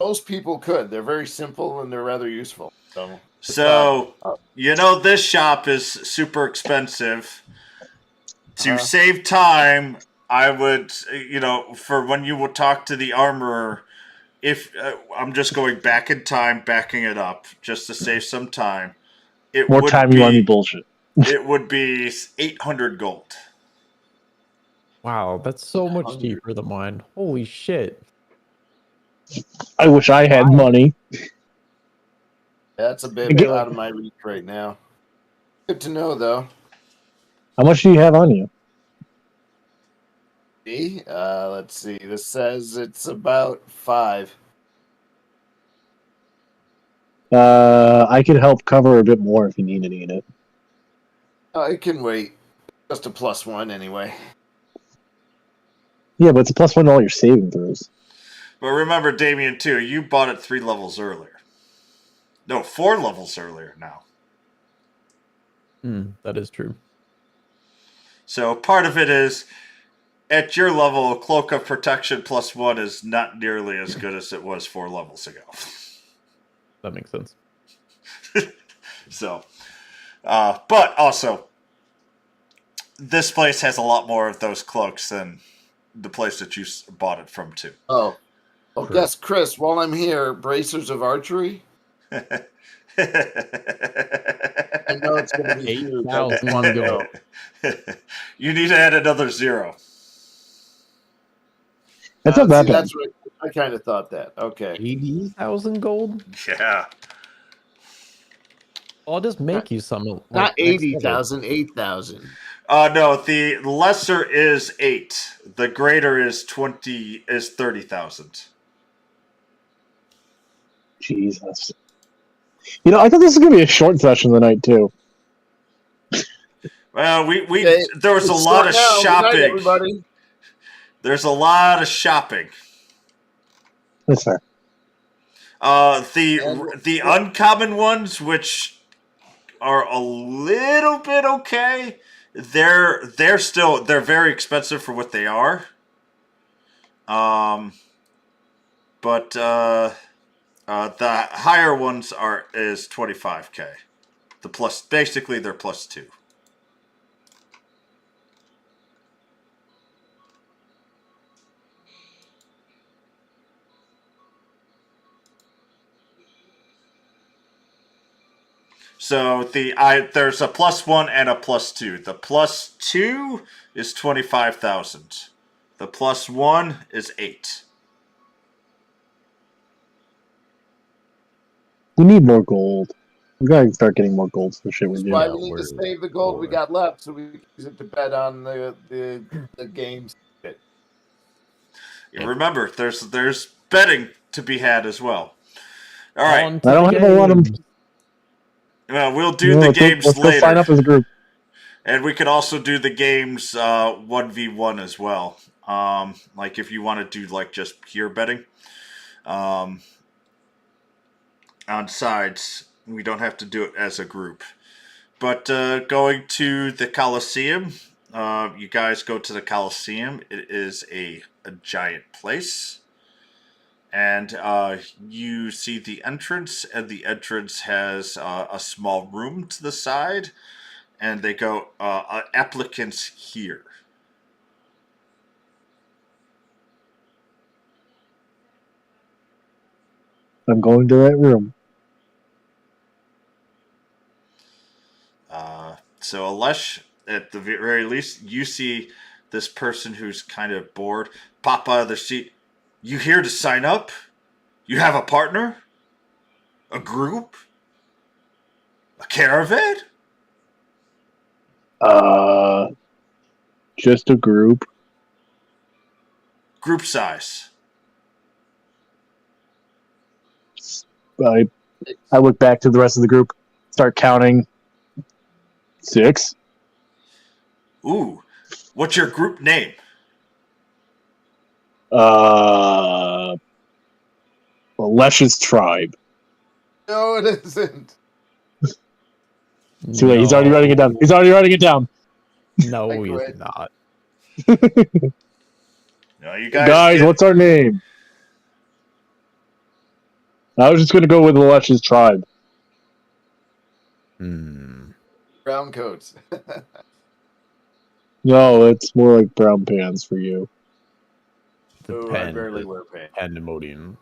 Most people could. They're very simple and they're rather useful. So, this shop is super expensive. To save time, I would, for when you will talk to the armorer, if I'm just going back in time, backing it up, just to save some time. More time you want me bullshit. It would be 800 gold. Wow, that's so much cheaper than mine. Holy shit. I wish I had money. That's a bit out of my reach right now. Good to know, though. How much do you have on you? Let's see. This says it's about 5. I could help cover a bit more if you need any in it. It can wait. Just a +1 anyway. Yeah, but it's a +1 to all your saving throws. But remember, Damien, too, you bought it 3 levels earlier. No, 4 levels earlier now. That is true. So part of it is, at your level, Cloak of Protection +1 is not nearly as good as it was 4 levels ago. That makes sense. So, but also, this place has a lot more of those cloaks than the place that you bought it from, too. Oh, guess, Chris, while I'm here, bracers of archery? I know it's going to be huge. 8,000 gold. You need to add another 0. That's not that bad. That's right. I kind of thought that. Okay. 80,000 gold? Yeah. I'll just make you some. Not 80,000, 8,000. No, the lesser is 8. The greater is 30,000. Jesus. I thought this was going to be a short session tonight, too. Well, there was a lot of shopping. Night, everybody. There's a lot of shopping. That's fair. The uncommon ones, which are a little bit okay, they're very expensive for what they are. But the higher ones is 25k. Basically they're +2. So there's a +1 and a +2. The +2 is 25,000. The +1 is 8. We need more gold. We gotta start getting more gold for shit we That's do. why we need to save the gold we got left so we can use it to bet on the games. Remember, there's betting to be had as well. All right. I don't have a lot of. Well, we'll do the games let's later. Go sign up as a group. And we could also do the games 1v1 as well. Like if you want to do like just pure betting. On sides, we don't have to do it as a group. But going to the Coliseum, you guys go to the Coliseum. It is a giant place. And you see the entrance, and the entrance has a small room to the side. And they go, applicants here. I'm going to that room. So Alesh, at the very least, you see this person who's kind of bored pop out of their seat. You here to sign up? You have a partner? A group? A caravan? Just a group. Group size. I look back to the rest of the group, start counting. 6. Ooh, what's your group name? Lesh's tribe. No, it isn't. Too late. He's already writing it down. He's already writing it down. No, I he's quit. not. No, you guys. Guys, what's our name? I was just going to go with Lesh's tribe. Brown coats. No, it's more like brown pants for you. The Oh, I barely wear pants. Pandemonium.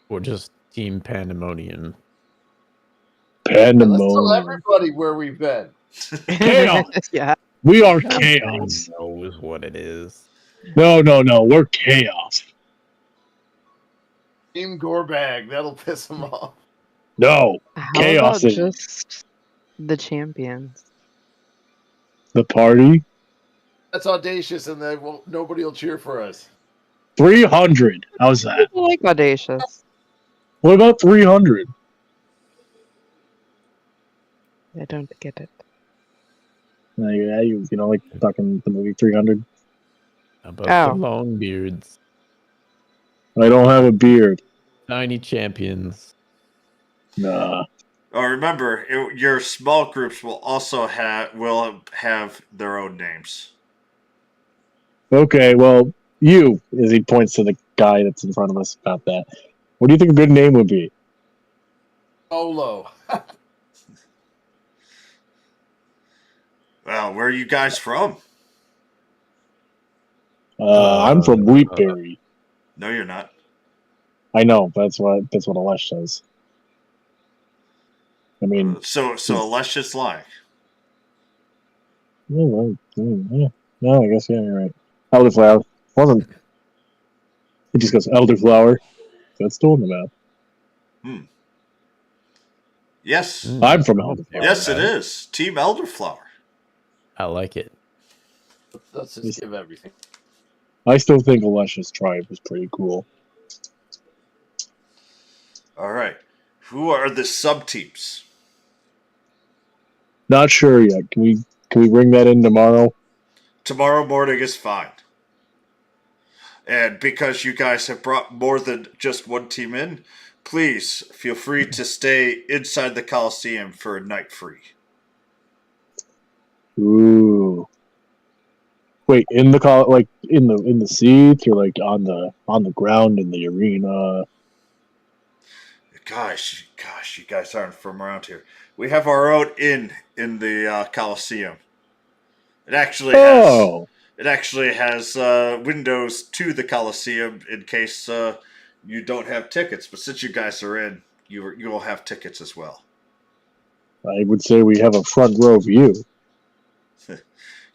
Or just Team Pandemonium. Yeah, let's tell Pandemonium. everybody where we've been. Chaos. Yeah. We are Everybody chaos. knows what it is. No. We're chaos. Team Gorebag. That'll piss them off. No. How Chaos about is just the champions? the party. That's audacious, and then nobody will cheer for us. 300. How's that? People like audacious. What about 300? I don't get it. Yeah, you know, like fucking the movie 300. How about the Oh. Longbeards? I don't have a beard. Tiny champions. Nah. Oh, remember, your small groups will also have their own names. Okay, well, you, as he points to the guy that's in front of us about that. What do you think a good name would be? Solo. Well, where are you guys from? I'm from Wheatberry. No, you're not. I know, that's what Alesh says. I mean, So let's just lie. yeah, no, I guess you're right. Elderflower wasn't. He just goes Elderflower. That's still in the map. Yes. I'm from Elderflower. Yes, it is. Team Elderflower. I like it. Let's just give everything. I still think Alesh's tribe is pretty cool. All right. Who are the sub teams? Not sure yet. Can we bring that in tomorrow? Tomorrow morning is fine. And because you guys have brought more than just one team in, please feel free to stay inside the Coliseum for a night free. Ooh. Wait, in the like in the seats or like on the ground in the arena? Gosh, you guys aren't from around here. We have our own inn in the Coliseum. It actually has windows to the Coliseum in case you don't have tickets. But since you guys are in, you will have tickets as well. I would say we have a front row view.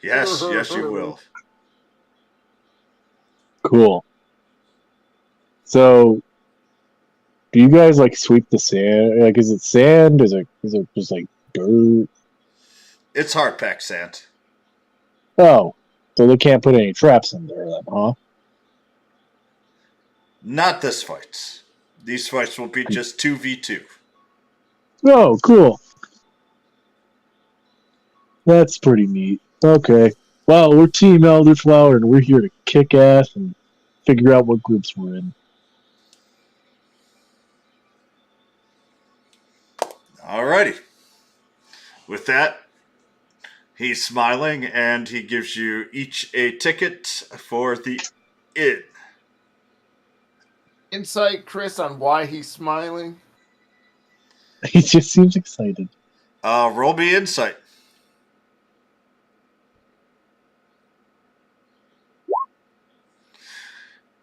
Yes, you will. Cool. So, do you guys like sweep the sand? Like, is it sand? Is it just like dirt? It's hard packed sand. Oh, so they can't put any traps in there then, huh? Not this fight. These fights will be just 2v2. Oh, cool. That's pretty neat. Okay. Well, we're Team Elderflower, and we're here to kick ass and figure out what groups we're in. Alrighty. With that, he's smiling and he gives you each a ticket for the inn. Insight, Chris, on why he's smiling? He just seems excited. Roll me insight.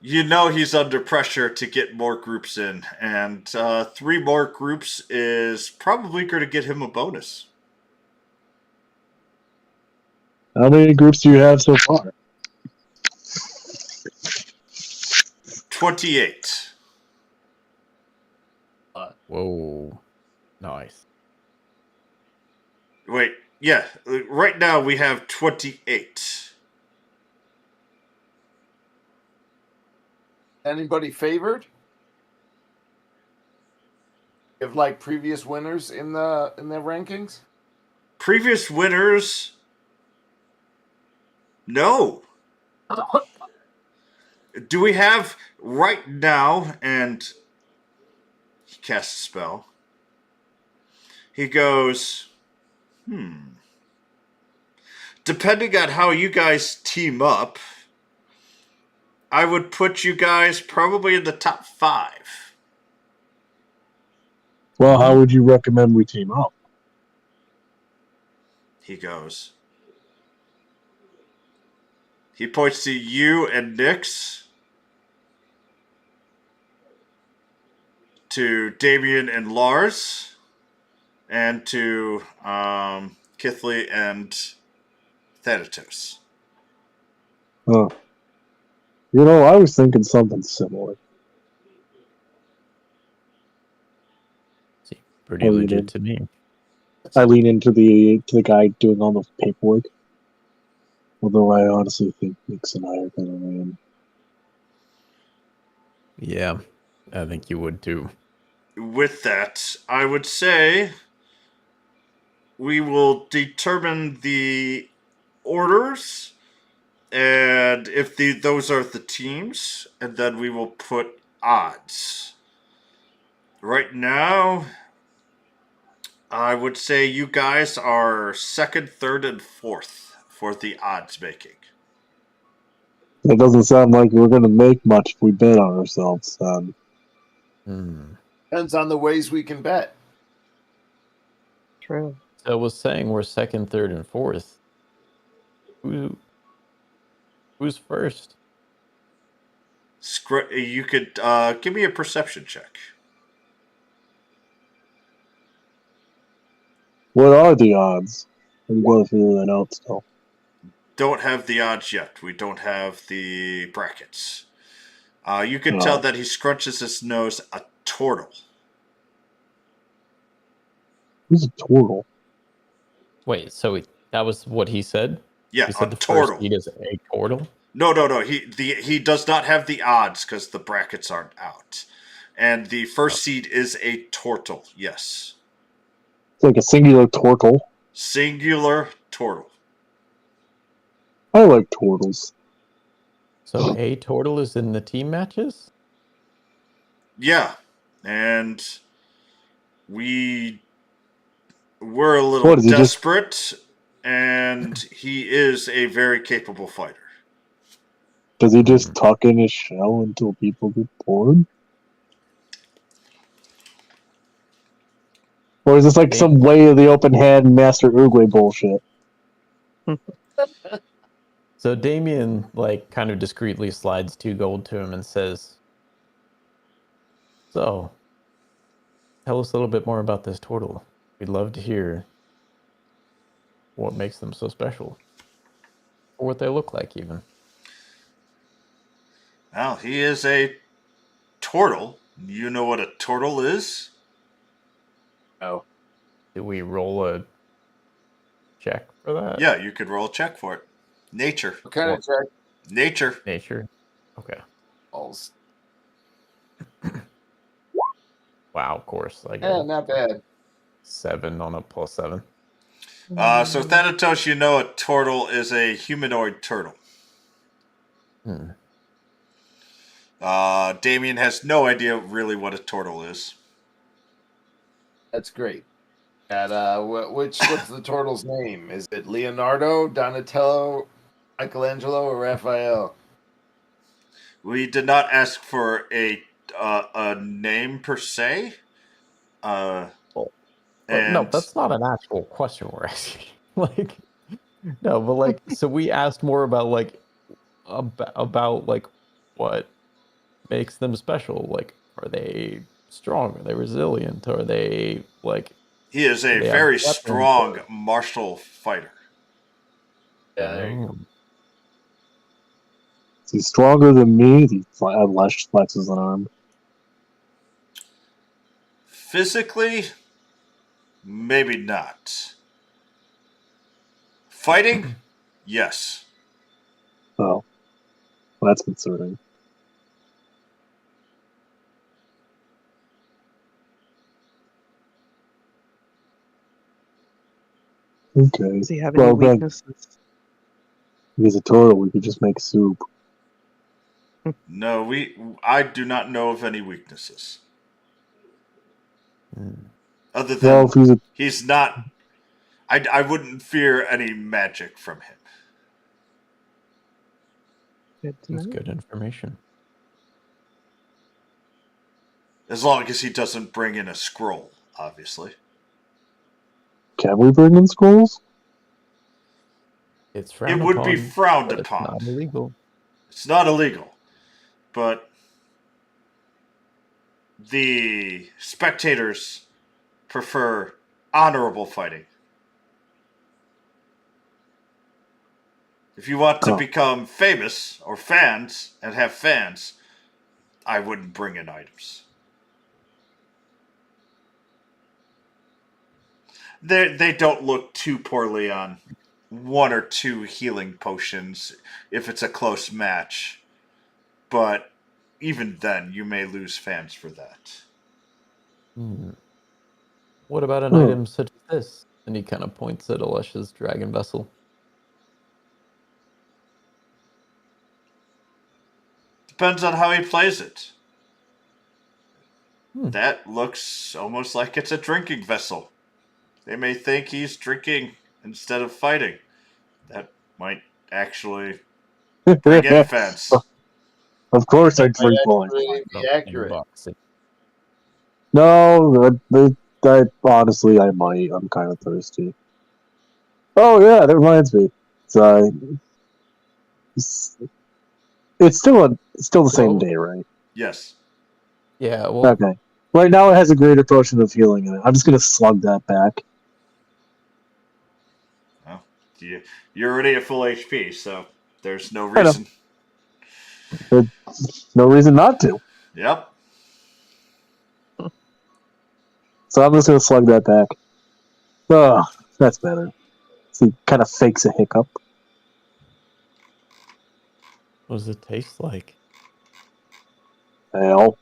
You know he's under pressure to get more groups in, and 3 more groups is probably going to get him a bonus. How many groups do you have so far? 28. Whoa. Nice. Wait, yeah, right now we have 28. Anybody favored? Have like previous winners in the rankings? Previous winners? No. Do we have right now? And he casts a spell. He goes, depending on how you guys team up, I would put you guys probably in the top 5. Well, how would you recommend we team up? He goes. He points to you and Nyx, to Damien and Lars, and to Kithly and Thanatos. You know, I was thinking something similar. Seems pretty legit to me. I lean into the guy doing all the paperwork. Although I honestly think Nix and I are gonna win. Yeah, I think you would too. With that, I would say we will determine the orders, and if those are the teams, and then we will put odds. Right now, I would say you guys are second, third, and fourth for the odds making. It doesn't sound like we're gonna make much if we bet on ourselves. Depends on the ways we can bet. True. So I was saying we're second, third, and fourth. Who's first? You could give me a perception check. What are the odds? We gotta figure that out still. Don't have the odds yet. We don't have the brackets. You can tell that he scrunches his nose a turtle. Who's a turtle? Wait, so that was what he said? Yeah, He said the turtle. first seed is a turtle? No. He does not have the odds because the brackets aren't out. And the first seed is a turtle, yes. It's like a singular turtle. Singular turtle. I like turtles. So a turtle is in the team matches? Yeah. And we're a little desperate, and he is a very capable fighter. Does he just tuck in his shell until people get bored? Or is this like some way of the open hand Master Uruguay bullshit? So Damien, like, kind of discreetly slides 2 gold to him and says, so, tell us a little bit more about this turtle. We'd love to hear what makes them so special. Or what they look like, even. Well, he is a turtle. You know what a turtle is? Oh. Do we roll a check for that? Yeah, you could roll a check for it. Nature. What kind of check? Nature. Nature. Okay. Balls. Wow, of course. I Yeah, not bad. 7 on a +7. So Thanatos, you know a turtle is a humanoid turtle. Damien has no idea really what a turtle is. That's great. And what's the turtle's name? Is it Leonardo, Donatello, Michelangelo, or Raphael? We did not ask for a name per se. No, that's not an actual question we're asking. Like, no, but like, so we asked more about like about like what makes them special. Like, are they strong? Are they resilient? Are they like? He is a very strong martial fighter. Yeah, there you go. Is he stronger than me? He flexes an arm. Physically, maybe not. Fighting, yes. Oh, well, that's concerning. Okay. Does he have any Well, then, weaknesses? he's a turtle. We could just make soup. No, I do not know of any weaknesses. Other Well, than if he's a he's not. I wouldn't fear any magic from him. Good to That's know. good information. As long as he doesn't bring in a scroll, obviously. can we bring in scrolls? It's frowned It would upon, be frowned but it's upon. not illegal. It's not illegal. But the spectators prefer honorable fighting. If you want to Oh. become famous or fans and have fans, I wouldn't bring in items. They don't look too poorly on 1 or 2 healing potions if it's a close match. But even then, you may lose fans for that. What about an item such as this? And he kind of points at Alesha's dragon vessel. Depends on how he plays it. That looks almost like it's a drinking vessel. They may think he's drinking instead of fighting. That might actually bring in fans. Of course, I drink Might while I actually fight. be accurate. No, honestly, I might. I'm kind of thirsty. Oh yeah, that reminds me. It's still the same day, right? Yes. Yeah, well, Okay. Right now, it has a greater potion of healing in it. I'm just gonna slug that back. Well, you're already at full HP, so there's no I know. reason. There's no reason not to. Yep. So I'm just gonna slug that back. Oh, that's better. So he kind of fakes a hiccup. what does it taste like? Ale.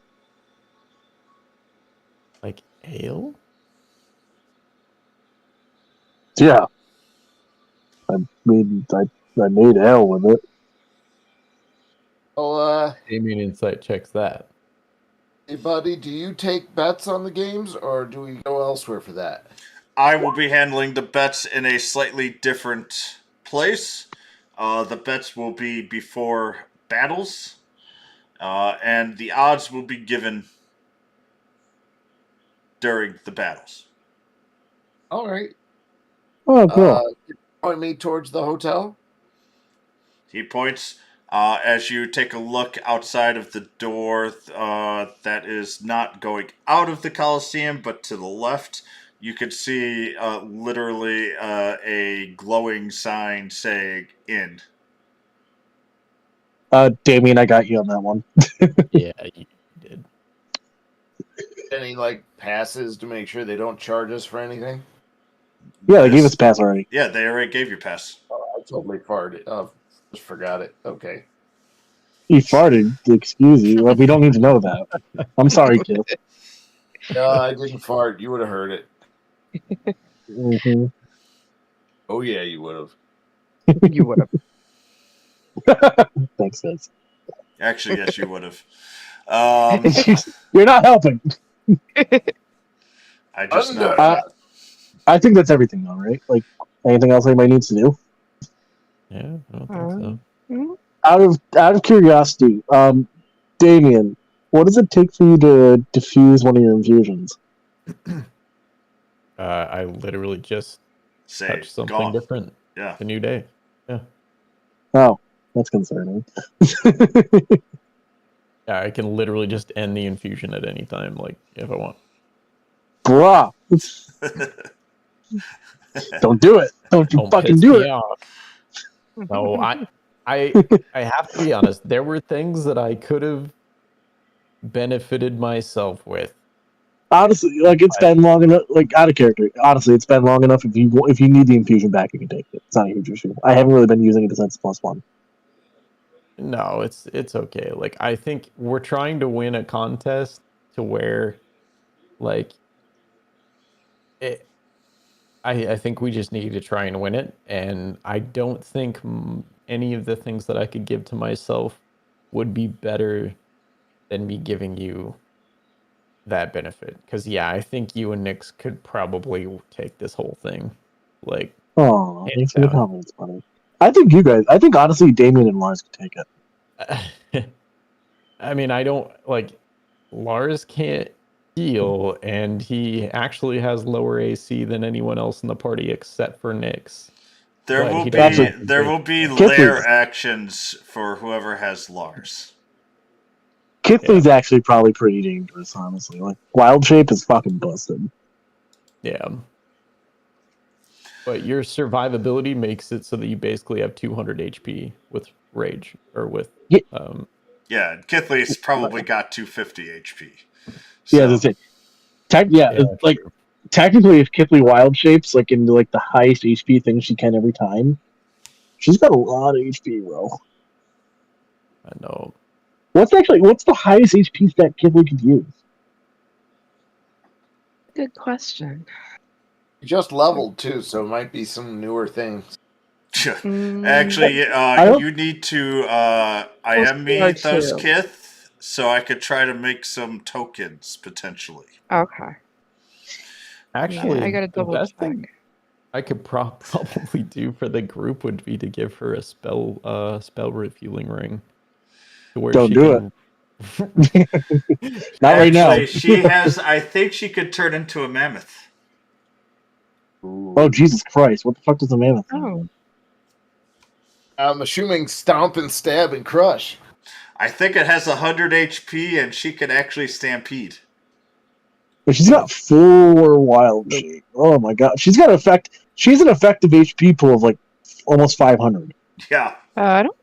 Like ale? Yeah. I mean, I made ale with it. Well, Damien Insight checks that. hey, buddy, do you take bets on the games, or do we go elsewhere for that? I will be handling the bets in a slightly different place. The bets will be before battles, and the odds will be given during the battles. All right. Oh, cool. Point me towards the hotel. He points as you take a look outside of the door that is not going out of the Coliseum, but to the left. You can see literally a glowing sign saying "in." Damien, I got you on that one. Yeah, you did. Any passes to make sure they don't charge us for anything? Yeah, they gave us a pass already. Yeah, they already gave you a pass. Oh, I totally farted. Oh, just forgot it. Okay. He farted. Excuse you. We don't need to know that. I'm sorry, kid. No, I didn't fart. You would have heard it. Mm-hmm. Oh yeah, you would have. You would have. Thanks, guys. Actually, yes, you would have. You're not helping. I just know. I think that's everything, though, right? Like, anything else anybody needs to do? Yeah, I don't think so. Out of curiosity, Damien, what does it take for you to diffuse one of your infusions? I literally just Say touched something gone. different. Yeah. A new day. Yeah. Oh, that's concerning. Yeah, I can literally just end the infusion at any time, like if I want. Bruh. Don't do it. Don't fucking piss do me it. off. No, I have to be honest. There were things that I could have benefited myself with. Honestly, it's been long enough. Out of character. Honestly, it's been long enough. If you need the infusion back, you can take it. It's not a huge issue. I haven't really been using it since +1. No, it's okay. I think we're trying to win a contest to where, I think we just need to try and win it, and I don't think any of the things that I could give to myself would be better than me giving you that benefit. Because yeah, I think you and Nyx could probably take this whole thing, like Oh, hands thanks for the down. comments, buddy. I think honestly, Damien and Lars could take it. I mean, I don't like Lars can't heal, and he actually has lower AC than anyone else in the party except for Nyx. There But will he be doesn't Actually, have to there take will be damage. lair Kithle's actions for whoever has Lars. Kithle's actually probably pretty dangerous, honestly. Like Wild Shape is fucking busted. Yeah. But your survivability makes it so that you basically have 200 HP with rage or with Yeah, Yeah, Kithle's probably got 250 HP. yeah, So that's it. yeah, Like true. technically, if Kithley Wild Shapes like into like the highest HP thing she can every time, she's got a lot of HP, bro. I know. What's the highest HP stat Kithley could use? Good question. You just leveled too, so it might be some newer things. actually, don't- you need to Plus IM me those CR2. Kith, so I could try to make some tokens potentially. Okay. Actually, Yeah, I gotta the double best check. thing I could probably do for the group would be to give her a spell refueling ring, to where Don't she do can. Not right now. Actually, she has. I think she could turn into a mammoth. Oh Jesus Christ! What the fuck does a mammoth do? Oh, I'm assuming stomp and stab and crush. I think it has 100 HP, and she can actually stampede. But she's got 4 Wild Shape. Oh my god, she's got She's an effective HP pool of like almost 500. Yeah. I don't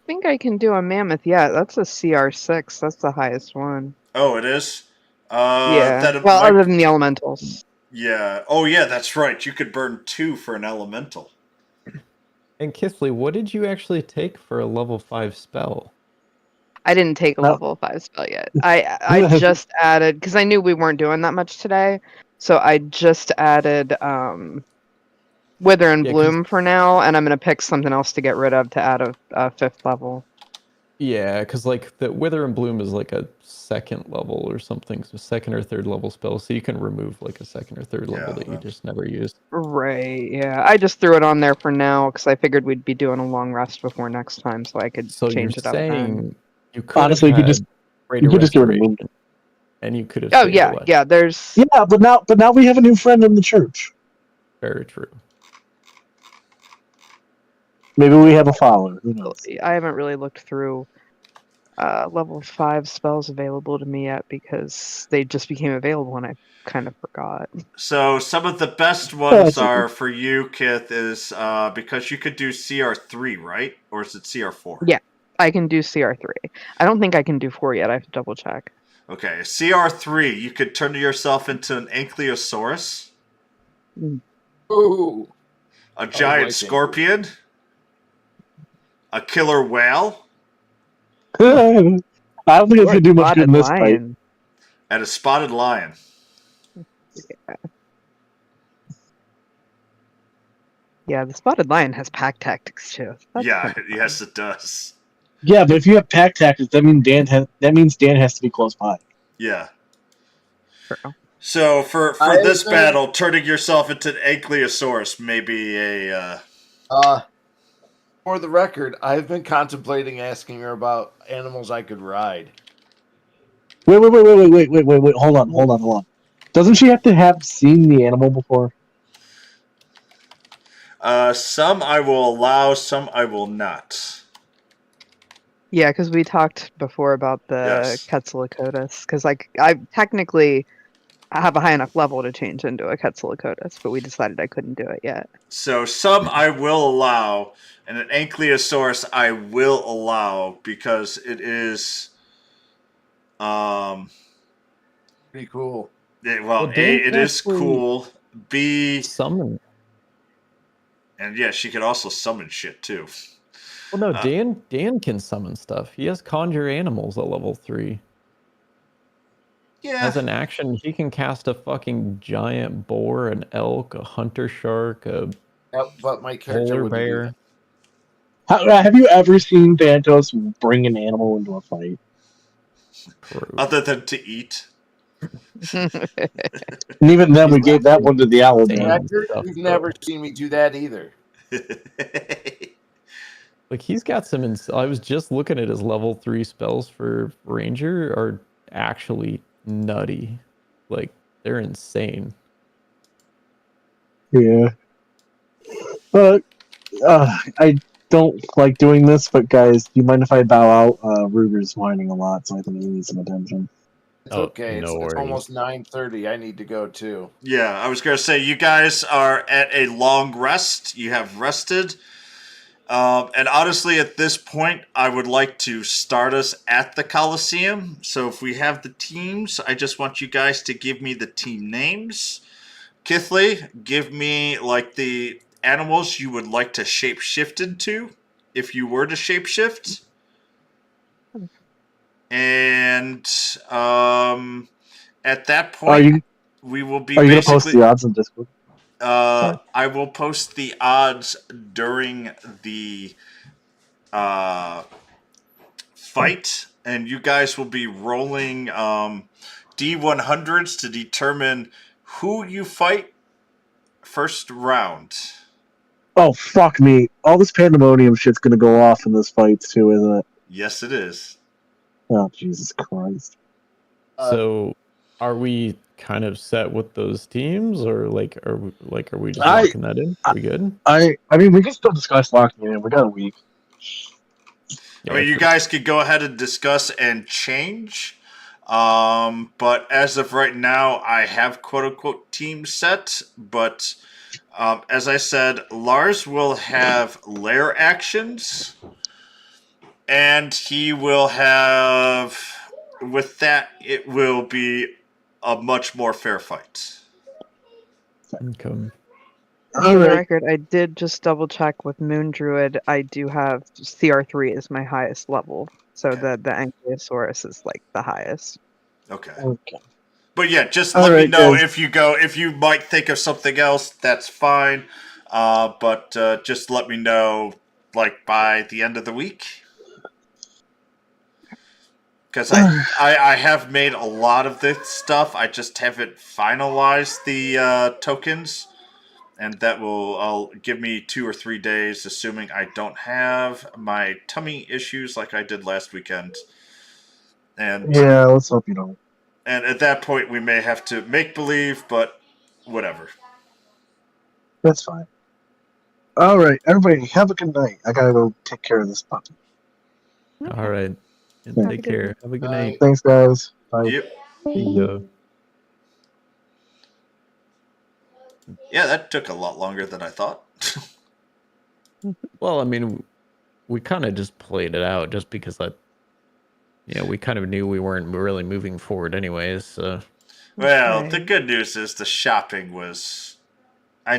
think I can do a mammoth yet. That's a CR6. That's the highest one. Oh, it is. Yeah. That it Well, might- other than the elementals. Yeah. Oh, yeah. That's right. You could burn 2 for an elemental. And Kithley, what did you actually take for a level 5 spell? I didn't take a No. level 5 spell yet. I just added, because I knew we weren't doing that much today, so I just added Wither and Yeah, 'cause- Bloom for now, and I'm going to pick something else to get rid of to add a 5th level. Yeah, because like the Wither and Bloom is like a 2nd level or something, so 2nd or 3rd level spell, so you can remove like a 2nd or 3rd level Yeah, that you that- just never used. Right, yeah. I just threw it on there for now, because I figured we'd be doing a long rest before next time, so I could So change you're it up then. saying you could Honestly, have you could had just Greater get rid of the Restoration, and you could have Oh, saved yeah, a life. yeah, there's... Yeah, but now we have a new friend in the church. Very true. Maybe we have a follower. Who knows? I haven't really looked through level 5 spells available to me yet, because they just became available and I kind of forgot. So some of the best ones that's okay. are for you, Kith, is because you could do CR3, right? Or is it CR4? Yeah. I can do CR3. I don't think I can do 4 yet. I have to double check. Okay, CR3, you could turn yourself into an Ankylosaurus, Ooh. a giant like scorpion, a killer whale, I don't think it's Or gonna do much good in this spotted fight. lion. and a spotted lion. Yeah, the spotted lion has pack tactics too. That's Yeah, kinda fun. yes, it does. Yeah, but if you have pack tactics, that means Dan has to be close by. Yeah. True. So for I this think- battle, turning yourself into an Ankylosaurus may be a... For the record, I've been contemplating asking her about animals I could ride. Wait. Hold on. Doesn't she have to have seen the animal before? Some I will allow, some I will not. Yeah, because we talked before about the Yes. Quetzalcoatlus. Because I technically have a high enough level to change into a Quetzalcoatlus, but we decided I couldn't do it yet. So some I will allow, and an Ankylosaurus I will allow because it is... Pretty cool. Well, Dan A, it can is actually cool. B, Summon. and yeah, she could also summon shit too. Well, no, Dan can summon stuff. He has conjure animals at level 3. Yeah. As an action, he can cast a fucking giant boar, an elk, a hunter shark, a Yep, but my character polar wouldn't do bear. that. Have you ever seen Dantos bring an animal into a fight? Other than to eat. And even then, we gave that one to the owl Damn. man. Hector, stuff, you've though. never seen me do that either. Like he's got some. I was just looking at his level 3 spells for Ranger are actually nutty. Like they're insane. Yeah. But I don't like doing this, but guys, do you mind if I bow out? Ruger's whining a lot, so I think he needs some attention. It's Oh, okay. no It's worries. almost 9:30. I need to go too. Yeah, I was going to say, you guys are at a long rest. You have rested. And honestly, at this point, I would like to start us at the Coliseum. So if we have the teams, I just want you guys to give me the team names. Kithley, give me like the animals you would like to shapeshift into, if you were to shapeshift. And at that point, we will be Are you gonna basically. post the odds on Discord? I will post the odds during the fight, and you guys will be rolling D100s to determine who you fight first round. Oh fuck me! All this pandemonium shit's gonna go off in this fight too, isn't it? Yes, it is. Oh Jesus Christ! So, are we kind of set with those teams, or are we just I- locking that in? Are we good? I mean, we can still discuss locking it in. We got a week. I mean, you guys could go ahead and discuss and change. But as of right now, I have quote-unquote team set. But as I said, Lars will have lair actions. And he will have... With that, it will be a much more fair fight. Okay. For All the right. record, I did just double check with Moon Druid. I do have CR3 is my highest level, so Okay. the Ankylosaurus is like the highest. Okay. Okay. But yeah, just All let me right, know guys. if you might think of something else. That's fine. But just let me know like by the end of the week, because I have made a lot of this stuff. I just haven't finalized the tokens, and that will give me 2 or 3 days, assuming I don't have my tummy issues like I did last weekend. And Yeah, let's hope you don't. And at that point, we may have to make believe, but whatever. That's fine. All right, everybody, have a good night. I gotta go take care of this puppy. All right. And Have a take good care. night. Have a good Bye. night. Thanks, guys. Bye. Yep. See ya. Yeah, that took a lot longer than I thought. Well, I mean, we kind of just played it out just because we kind of knew we weren't really moving forward anyways. So. Well, Okay. the good news is the shopping was